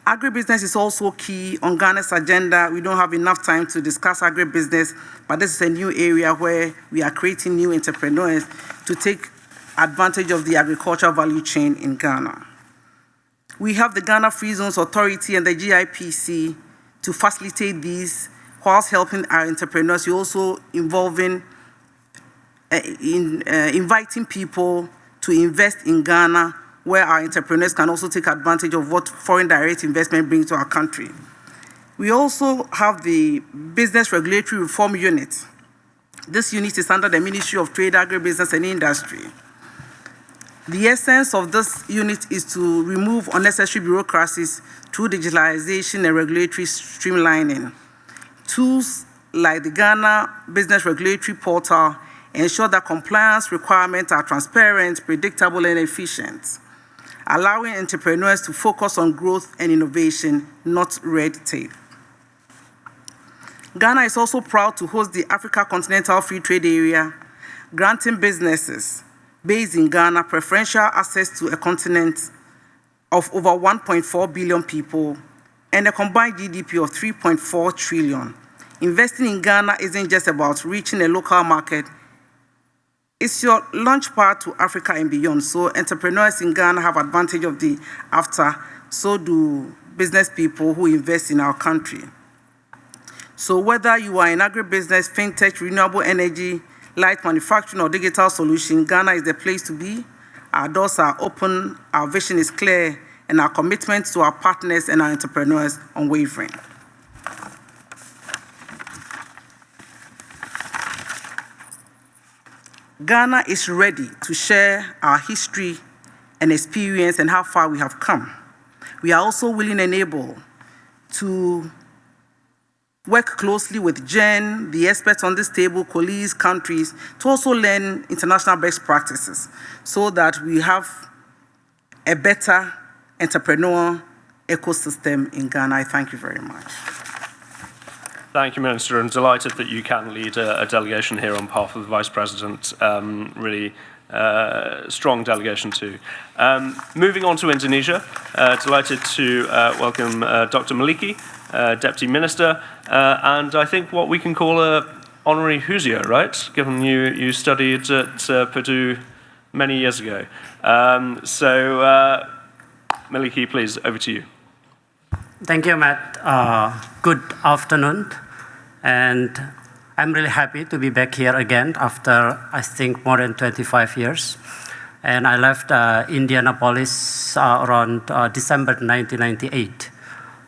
Agribusiness is also key on Ghana's agenda. We don't have enough time to discuss agribusiness, but this is a new area where we are creating new entrepreneurs to take advantage of the agricultural value chain in Ghana. We have the Ghana Free Zones Authority and the GIPC to facilitate these whilst helping our entrepreneurs. We're also inviting people to invest in Ghana, where our entrepreneurs can also take advantage of what foreign direct investment brings to our country. We also have the Business Regulatory Reform Unit. This unit is under the Ministry of Trade, Agribusiness and Industry. The essence of this unit is to remove unnecessary bureaucracies through digitalization and regulatory streamlining. Tools like the Ghana Business Regulatory Portal ensure that compliance requirements are transparent, predictable, and efficient, allowing entrepreneurs to focus on growth and innovation, not red tape. Ghana is also proud to host the Africa Continental Free Trade Area, granting businesses based in Ghana preferential access to a continent of over 1.4 billion people and a combined GDP of 3.4 trillion. Investing in Ghana isn't just about reaching a local market, it's your launchpad to Africa and beyond. So entrepreneurs in Ghana have advantage of the after, so do business people who invest in our country. So whether you are in agribusiness, fintech, renewable energy, light manufacturing, or digital solution, Ghana is the place to be. Our doors are open, our vision is clear, and our commitment to our partners and our entrepreneurs unwavering. Ghana is ready to share our history and experience and how far we have come. We are also willing and able to work closely with Jen, the experts on this table, colleagues, countries, to also learn international best practices so that we have a better entrepreneurial ecosystem in Ghana. I thank you very much. Thank you, Minister. I'm delighted that you can lead a delegation here on behalf of the Vice President. Really strong delegation too. Moving on to Indonesia, delighted to welcome Dr. Maliki, Deputy Minister, and I think what we can call a honorary Huzio, right? Given you studied at Purdue many years ago. Maliki, please, over to you. Thank you, Matt. Good afternoon. And I'm really happy to be back here again after, I think, more than 25 years. And I left Indianapolis around December 1998.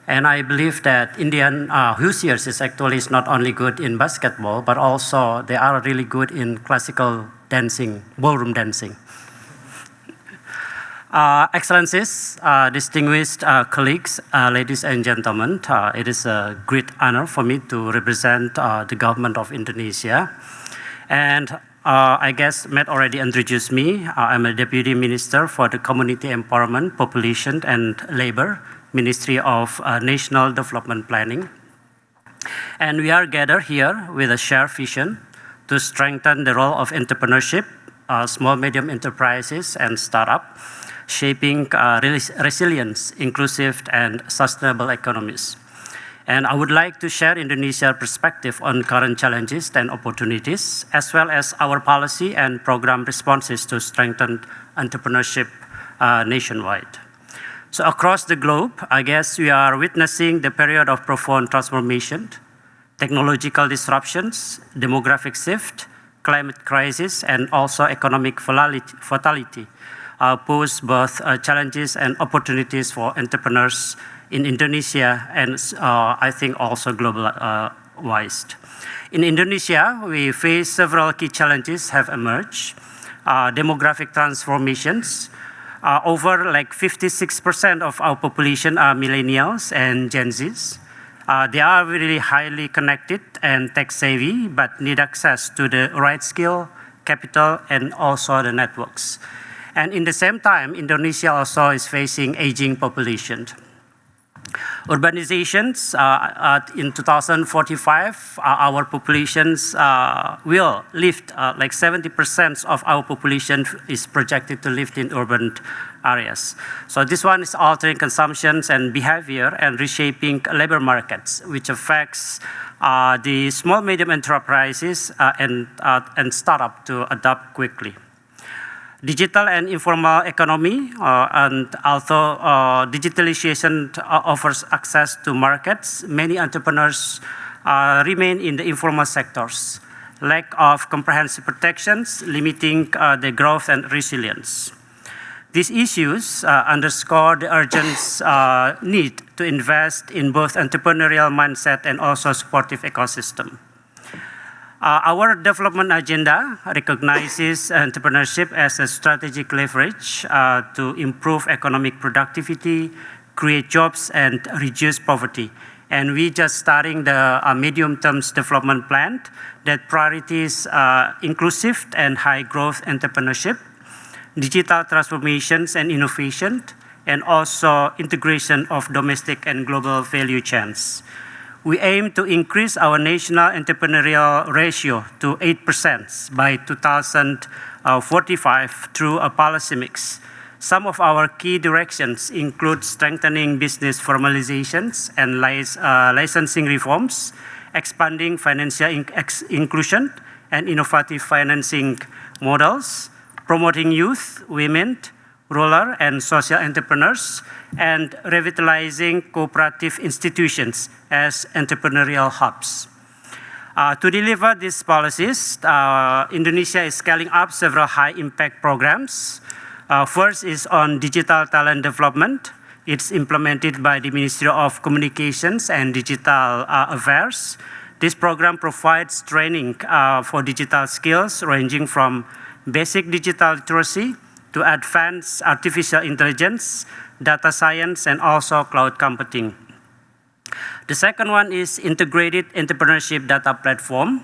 And I believe that Indian Hoosiers is actually not only good in basketball, but also they are really good in classical dancing, ballroom dancing. Excellencies, distinguished colleagues, ladies and gentlemen, it is a great honor for me to represent the government of Indonesia. And I guess Matt already introduced me. I'm a Deputy Minister for the Community Empowerment, Population and Labor, Ministry of National Development Planning. And we are gathered here with a shared vision to strengthen the role of entrepreneurship, small, medium enterprises, and startup, shaping resilience, inclusive, and sustainable economies. And I would like to share Indonesia's perspective on current challenges and opportunities, as well as our policy and program responses to strengthen entrepreneurship nationwide. So across the globe, I guess we are witnessing the period of profound transformation, technological disruptions, demographic shift, climate crisis, and also economic fatality. Pose both challenges and opportunities for entrepreneurs in Indonesia and I think also global-wise. In Indonesia, we face several key challenges have emerged. Demographic transformations. Over like 56% of our population are millennials and Gen Zs. They are really highly connected and tech-savvy, but need access to the right skill, capital, and also the networks. And in the same time, Indonesia also is facing aging population. Urbanizations, in 2045, our populations will lift, like 70% of our population is projected to live in urban areas. So this one is altering consumptions and behavior and reshaping labor markets, which affects the small, medium enterprises and startup to adapt quickly. Digital and informal economy, and although digitalization offers access to markets, many entrepreneurs remain in the informal sectors. Lack of comprehensive protections, limiting the growth and resilience. These issues underscore the urgent need to invest in both entrepreneurial mindset and also supportive ecosystem. Our development agenda recognizes entrepreneurship as a strategic leverage to improve economic productivity, create jobs, and reduce poverty. And we just starting the medium-term development plan that priorities inclusive and high-growth entrepreneurship, digital transformations and innovation, and also integration of domestic and global value chains. We aim to increase our national entrepreneurial ratio to 8% by 2045 through a policy mix. Some of our key directions include strengthening business formalizations and licensing reforms, expanding financial inclusion and innovative financing models, promoting youth, women, rural and social entrepreneurs, and revitalizing cooperative institutions as entrepreneurial hubs. To deliver these policies, Indonesia is scaling up several high-impact programs. First is on digital talent development. It's implemented by the Ministry of Communications and Digital Affairs. This program provides training for digital skills ranging from basic digital literacy to advanced artificial intelligence, data science, and also cloud computing. The second one is integrated entrepreneurship data platform.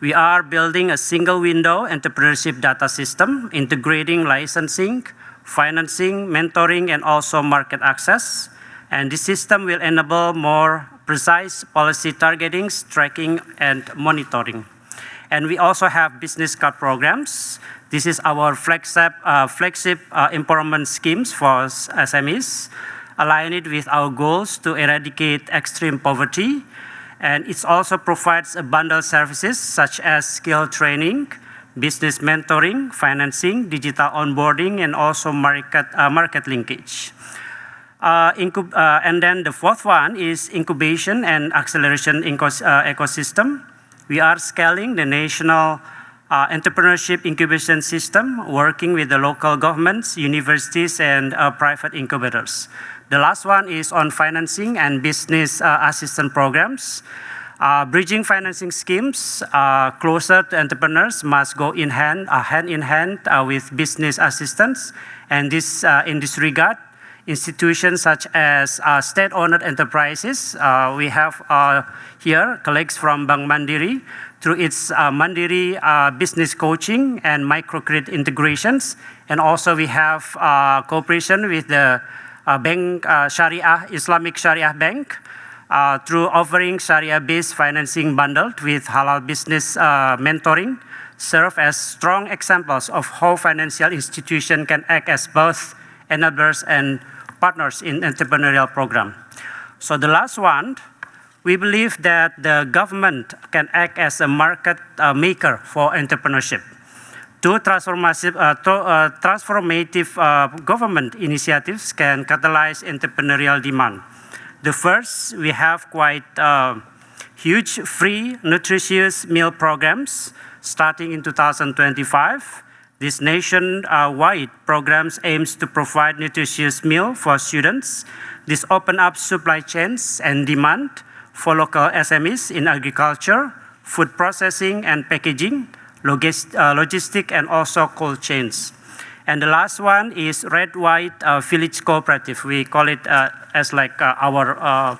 We are building a single window entrepreneurship data system, integrating licensing, financing, mentoring, and also market access. And this system will enable more precise policy targeting, tracking, and monitoring. And we also have business card programs. This is our flagship empowerment schemes for SMEs, aligned with our goals to eradicate extreme poverty. And it also provides a bundle services such as skill training, business mentoring, financing, digital onboarding, and also market linkage. And then the fourth one is incubation and acceleration ecosystem. We are scaling the national entrepreneurship incubation system, working with the local governments, universities, and private incubators. The last one is on financing and business assistance programs. Bridging financing schemes closer to entrepreneurs must go hand in hand with business assistance. And this, in this regard, institutions such as state-owned enterprises, we have here colleagues from Bank Mandiri through its Mandiri business coaching and microcredit integrations. And also we have cooperation with the Bank Sharia, Islamic Sharia Bank, through offering Sharia-based financing bundled with halal business mentoring, serve as strong examples of how financial institutions can act as both enablers and partners in entrepreneurial program. So the last one, we believe that the government can act as a market maker for entrepreneurship. Two transformative government initiatives can catalyze entrepreneurial demand. The first, we have quite huge free nutritious meal programs starting in 2025. This nationwide programs aims to provide nutritious meal for students. This open up supply chains and demand for local SMEs in agriculture, food processing and packaging, logistic and also cold chains. And the last one is Red White Village Cooperative. We call it as like our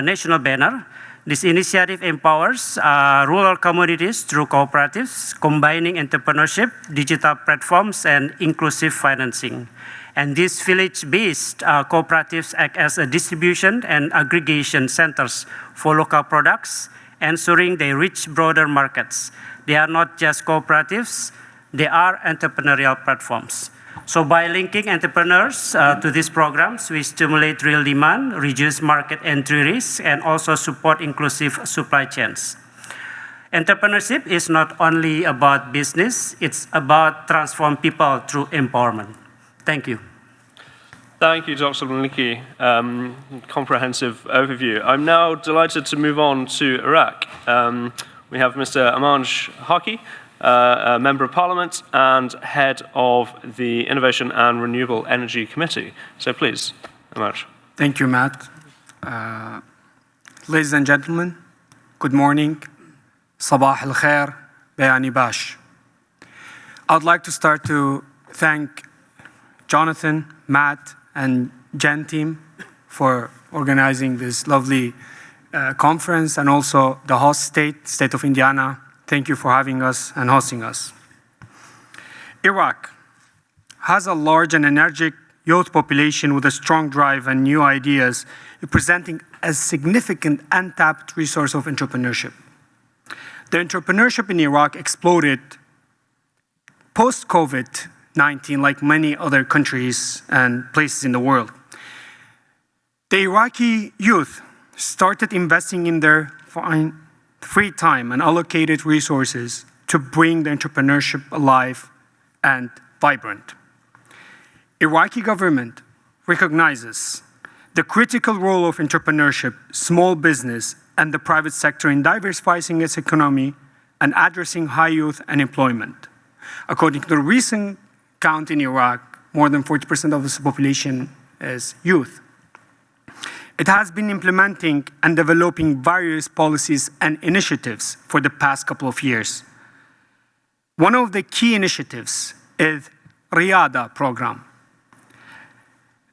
national banner. This initiative empowers rural communities through cooperatives, combining entrepreneurship, digital platforms, and inclusive financing. And these village-based cooperatives act as a distribution and aggregation centers for local products, ensuring they reach broader markets. They are not just cooperatives, they are entrepreneurial platforms. So by linking entrepreneurs to these programs, we stimulate real demand, reduce market entry risk, and also support inclusive supply chains. Entrepreneurship is not only about business, it's about transform people through empowerment. Thank you. Thank you, Dr. Mliki. Comprehensive overview. I'm now delighted to move on to Iraq. We have Mr. Amanj Haki, a Member of Parliament and Head of the Innovation and Renewable Energy Committee. So please, Amanj. Thank you, Matt. Ladies and gentlemen, good morning. Sabah al-khair, bayani bash. I would like to start to thank Jonathan, Matt, and Jen team for organizing this lovely conference, and also the host state of Indiana. Thank you for having us and hosting us. Iraq has a large and energetic youth population with a strong drive and new ideas, representing a significant untapped resource of entrepreneurship. The entrepreneurship in Iraq exploded post-COVID-19, like many other countries and places in the world. The Iraqi youth started investing in their free time and allocated resources to bring the entrepreneurship alive and vibrant. Iraqi government recognizes the critical role of entrepreneurship, small business, and the private sector in diversifying its economy and addressing high youth unemployment. According to the recent count in Iraq, more than 40% of its population is youth. It has been implementing and developing various policies and initiatives for the past couple of years. One of the key initiatives is RIADA program.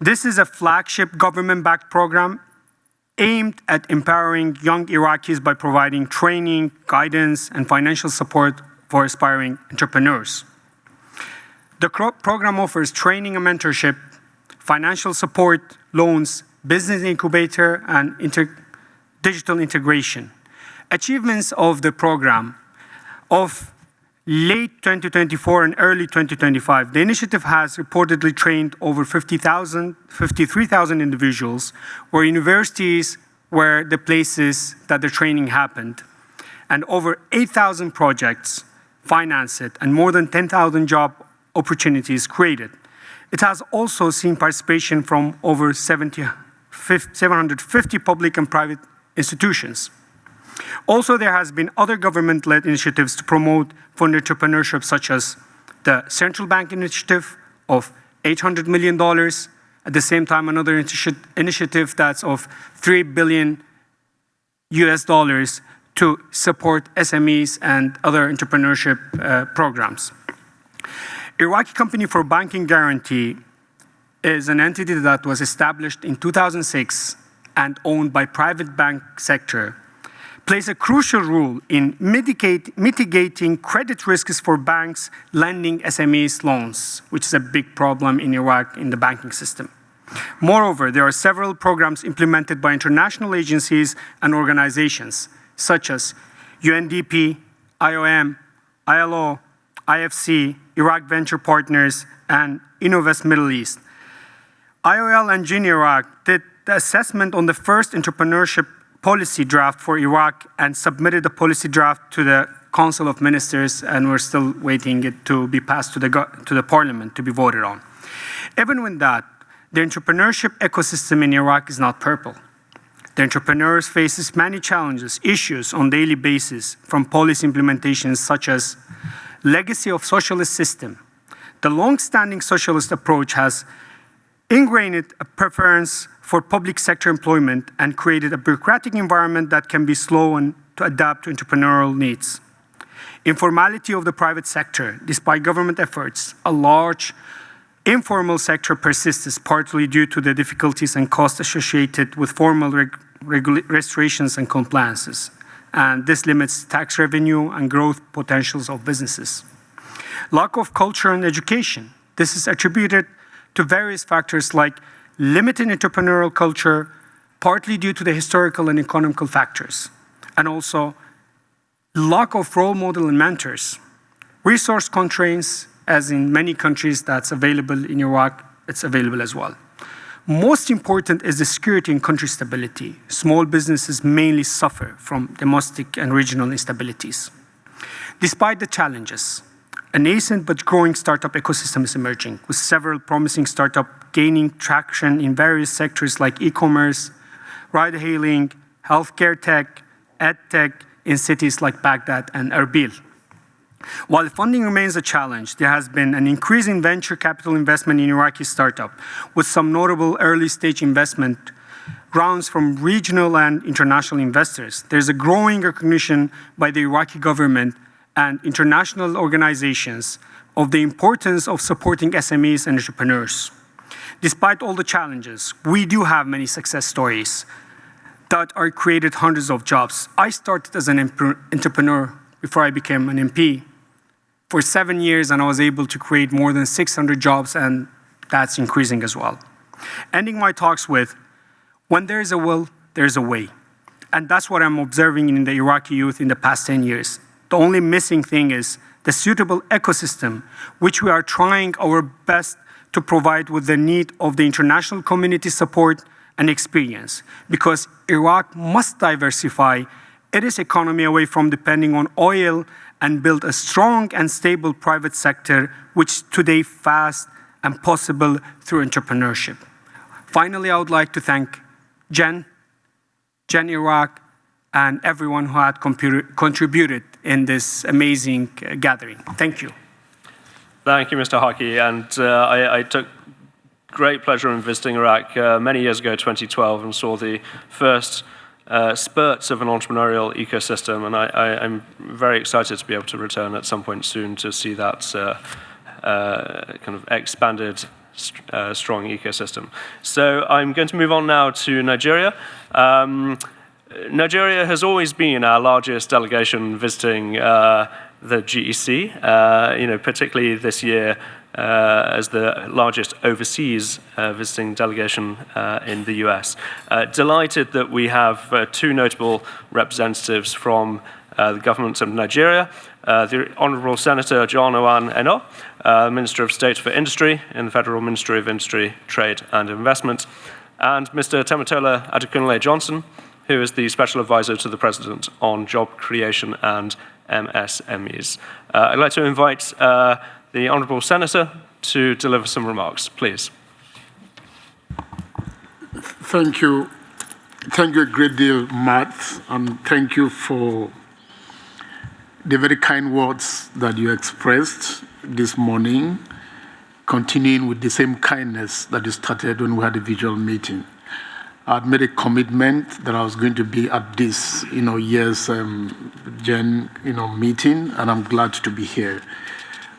This is a flagship government-backed program aimed at empowering young Iraqis by providing training, guidance, and financial support for aspiring entrepreneurs. The program offers training and mentorship, financial support, loans, business incubator, and digital integration. Achievements of the program of late 2024 and early 2025, the initiative has reportedly trained over 53,000 individuals, where universities were the places that the training happened, and over 8,000 projects financed and more than 10,000 job opportunities created. It has also seen participation from over 750 public and private institutions. Also, there has been other government-led initiatives to promote fund entrepreneurship, such as the Central Bank Initiative of $800 million. At the same time, another initiative that's of $3 billion to support SMEs and other entrepreneurship programs. Iraqi Company for Banking Guarantee is an entity that was established in 2006 and owned by private bank sector, plays a crucial role in mitigating credit risks for banks lending SMEs loans, which is a big problem in Iraq in the banking system. Moreover, there are several programs implemented by international agencies and organizations, such as UNDP, IOM, ILO, IFC, Iraq Venture Partners, and Innovest Middle East. IOL and Gene Iraq did the assessment on the first entrepreneurship policy draft for Iraq and submitted the policy draft to the Council of Ministers, and we're still waiting it to be passed to the Parliament to be voted on. Even with that, the entrepreneurship ecosystem in Iraq is not purple. The entrepreneurs faces many challenges, issues on a daily basis, from policy implementations such as legacy of socialist system. The long-standing socialist approach has ingrained a preference for public sector employment and created a bureaucratic environment that can be slow and to adapt to entrepreneurial needs. Informality of the private sector, despite government efforts, a large informal sector persists, partly due to the difficulties and costs associated with formal registrations and compliances. And this limits tax revenue and growth potentials of businesses. Lack of culture and education. This is attributed to various factors like limited entrepreneurial culture, partly due to the historical and economical factors, and also lack of role model and mentors. Resource constraints, as in many countries that's available in Iraq, it's available as well. Most important is the security and country stability. Small businesses mainly suffer from domestic and regional instabilities. Despite the challenges, a nascent but growing startup ecosystem is emerging, with several promising startups gaining traction in various sectors like e-commerce, ride-hailing, healthcare tech, ed tech in cities like Baghdad and Erbil. While funding remains a challenge, there has been an increase in venture capital investment in Iraqi startup, with some notable early-stage investment rounds from regional and international investors. There's a growing recognition by the Iraqi government and international organizations of the importance of supporting SMEs and entrepreneurs. Despite all the challenges, we do have many success stories that are created hundreds of jobs. I started as an entrepreneur before I became an MP for 7 years, and I was able to create more than 600 jobs, and that's increasing as well. Ending my talks with, when there is a will, there is a way. And that's what I'm observing in the Iraqi youth in the past 10 years. The only missing thing is the suitable ecosystem, which we are trying our best to provide with the need of the international community support and experience, because Iraq must diversify its economy away from depending on oil and build a strong and stable private sector, which today fast and possible through entrepreneurship. Finally, I would like to thank Jen Iraq, and everyone who had contributed in this amazing gathering. Thank you. Thank you, Mr. Hockey. And I took great pleasure in visiting Iraq many years ago, 2012, and saw the first spurts of an entrepreneurial ecosystem, and I'm very excited to be able to return at some point soon to see that kind of expanded, strong ecosystem. So I'm going to move on now to Nigeria. Nigeria has always been our largest delegation visiting the GEC, particularly this year as the largest overseas visiting delegation in the US. Delighted that we have two notable representatives from the government of Nigeria, the Honourable Senator John Owan Eno, Minister of State for Industry in the Federal Ministry of Industry, Trade and Investment, and Mr. Temitola Adekunle Johnson, who is the Special Advisor to the President on Job Creation and MSMEs. I'd like to invite the Honourable Senator to deliver some remarks, please. Thank you. Thank you a great deal, Matt, and thank you for the very kind words that you expressed this morning, continuing with the same kindness that you started when we had a visual meeting. I'd made a commitment that I was going to be at this, year's Gen, meeting, and I'm glad to be here.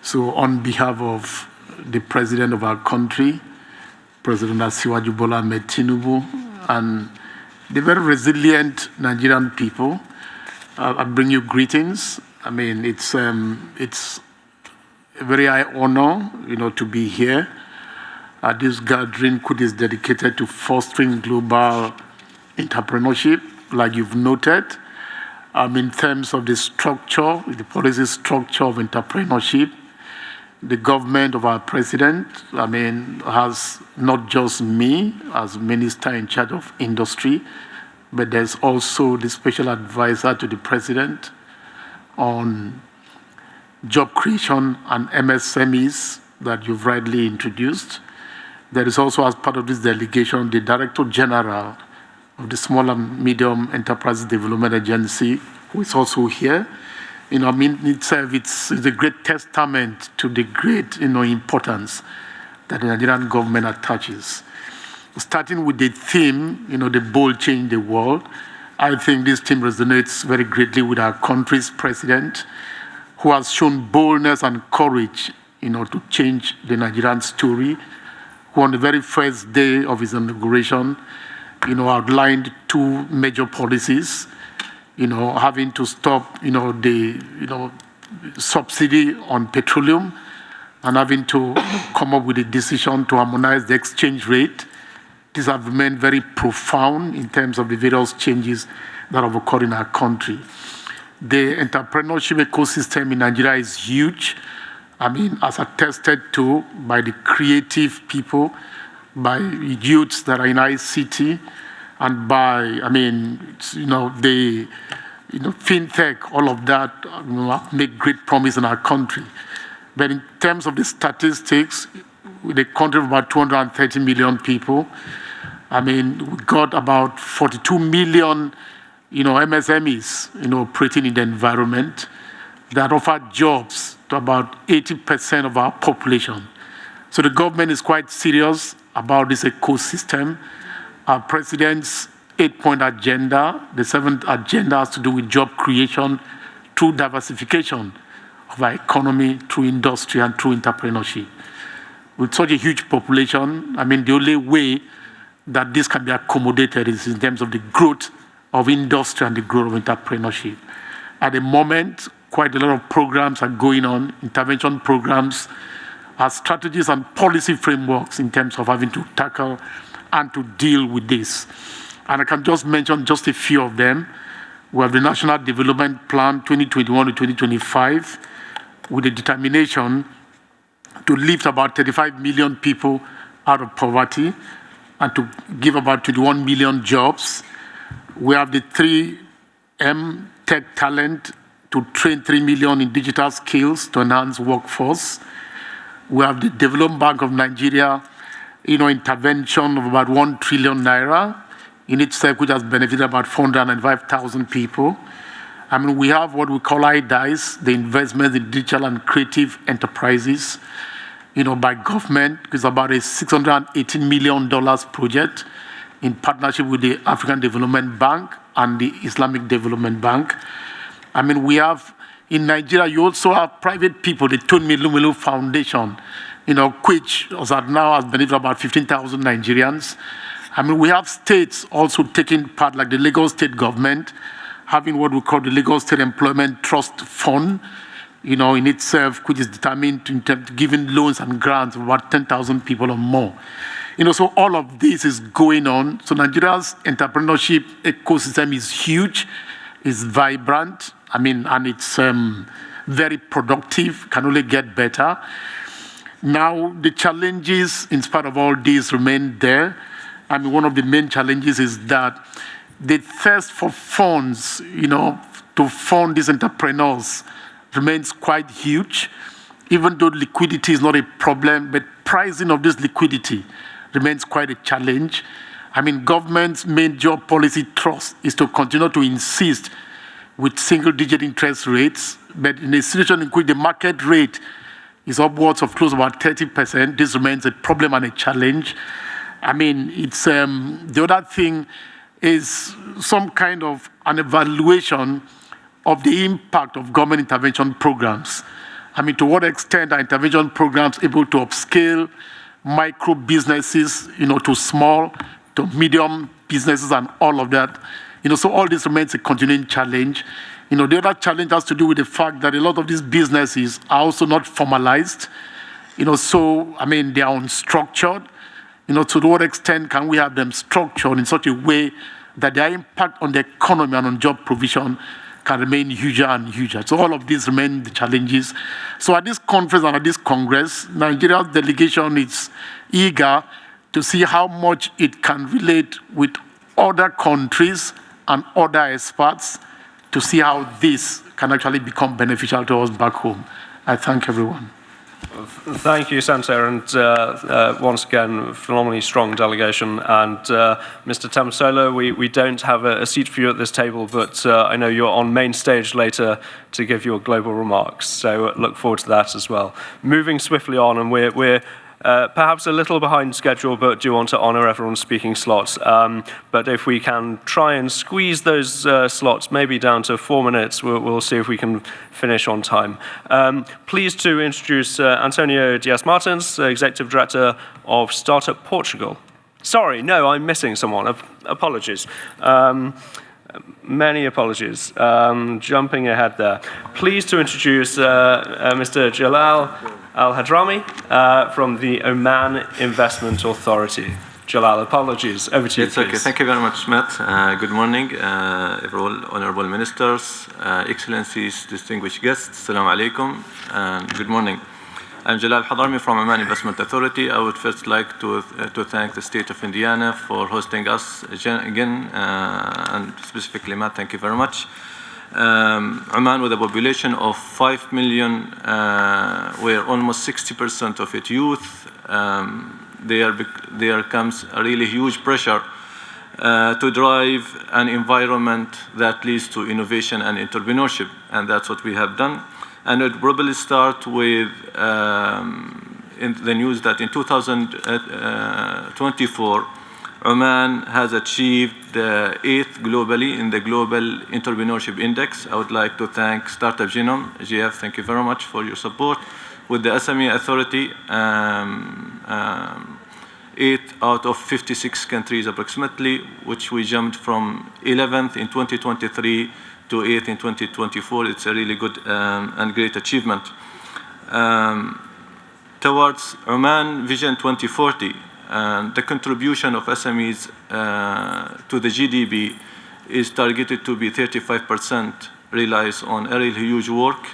So, on behalf of the President of our country, President Asiwaju Bola Ahmed Tinubu, and the very resilient Nigerian people, I bring you greetings. I mean, it's a very high honor, to be here at this gathering, which is dedicated to fostering global entrepreneurship, like you've noted. In terms of the structure, the policy structure of entrepreneurship, the government of our president, has not just me as minister in charge of industry, but there's also the special advisor to the president on job creation and MSMEs that you've rightly introduced. There is also, as part of this delegation, the Director General of the Small and Medium Enterprise Development Agency, who is also here. Itself, it's a great testament to the great, importance that the Nigerian government attaches. Starting with the theme, the bold change the world, I think this theme resonates very greatly with our country's president, who has shown boldness and courage, to change the Nigerian story, who on the very first day of his inauguration, outlined two major policies, having to stop, the, subsidy on petroleum and having to come up with a decision to harmonize the exchange rate. These have remained very profound in terms of the various changes that have occurred in our country. The entrepreneurship ecosystem in Nigeria is huge. As attested to by the creative people, by youths that are in ICT, and by, the fintech, all of that make great promise in our country. But in terms of the statistics, with a country of about 230 million people, we got about 42 million, MSMEs, operating in the environment that offer jobs to about 80% of our population. So the government is quite serious about this ecosystem. Our president's 8-point agenda, the 7th agenda, has to do with job creation through diversification of our economy, through industry and through entrepreneurship. With such a huge population, the only way that this can be accommodated is in terms of the growth of industry and the growth of entrepreneurship. At the moment, quite a lot of programs are going on, intervention programs, strategies and policy frameworks in terms of having to tackle and to deal with this. And I can just mention just a few of them. We have the National Development Plan 2021 to 2025 with a determination to lift about 35 million people out of poverty and to give about 21 million jobs. We have the 3M Tech Talent to train 3 million in digital skills to enhance workforce. We have the Development Bank of Nigeria, intervention of about 1 trillion naira in itself, which has benefited about 495,000 people. We have what we call IDICE, the investment in digital and creative enterprises. by government. It's about a $618 million project in partnership with the African Development Bank and the Islamic Development Bank. I mean, we have, in Nigeria, you also have private people, the Tony Lumelu Foundation, which now has benefited about 15,000 Nigerians. I mean, we have states also taking part, like the Lagos State government, having what we call the Lagos State Employment Trust Fund, in itself, which is determined in terms of giving loans and grants of about 10,000 people or more. So all of this is going on. So Nigeria's entrepreneurship ecosystem is huge, is vibrant, and it's very productive, can only get better. Now, the challenges, in spite of all this, remain there. One of the main challenges is that the thirst for funds, to fund these entrepreneurs remains quite huge, even though liquidity is not a problem, but pricing of this liquidity remains quite a challenge. Government's major policy thrust is to continue to insist with single-digit interest rates, but in a situation in which the market rate is upwards of close to about 30%, this remains a problem and a challenge. It's the other thing is some kind of an evaluation of the impact of government intervention programs. To what extent are intervention programs able to upscale micro businesses, to small, to medium businesses and all of that. So all this remains a continuing challenge. The other challenge has to do with the fact that a lot of these businesses are also not formalized. They are unstructured. To what extent can we have them structured in such a way that their impact on the economy and on job provision can remain huger and huger. So all of these remain the challenges. So at this conference and at this Congress, Nigeria's delegation is eager to see how much it can relate with other countries and other experts to see how this can actually become beneficial to us back home. I thank everyone. Thank you, Santer, and once again, phenomenally strong delegation. And Mr. Tamsolo, we don't have a seat for you at this table, but I know you're on main stage later to give your global remarks, so look forward to that as well. Moving swiftly on, and we're perhaps a little behind schedule, but do want to honor everyone's speaking slots. But if we can try and squeeze those slots maybe down to 4 minutes, we'll see if we can finish on time. Pleased to introduce Antonio Dias-Martins, Executive Director of Startup Portugal. Sorry, no, I'm missing someone. Apologies. Many apologies. Jumping ahead there. Pleased to introduce Mr. Jalal Al-Hadrami from the Oman Investment Authority. Jalal, apologies. Over to you, It's okay. Thank you very much, Matt. Good morning, everyone, honorable ministers, excellencies, distinguished guests. Assalamu alaikum, and good morning. I'm Jalal Al-Hadrami from Oman Investment Authority. I would first like to thank the state of Indiana for hosting us again, and specifically Matt, thank you very much. Oman, with a population of 5 million, where almost 60% of it youth, there comes a really huge pressure to drive an environment that leads to innovation and entrepreneurship, and that's what we have done. And it probably start with in the news that in 2024, Oman has achieved the 8th globally in the Global Entrepreneurship Index. I would like to thank Startup Genome, GF, thank you very much for your support. With the SME Authority, 8 out of 56 countries approximately, which we jumped from 11th in 2023 to 8th in 2024. It's a really good and great achievement. Towards Oman Vision 2040, the contribution of SMEs to the GDP is targeted to be 35%, relies on a really huge work,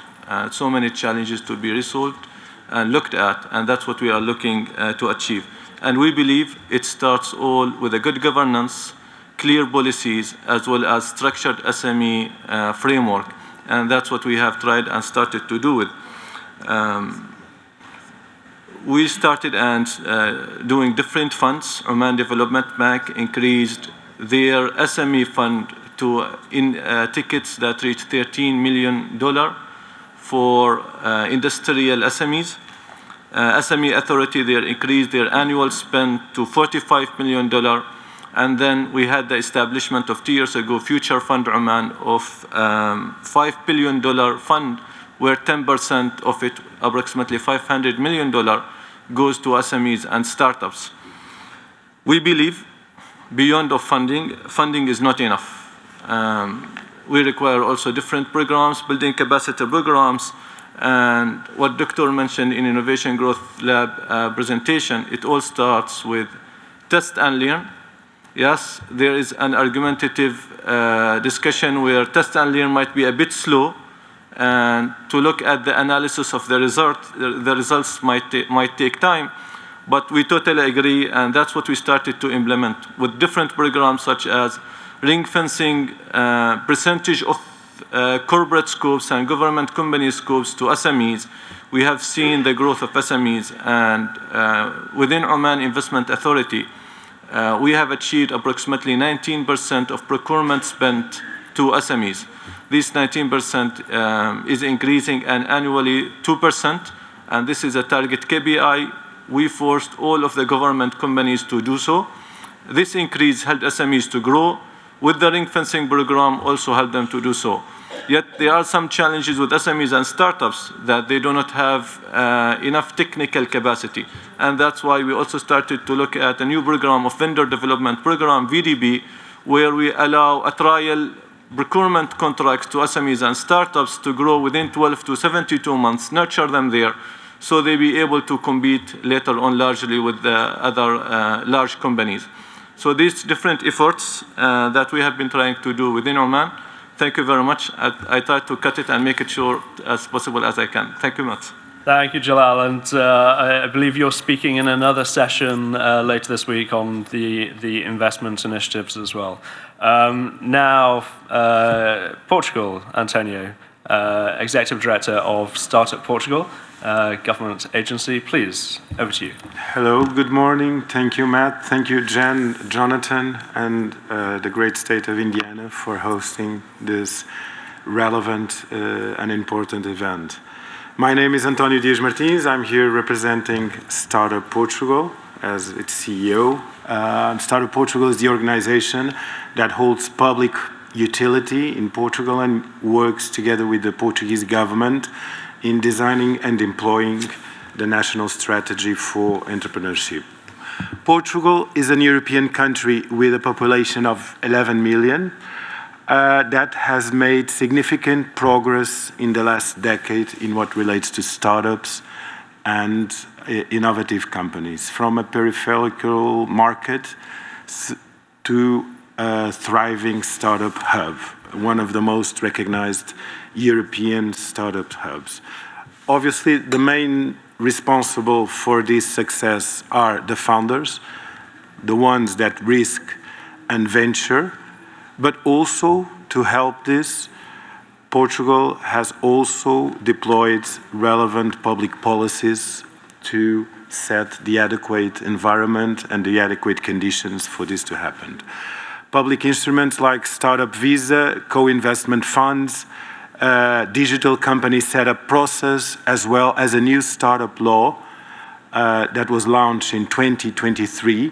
so many challenges to be resolved and looked at, and that's what we are looking to achieve. And we believe it starts all with a good governance, clear policies, as well as structured SME framework. And that's what we have tried and started to do with. We started and doing different funds. Oman Development Bank increased their SME fund to tickets that reached $13 million for industrial SMEs. SME Authority, they increased their annual spend to $45 million. And then we had the establishment of 2 years ago, Future Fund Oman of $5 billion fund, where 10% of it, approximately $500 million, goes to SMEs and startups. We believe beyond of funding is not enough. We require also different programs, building capacity programs, and what Dr. mentioned in Innovation Growth Lab presentation, it all starts with test and learn. Yes, there is an argumentative discussion where test and learn might be a bit slow, and to look at the analysis of the results might take time, but we totally agree, and that's what we started to implement with different programs such as ring fencing, percentage of corporate scopes and government company scopes to SMEs. We have seen the growth of SMEs, and within Oman Investment Authority, we have achieved approximately 19% of procurement spent to SMEs. This 19% is increasing, and annually 2%, and this is a target KPI. We forced all of the government companies to do so. This increase helped SMEs to grow. With the ring fencing program, also helped them to do so. Yet there are some challenges with SMEs and startups that they do not have enough technical capacity. And that's why we also started to look at a new program of vendor development program, VDB, where we allow a trial procurement contracts to SMEs and startups to grow within 12 to 72 months, nurture them there, so they be able to compete later on largely with the other large companies. So these different efforts that we have been trying to do within Oman. Thank you very much. I try to cut it and make it short as possible as I can. Thank you much. Thank you, Jalal. And I believe you're speaking in another session later this week on the investment initiatives as well. Now, Portugal, Antonio, Executive Director of Startup Portugal, government agency. Please, over to you. Hello, good morning. Thank you, Matt. Thank you, Jen, Jonathan, and the great state of Indiana for hosting this relevant and important event. My name is Antonio Dias Martins. I'm here representing Startup Portugal as its CEO. Startup Portugal is the organization that holds public utility in Portugal and works together with the Portuguese government in designing and employing the national strategy for entrepreneurship. Portugal is an European country with a population of 11 million that has made significant progress in the last decade in what relates to startups and innovative companies, from a peripheral market to a thriving startup hub, one of the most recognized European startup hubs. Obviously, the main responsible for this success are the founders, the ones that risk and venture, but also to help this, Portugal has also deployed relevant public policies to set the adequate environment and the adequate conditions for this to happen. Public instruments like Startup Visa, co-investment funds, digital company setup process, as well as a new startup law that was launched in 2023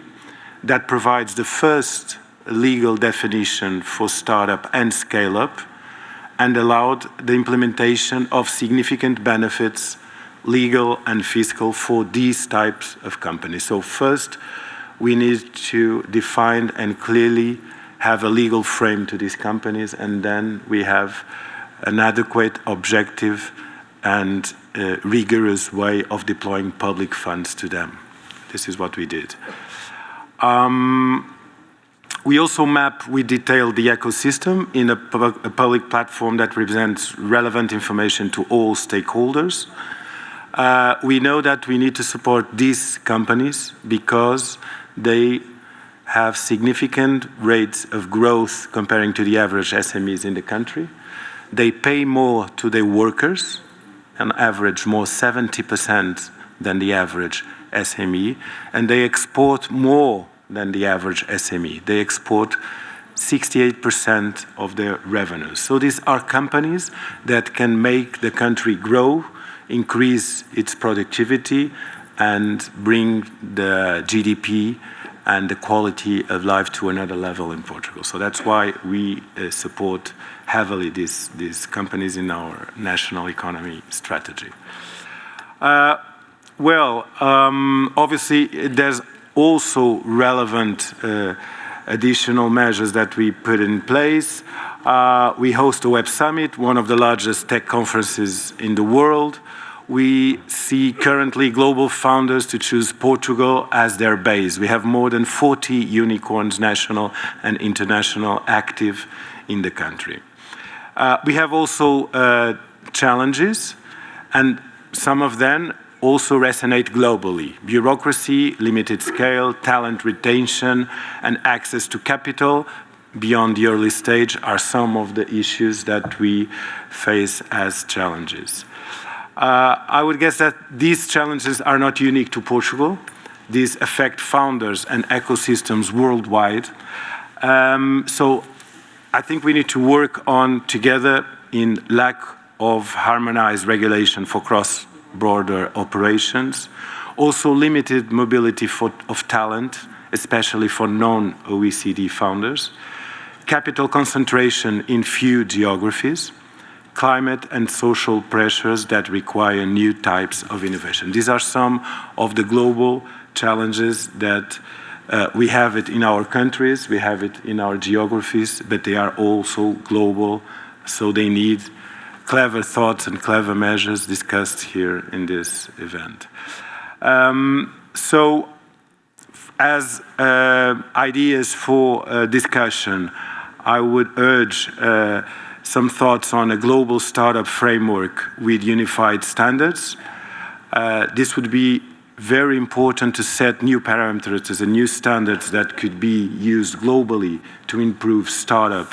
that provides the first legal definition for startup and scale-up and allowed the implementation of significant benefits, legal and fiscal, for these types of companies. So first, we need to define and clearly have a legal frame to these companies, and then we have an adequate, objective, and rigorous way of deploying public funds to them. This is what we did. We also we detailed the ecosystem in a public platform that represents relevant information to all stakeholders. We know that we need to support these companies because they have significant rates of growth comparing to the average SMEs in the country. They pay more to their workers, on average more 70% than the average SME, and they export more than the average SME. They export 68% of their revenues. So these are companies that can make the country grow increase its productivity, and bring the GDP and the quality of life to another level in Portugal. So that's why we support heavily these companies in our national economy strategy. Obviously, there's also relevant additional measures that we put in place. We host a Web Summit, one of the largest tech conferences in the world. We see currently global founders to choose Portugal as their base. We have more than 40 unicorns, national and international, active in the country. We have also challenges, and some of them also resonate globally. Bureaucracy, limited scale, talent retention, and access to capital beyond the early stage are some of the issues that we face as challenges. I would guess that these challenges are not unique to Portugal. These affect founders and ecosystems worldwide. So I think we need to work on together in lack of harmonized regulation for cross-border operations, also limited mobility of talent, especially for non-OECD founders, capital concentration in few geographies, climate and social pressures that require new types of innovation. These are some of the global challenges that we have it in our countries, we have it in our geographies, but they are also global, so they need clever thoughts and clever measures discussed here in this event. So, as ideas for discussion, I would urge some thoughts on a global startup framework with unified standards. This would be very important to set new parameters and new standards that could be used globally to improve startup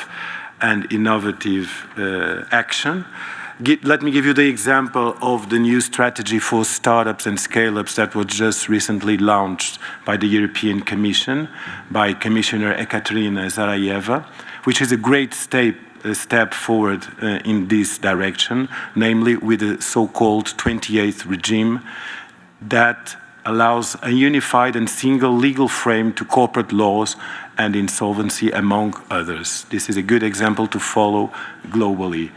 and innovative action. Let me give you the example of the new strategy for startups and scale-ups that was just recently launched by the European Commission, by Commissioner Ekaterina Zarayeva, which is a great step forward in this direction, namely with the so-called 28th regime that allows a unified and single legal frame to corporate laws and insolvency, among others. This is a good example to follow globally.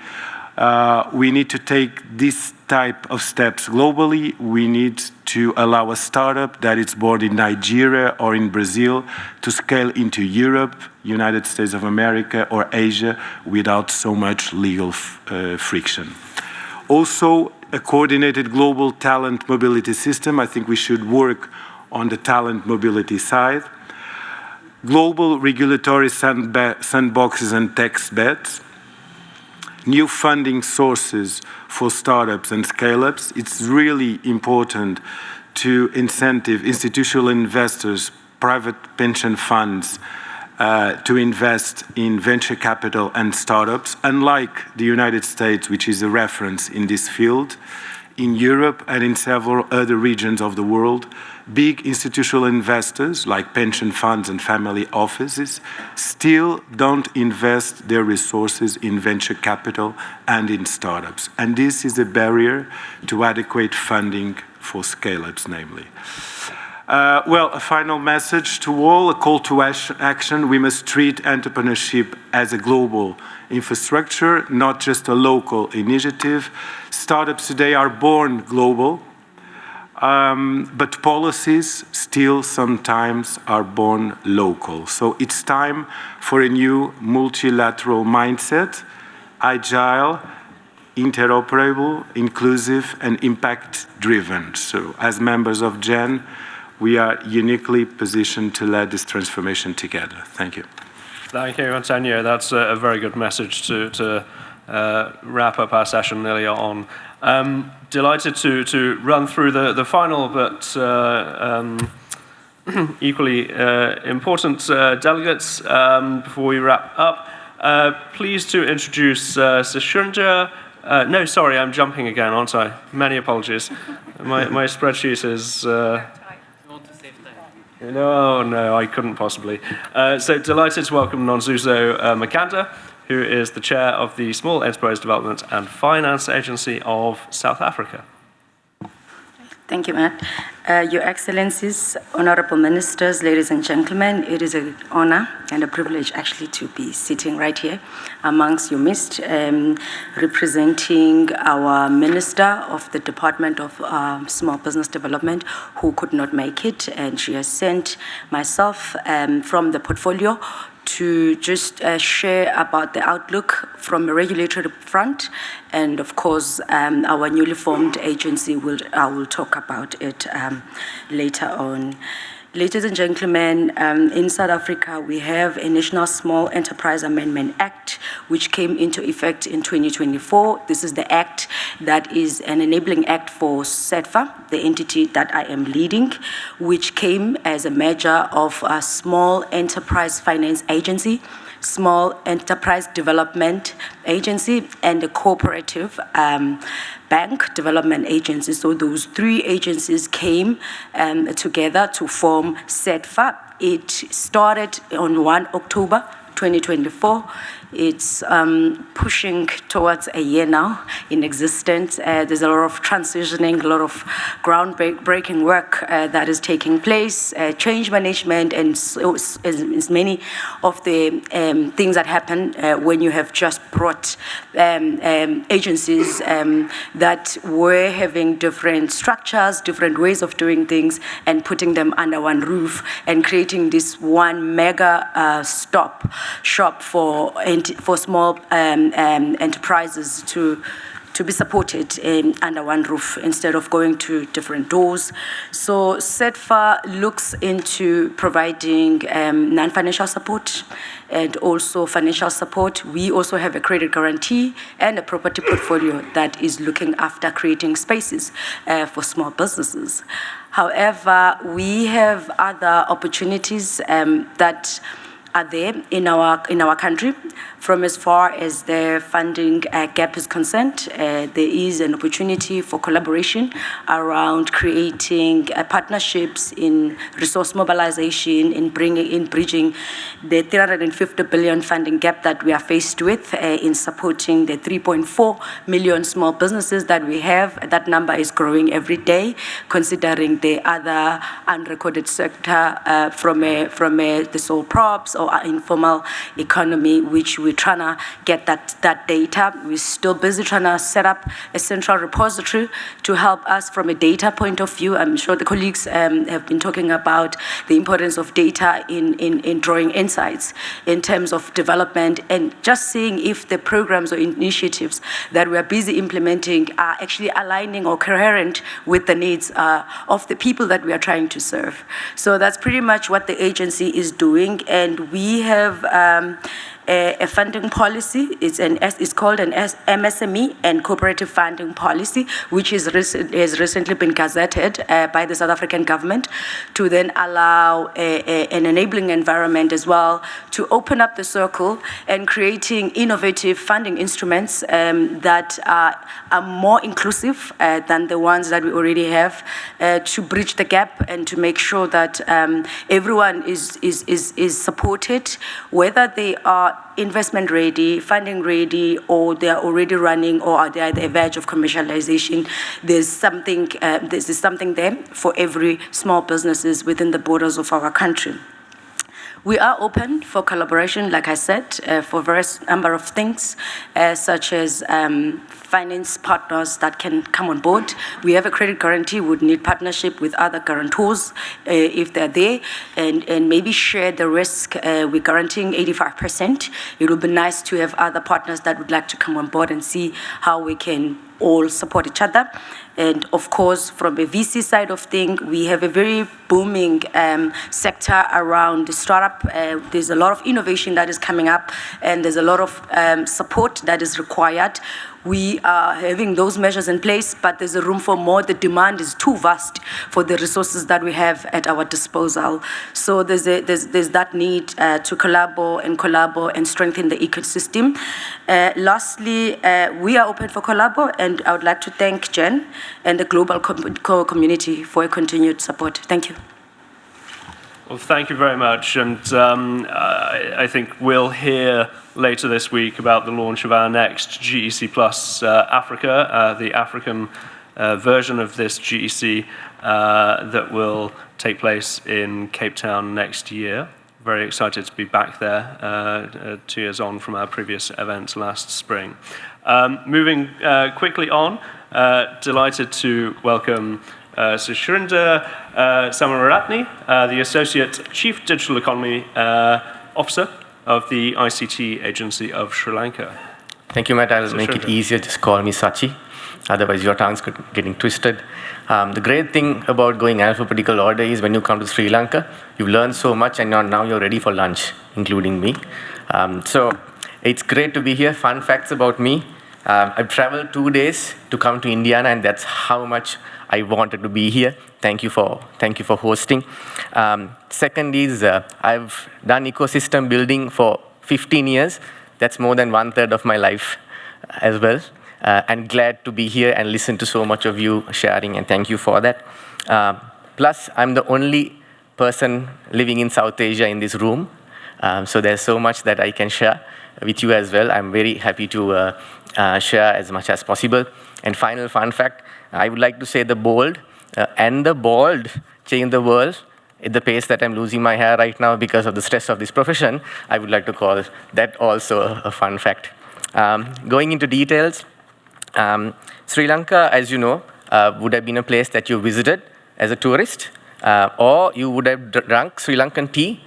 We need to take this type of steps globally. We need to allow a startup that is born in Nigeria or in Brazil to scale into Europe, United States of America, or Asia without so much legal friction. Also, a coordinated global talent mobility system. I think we should work on the talent mobility side. Global regulatory sandboxes and tax beds. New funding sources for startups and scale-ups. It's really important to incentive institutional investors, private pension funds, to invest in venture capital and startups. Unlike the United States, which is a reference in this field, in Europe and in several other regions of the world, big institutional investors like pension funds and family offices still don't invest their resources in venture capital and in startups. And this is a barrier to adequate funding for scale-ups, namely. A final message to all, a call to action. We must treat entrepreneurship as a global infrastructure, not just a local initiative. Startups today are born global, but policies still sometimes are born local. So it's time for a new multilateral mindset, agile, interoperable, inclusive, and impact-driven. So as members of GEN, we are uniquely positioned to lead this transformation together. Thank you. Thank you, Antonio. That's a very good message to wrap up our session earlier on. Delighted to run through the final but equally important delegates before we wrap up. Pleased to introduce Sashunja. No, sorry, I'm jumping again, aren't I? Many apologies. My spreadsheet is... No, I couldn't possibly. So delighted to welcome Nonzuzo Makanda, who is the chair of the Small Enterprise Development and Finance Agency of South Africa. Thank you, Matt. Your Excellencies, Honorable Ministers, ladies and gentlemen, it is an honor and a privilege actually to be sitting right here amongst your midst, representing our Minister of the Department of Small Business Development, who could not make it, and she has sent myself from the portfolio to just share about the outlook from a regulatory front, and of course, our newly formed agency I will talk about it later on. Ladies and gentlemen, in South Africa, we have a National Small Enterprise Amendment Act, which came into effect in 2024. This is the act that is an enabling act for SEDFA, the entity that I am leading, which came as a measure of a Small Enterprise Finance Agency, Small Enterprise Development Agency, and a cooperative bank development agency. So those three agencies came together to form SEDFA. It started on 1 October 2024. It's pushing towards a year now in existence. There's a lot of transitioning, a lot of groundbreaking work that is taking place, change management, and so is many of the things that happen when you have just brought agencies that were having different structures, different ways of doing things, and putting them under one roof and creating this one mega shop for small enterprises to be supported under one roof instead of going to different doors. So SEDFA looks into providing non-financial support and also financial support. We also have a credit guarantee and a property portfolio that is looking after creating spaces for small businesses. However, we have other opportunities that are there in our country. From as far as the funding gap is concerned, there is an opportunity for collaboration around creating partnerships in resource mobilization, in bridging the 350 billion funding gap that we are faced with, in supporting the 3.4 million small businesses that we have. That number is growing every day, considering the other unrecorded sector from the sole props or informal economy, which we're trying to get that data. We're still busy trying to set up a central repository to help us from a data point of view. I'm sure the colleagues have been talking about the importance of data in drawing insights in terms of development and just seeing if the programs or initiatives that we are busy implementing are actually aligning or coherent with the needs of the people that we are trying to serve. So that's pretty much what the agency is doing, and we have a funding policy. It's called an MSME and cooperative funding policy, which has recently been gazetted by the South African government to then allow an enabling environment as well to open up the circle and creating innovative funding instruments that are more inclusive than the ones that we already have, to bridge the gap and to make sure that everyone is supported, whether they are investment ready, funding ready, or they are already running, or they are at the verge of commercialization. There's something there for every small businesses within the borders of our country. We are open for collaboration, like I said, for various number of things, such as finance partners that can come on board. We have a credit guarantee, would need partnership with other guarantors if they're there, and maybe share the risk. We're guaranteeing 85%. It would be nice to have other partners that would like to come on board and see how we can all support each other. And of course, from a VC side of things, we have a very booming sector around the startup. There's a lot of innovation that is coming up, and there's a lot of support that is required. We are having those measures in place, but there's a room for more. The demand is too vast for the resources that we have at our disposal. So there's that need to collaborate and strengthen the ecosystem. Lastly, we are open for collabo, and I would like to thank Jen and the global community for your continued support. Thank you. Well, thank you very much. And I think we'll hear later this week about the launch of our next GEC Plus Africa, the African version of this GEC that will take place in Cape Town next year. Very excited to be back there 2 years on from our previous event last spring. Moving quickly on, delighted to welcome Sushrinder Samaratne, the Associate Chief Digital Economy Officer of the ICT Agency of Sri Lanka. Thank you, Matt. I'll make it easier. Just call me Sachi. Otherwise, your tongue's getting twisted. The great thing about going alphabetical order is when you come to Sri Lanka, you've learned so much and now you're ready for lunch, including me. So it's great to be here. Fun facts about me. I've traveled 2 days to come to Indiana, and that's how much I wanted to be here. Thank you for hosting. Second is I've done ecosystem building for 15 years. That's more than 1/3 of my life as well. And glad to be here and listen to so much of you sharing, and thank you for that. Plus, I'm the only person living in South Asia in this room, so there's so much that I can share with you as well. I'm very happy to share as much as possible. And final fun fact, I would like to say the bold and the bald change the world at the pace that I'm losing my hair right now because of the stress of this profession. I would like to call that also a fun fact. Going into details, Sri Lanka, as you know, would have been a place that you visited as a tourist, or you would have drunk Sri Lankan tea,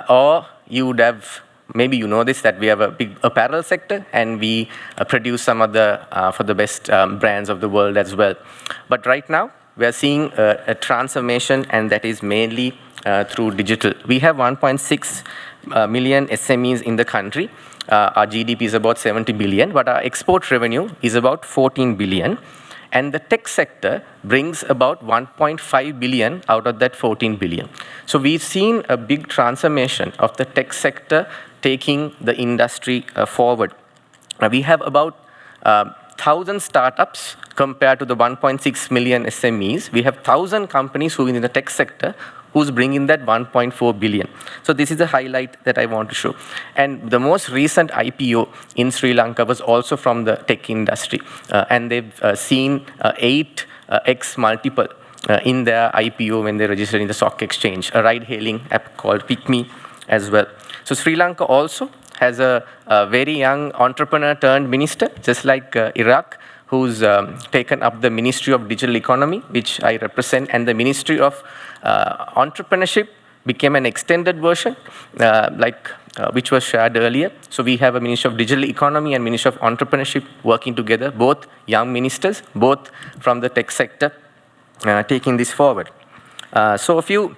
or you would have, maybe you know this, that we have a big apparel sector, and we produce some of the, for the best brands of the world as well. But right now, we are seeing a transformation, and that is mainly through digital. We have 1.6 million SMEs in the country. Our GDP is about 70 billion, but our export revenue is about 14 billion. And the tech sector brings about 1.5 billion out of that 14 billion. So we've seen a big transformation of the tech sector taking the industry forward. We have about 1,000 startups compared to the 1.6 million SMEs. We have 1,000 companies who are in the tech sector who's bringing that 1.4 billion. So this is the highlight that I want to show. And the most recent IPO in Sri Lanka was also from the tech industry. And they've seen 8x multiple in their IPO when they registered in the stock exchange, a ride-hailing app called PickMe as well. So Sri Lanka also has a very young entrepreneur-turned-minister, just like Iraq, who's taken up the Ministry of Digital Economy, which I represent, and the Ministry of Entrepreneurship became an extended version, which was shared earlier. So we have a Ministry of Digital Economy and Ministry of Entrepreneurship working together, both young ministers, both from the tech sector, taking this forward. So a few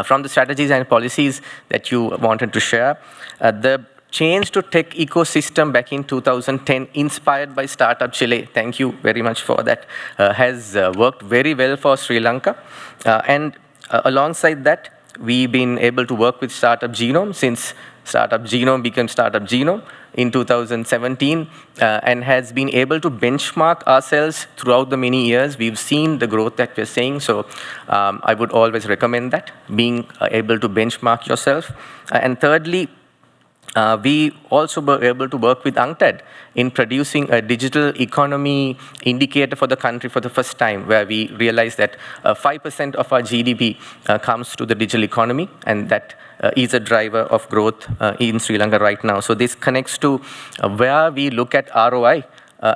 from the strategies and policies that you wanted to share. The change to tech ecosystem back in 2010, inspired by Startup Chile, thank you very much for that, has worked very well for Sri Lanka. And alongside that, we've been able to work with Startup Genome since Startup Genome became Startup Genome in 2017, and has been able to benchmark ourselves throughout the many years. We've seen the growth that we're seeing, so I would always recommend that, being able to benchmark yourself. And thirdly, we also were able to work with UNCTAD in producing a digital economy indicator for the country for the first time, where we realized that 5% of our GDP comes to the digital economy, and that is a driver of growth in Sri Lanka right now. So this connects to where we look at ROI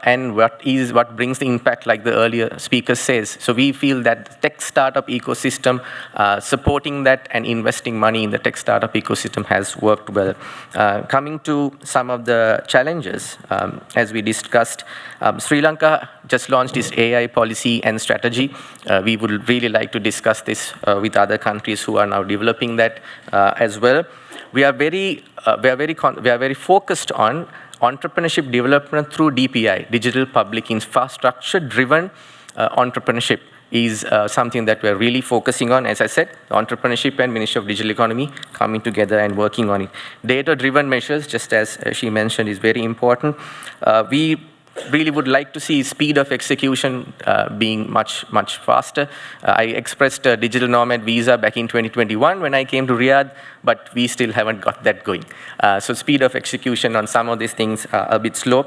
and what brings the impact, like the earlier speaker says. So we feel that the tech startup ecosystem, supporting that and investing money in the tech startup ecosystem has worked well. Coming to some of the challenges, as we discussed, Sri Lanka just launched its AI policy and strategy. We would really like to discuss this with other countries who are now developing that as well. We are very focused on entrepreneurship development through DPI, digital public infrastructure-driven entrepreneurship is something that we're really focusing on. As I said, entrepreneurship and Ministry of Digital Economy coming together and working on it. Data-driven measures, just as she mentioned, is very important. We really would like to see speed of execution being much faster. I expressed a digital nomad visa back in 2021 when I came to Riyadh, but we still haven't got that going. So speed of execution on some of these things are a bit slow.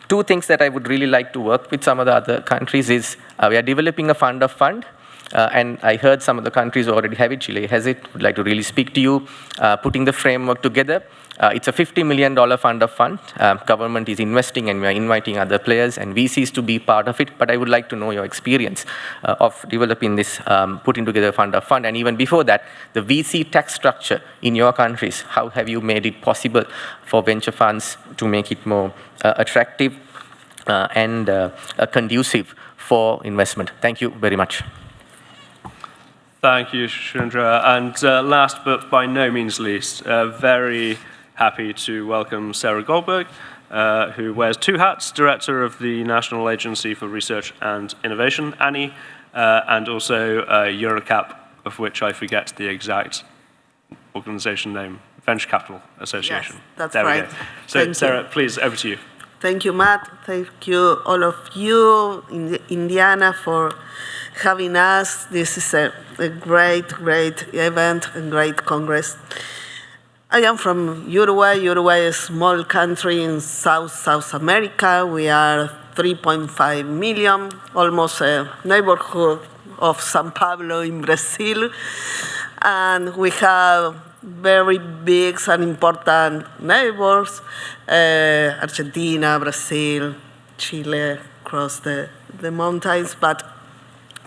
To two things that I would really like to work with some of the other countries is we are developing a fund of fund. And I heard some of the countries already have it. Chile has it. Would like to really speak to you, putting the framework together. It's a $50 million fund of fund. Government is investing, and we are inviting other players and VCs to be part of it. But I would like to know your experience of developing this, putting together a fund of fund. And even before that, the VC tax structure in your countries. How have you made it possible for venture funds to make it more attractive and conducive for investment? Thank you very much. Thank you, Shundra. And last but by no means least, very happy to welcome Sarah Goldberg, who wears two hats, Director of the National Agency for Research and Innovation, ANI, and also EuroCap, of which I forget the exact organization name, Venture Capital Association. Yes, that's there right. We go. So Sarah, please, over to you. Thank you, Matt. Thank you, all of you in Indiana, for having us. This is a great, great event, a great congress. I am from Uruguay. Uruguay is a small country in South America. We are 3.5 million, almost a neighborhood of São Paulo in Brazil. And we have very big and important neighbors, Argentina, Brazil, Chile, across the mountains. But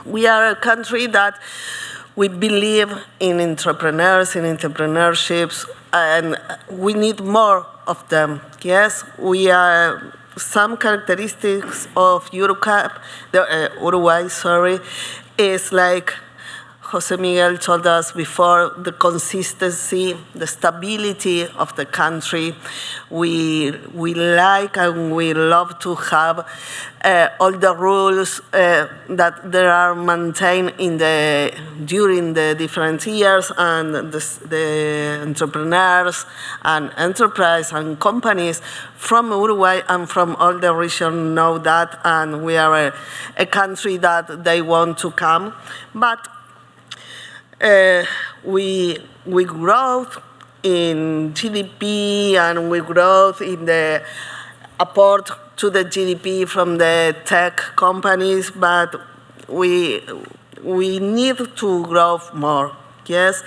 we are a country that we believe in entrepreneurs, in entrepreneurships, and we need more of them. Yes, we are some characteristics of Uruguay, is like Jose Miguel told us before, the consistency, the stability of the country. We like and we love to have all the rules that there are maintained during the different years, and the entrepreneurs and enterprise and companies from Uruguay and from all the region know that, and we are a country that they want to come. But we grow in GDP, and we grow in the apport to the GDP from the tech companies, but we need to grow more, yes?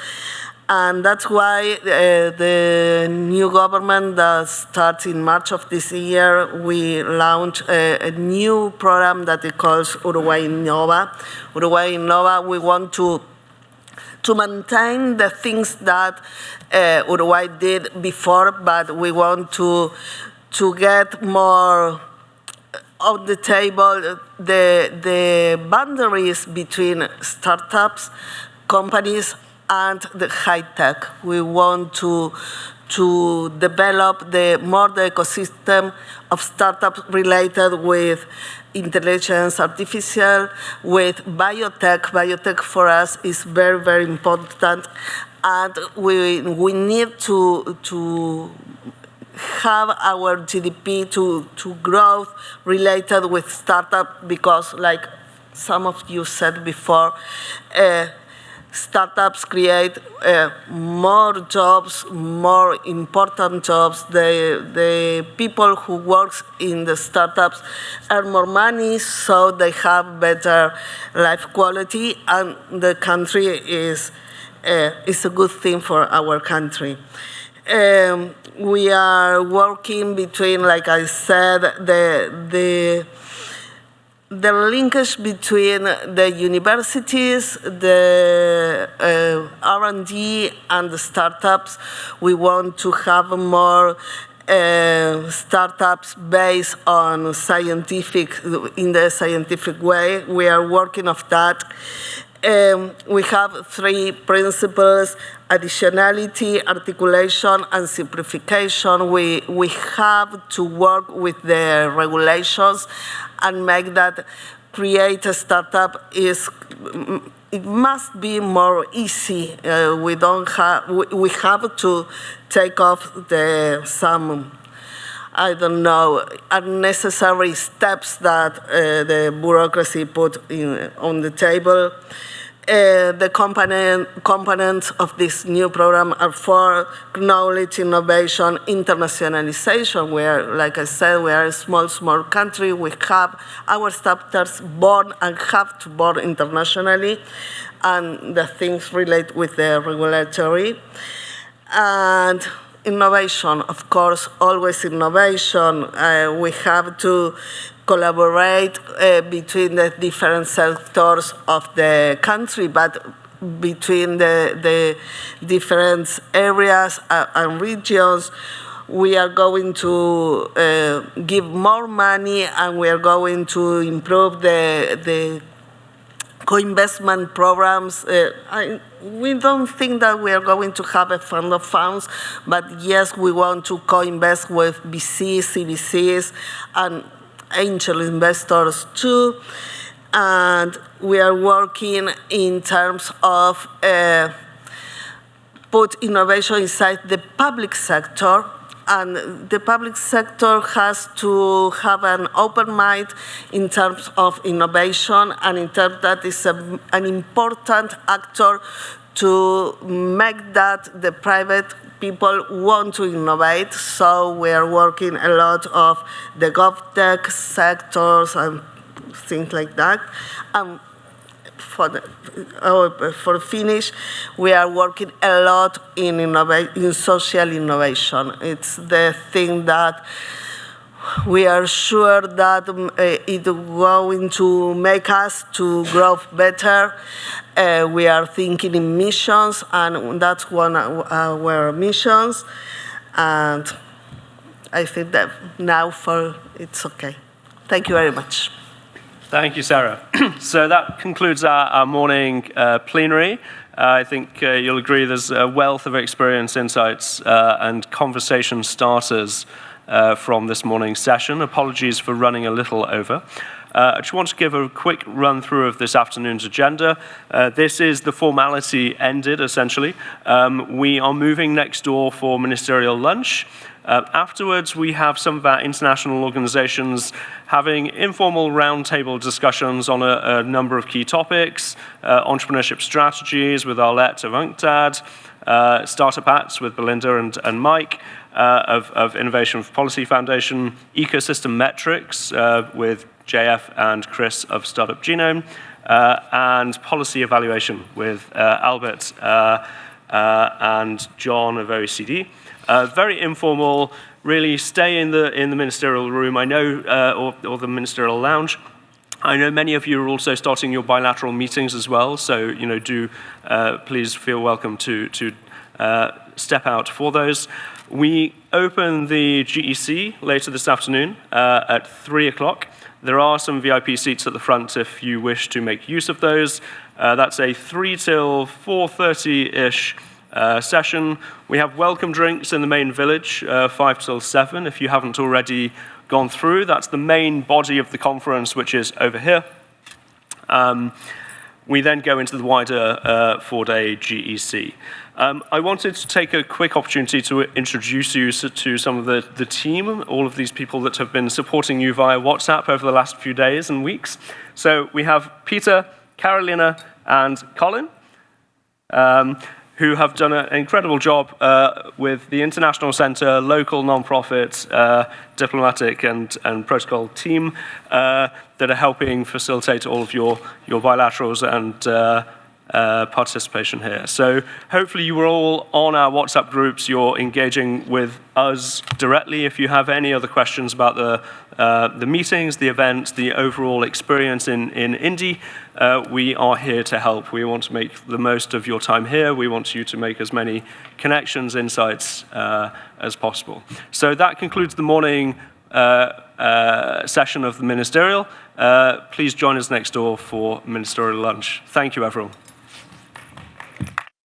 And that's why the new government that starts in March of this year, we launched a new program that it calls Uruguay Innova. Uruguay Innova, we want to maintain the things that Uruguay did before, but we want to get more on the table the boundaries between startups, companies, and the high tech. We want to develop the ecosystem of startups related with intelligence artificial, with biotech. Biotech for us is very, very important, and we need to have our GDP to grow related with startup, because like some of you said before, startups create more jobs, more important jobs. The people who work in the startups earn more money, so they have better life quality, and the country is a good thing for our country. We are working between, like I said, the linkage between the universities, the R&D, and the startups. We want to have more startups based on in the scientific way. We are working on that. We have 3 principles: additionality, articulation, and simplification. We have to work with the regulations and make that create a startup it must be more easy. We have to take off some, I don't know, unnecessary steps that the bureaucracy put on the table. the components of this new program are for knowledge, innovation, internationalization, where, like I said, we are a small country. We have our startups born and have to born internationally, and the things relate with the regulatory. And innovation, of course, always innovation. We have to collaborate between the different sectors of the country, but between the different areas and regions. We are going to give more money, and we are going to improve the co-investment programs. We don't think that we are going to have a fund of funds, but yes, we want to co-invest with VCs, CVCs, and angel investors too. And we are working in terms of put innovation inside the public sector. And the public sector has to have an open mind in terms of innovation, and in terms that is an important actor to make that the private people want to innovate. So we are working a lot of the GovTech sectors and things like that. For finish, we are working a lot in social innovation. It's the thing that we are sure that it's going to make us to grow better. We are thinking in missions, and that's one of our missions. And I think that now it's okay. Thank you very much. Thank you, Sarah. So that concludes our morning plenary. I think you'll agree there's a wealth of experience, insights, and conversation starters from this morning's session. Apologies for running a little over. I just want to give a quick run through of this afternoon's agenda. This is the formality ended, essentially. We are moving next door for ministerial lunch. Afterwards, we have some of our international organizations having informal roundtable discussions on a number of key topics, entrepreneurship strategies with Arlette of UNCTAD, Startup Hats with Belinda and Mike of Innovation for Policy Foundation, ecosystem metrics with JF and Chris of Startup Genome, and policy evaluation with Albert and John of OECD. Very informal, really stay in the ministerial room, I know, or the ministerial lounge. I know many of you are also starting your bilateral meetings as well, so do please feel welcome to step out for those. We open the GEC later this afternoon at 3 o'clock. There are some VIP seats at the front if you wish to make use of those. That's a 3 till 4:30-ish session. We have welcome drinks in the main village, 5 till 7, if you haven't already gone through. That's the main body of the conference, which is over here. We then go into the wider 4-day GEC. I wanted to take a quick opportunity to introduce you to some of the team, all of these people that have been supporting you via WhatsApp over the last few days and weeks. So we have Peter, Carolina, and Colin, who have done an incredible job with the International Centre, local non-profit, diplomatic and protocol team that are helping facilitate all of your bilaterals and participation here. So hopefully you were all on our WhatsApp groups. You're engaging with us directly. If you have any other questions about the meetings, the events, the overall experience in Indy, we are here to help. We want to make the most of your time here. We want you to make as many connections, insights as possible. So that concludes the morning session of the ministerial. Please join us next door for ministerial lunch. Thank you, everyone.